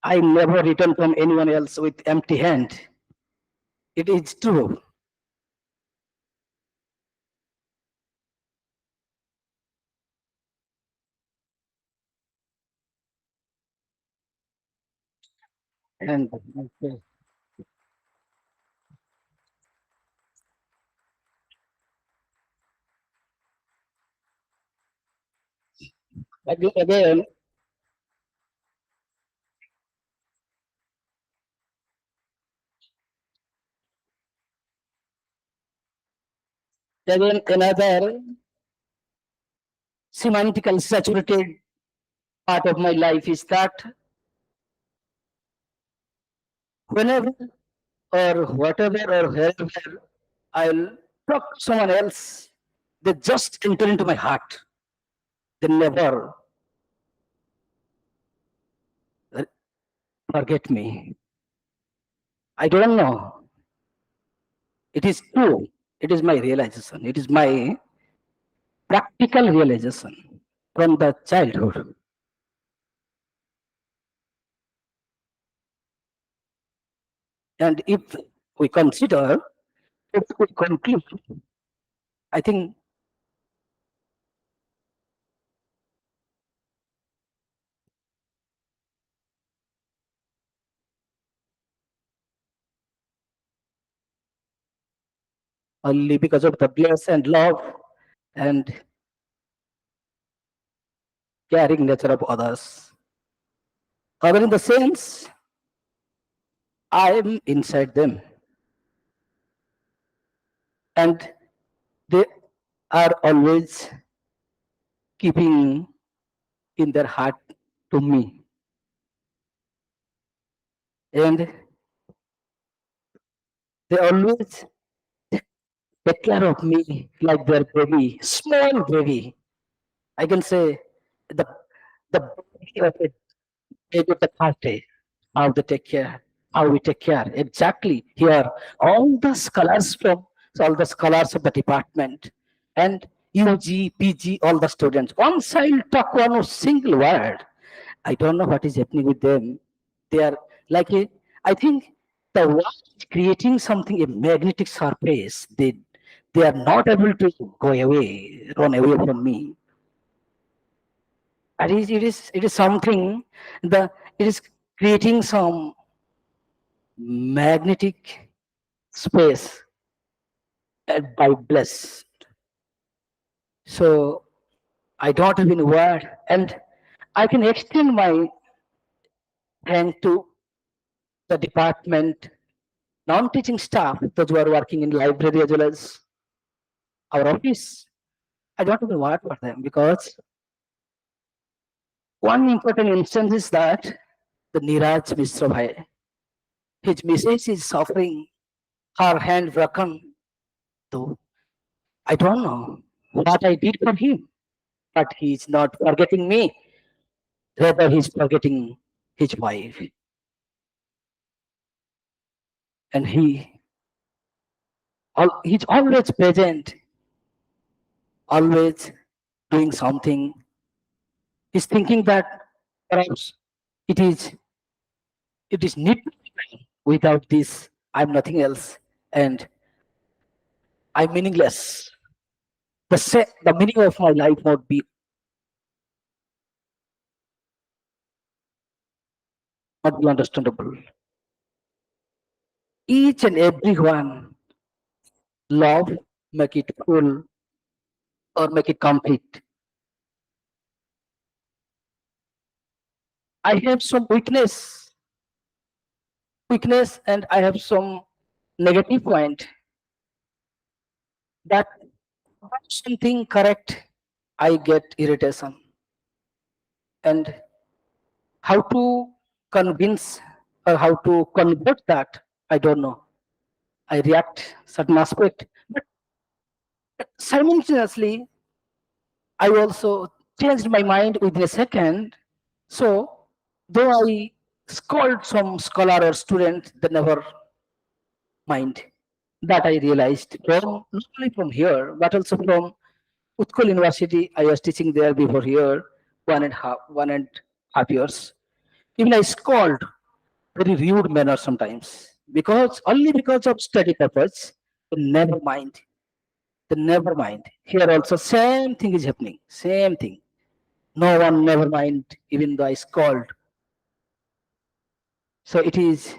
I never return from anyone else with empty hand. It is true. And again, another semantical saturated part of my life is that whenever or whatever or wherever I'll talk to someone else, they just enter into my heart. They never forget me. I don't know. It is true. It is my realization. It is my practical realization from the childhood. And if we consider, if we conclude, I think only because of the bless and love and caring nature of others. However, in the sense, I am inside them. And they are always keeping in their heart to me. And they always take care of me like their baby, small baby. I can say the baby of a baby of the party, how they take care, how we take care. Exactly. Here, all the scholars from all the scholars of the department and UG, PG, all the students. Once I'll talk one single word, I don't know what is happening with them. They are like a, I think the word is creating something, a magnetic surface. They are not able to go away, run away from me. And it is something, it is creating some magnetic space by bless. So I don't have any word, and I can extend my hand to the department, non-teaching staff, those who are working in library as well as our office. I don't have a word for them because One important instance is that the Niraj Mishra Bhai, his missus is suffering, her hand broken. So I don't know what I did for him, but he is not forgetting me. Rather, he is forgetting his wife, and he's always present, always doing something. He's thinking that perhaps it is it is need to be done. Without this, I'm nothing else, and I'm meaningless. The meaning of my life would be not be understandable. Each and every one love make it full or make it complete. I have some weakness, and I have some negative point. That something correct, I get irritation, and how to convince or how to convert that, I don't know. I react certain aspect, but simultaneously I also changed my mind within a second. So though I scold some scholar or student, they never mind. That I realized from not only from here, but also from Utkal University. I was teaching there before here 1.5 years. Even I scold very rude manner sometimes because only because of study purpose. They never mind. They never mind. Here also same thing is happening. Same thing. No one never mind, even though I scold. So it is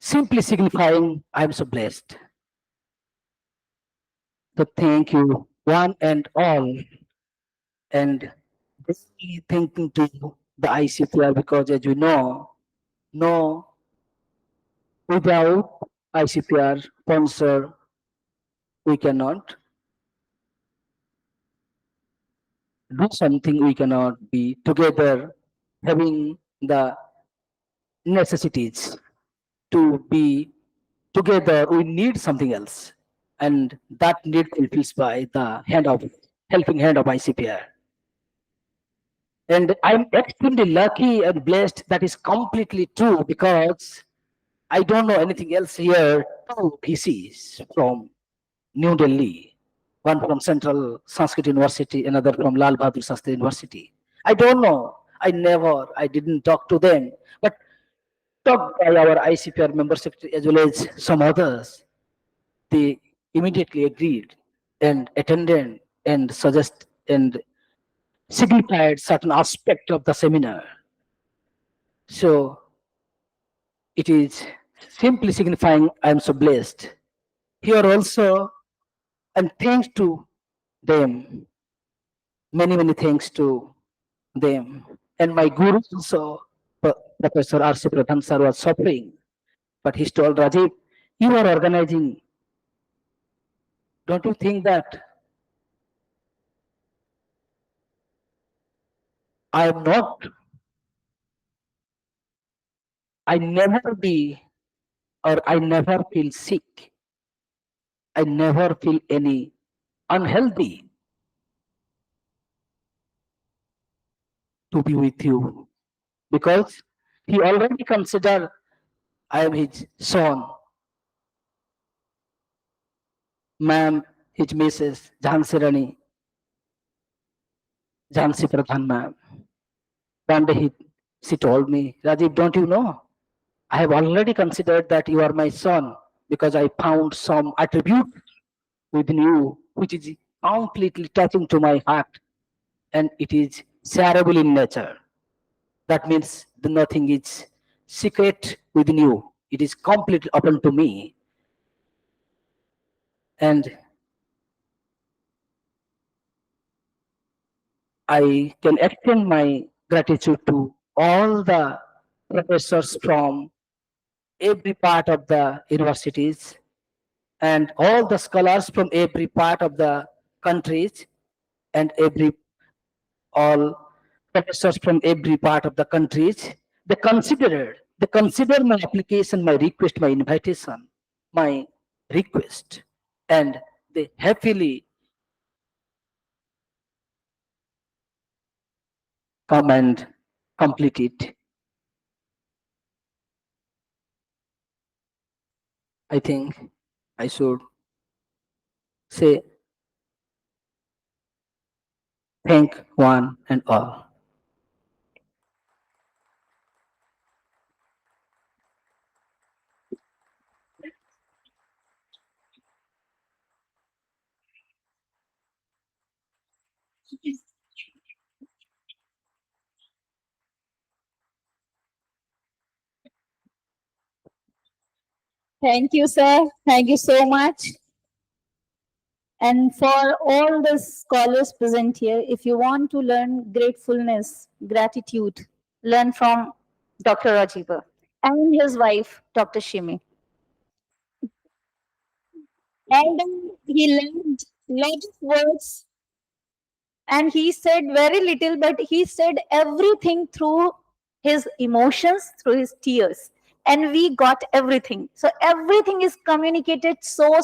simply signifying I am so blessed. So thank you, one and all, and really thanking to the ICPR because as you know, no, without ICPR sponsor, we cannot do something, we cannot be together having the necessities to be together, we need something else. And that need fulfills by the helping hand of ICPR. And I'm extremely lucky and blessed. That is completely true because I don't know anything else here. Two PCs from New Delhi, one from Central Sanskrit University, another from Lal Bahadur Shastri University. I don't know. I didn't talk to them, but talked by our ICPR member secretary as well as some others. They immediately agreed and attended and suggest and signified certain aspect of the seminar. So it is simply signifying I am so blessed. Here also, and thanks to them, many thanks to them. And my guru also, Professor R.C. Pradhan sir was suffering, but he told Rajiv, you are organizing. Don't you think that I am not, I never be, or I never feel sick. I never feel any unhealthy to be with you because he already considered I am his son. Ma'am, his Mrs. Jhansi Rani, Jhansi Pradhan ma'am. One day she told me, Rajiv, don't you know? I have already considered that you are my son because I found some attribute within you which is completely touching to my heart and it is shareable in nature. That means the nothing is secret within you. It is completely open to me. And I can extend my gratitude to all the professors from every part of the universities and all the scholars from every part of the countries and every all professors from every part of the countries. They consider my application, my request, my invitation, my request, and they happily come and complete it. I think I should say thank one and all. Thank you, sir. Thank you so much. And for all the scholars present here, if you want to learn gratefulness, gratitude, learn from Dr. Rajiva and his wife, Dr. Shimi. And he learned lot of words, and he said very little, but he said everything through his emotions, through his tears, and we got everything. So everything is communicated so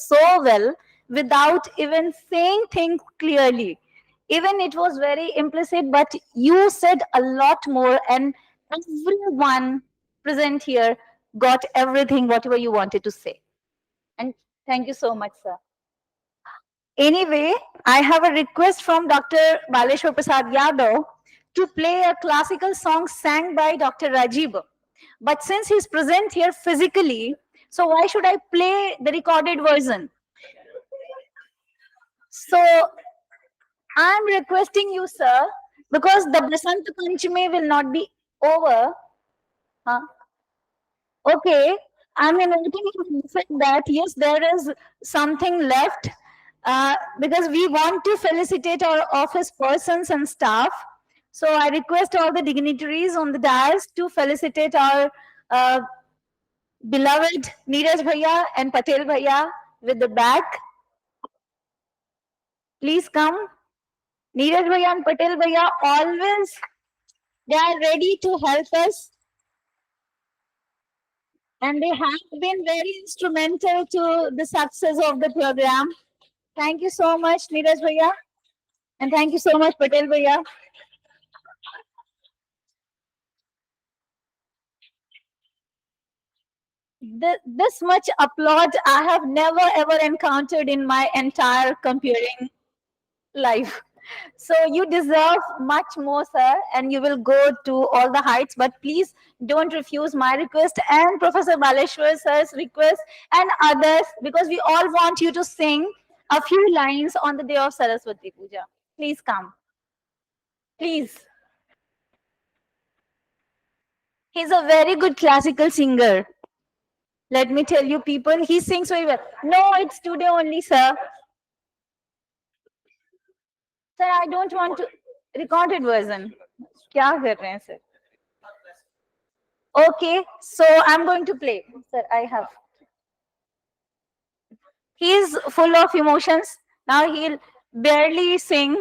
well without even saying things clearly. Even it was very implicit, but you said a lot more, and everyone present here got everything whatever you wanted to say. And thank you so much, sir. Anyway, I have a request from Dr. Baleshwar Prasad Yadav to play a classical song sang by Dr. Rajiv. But since he's present here physically, so why should I play the recorded version? So I'm requesting you, sir, because the Basanta Panchami will not be over. Huh? Okay, I'm inviting you to say that yes, there is something left because we want to felicitate our office persons and staff. So I request all the dignitaries on the dais to felicitate our beloved Neeraj Bhaiya and Patel Bhaiya with the bag. Please come. Neeraj Bhaiya and Patel Bhaiya always, they are ready to help us. And they have been very instrumental to the success of the program. Thank you so much, Neeraj Bhaiya. And thank you so much, Patel Bhaiya. This much applaud I have never ever encountered in my entire computing life. So you deserve much more, sir, and you will go to all the heights. But please don't refuse my request and Professor Baleshwar sir's request and others, because we all want you to sing a few lines on the day of Saraswati Puja. Please come. Please. He's a very good classical singer. Let me tell you, people, he sings very well. No, it's today only, sir. Sir, I don't want to recorded version. क्या कर रहे हैं, sir? Okay, so I'm going to play. Sir, I have. He is full of emotions. Now he'll barely sing.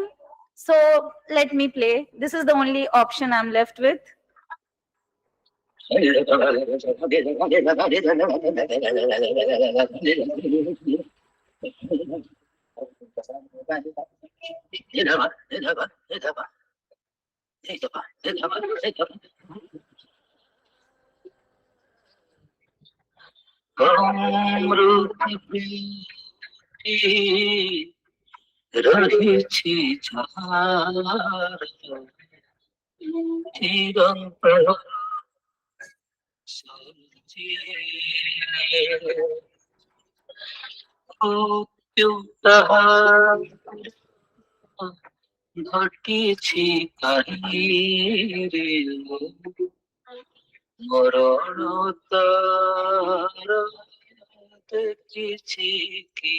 So let me play. This is the only option I'm left with. রয়েছি যাহার চিরন্তন মৃত্যু তাহার ঘটিছি কাহিরে মরণ তার দেখিছি কি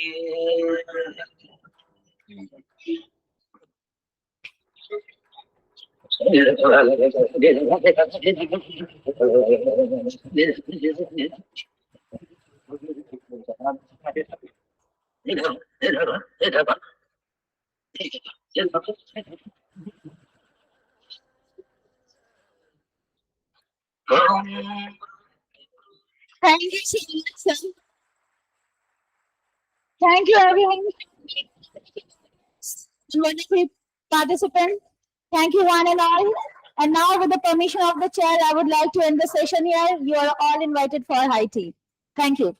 Thank you so much, sir. Thank you, everyone. Wonderful participant. Thank you, one and all. And now, with the permission of the chair, I would like to end the session here. You are all invited for high tea. Thank you.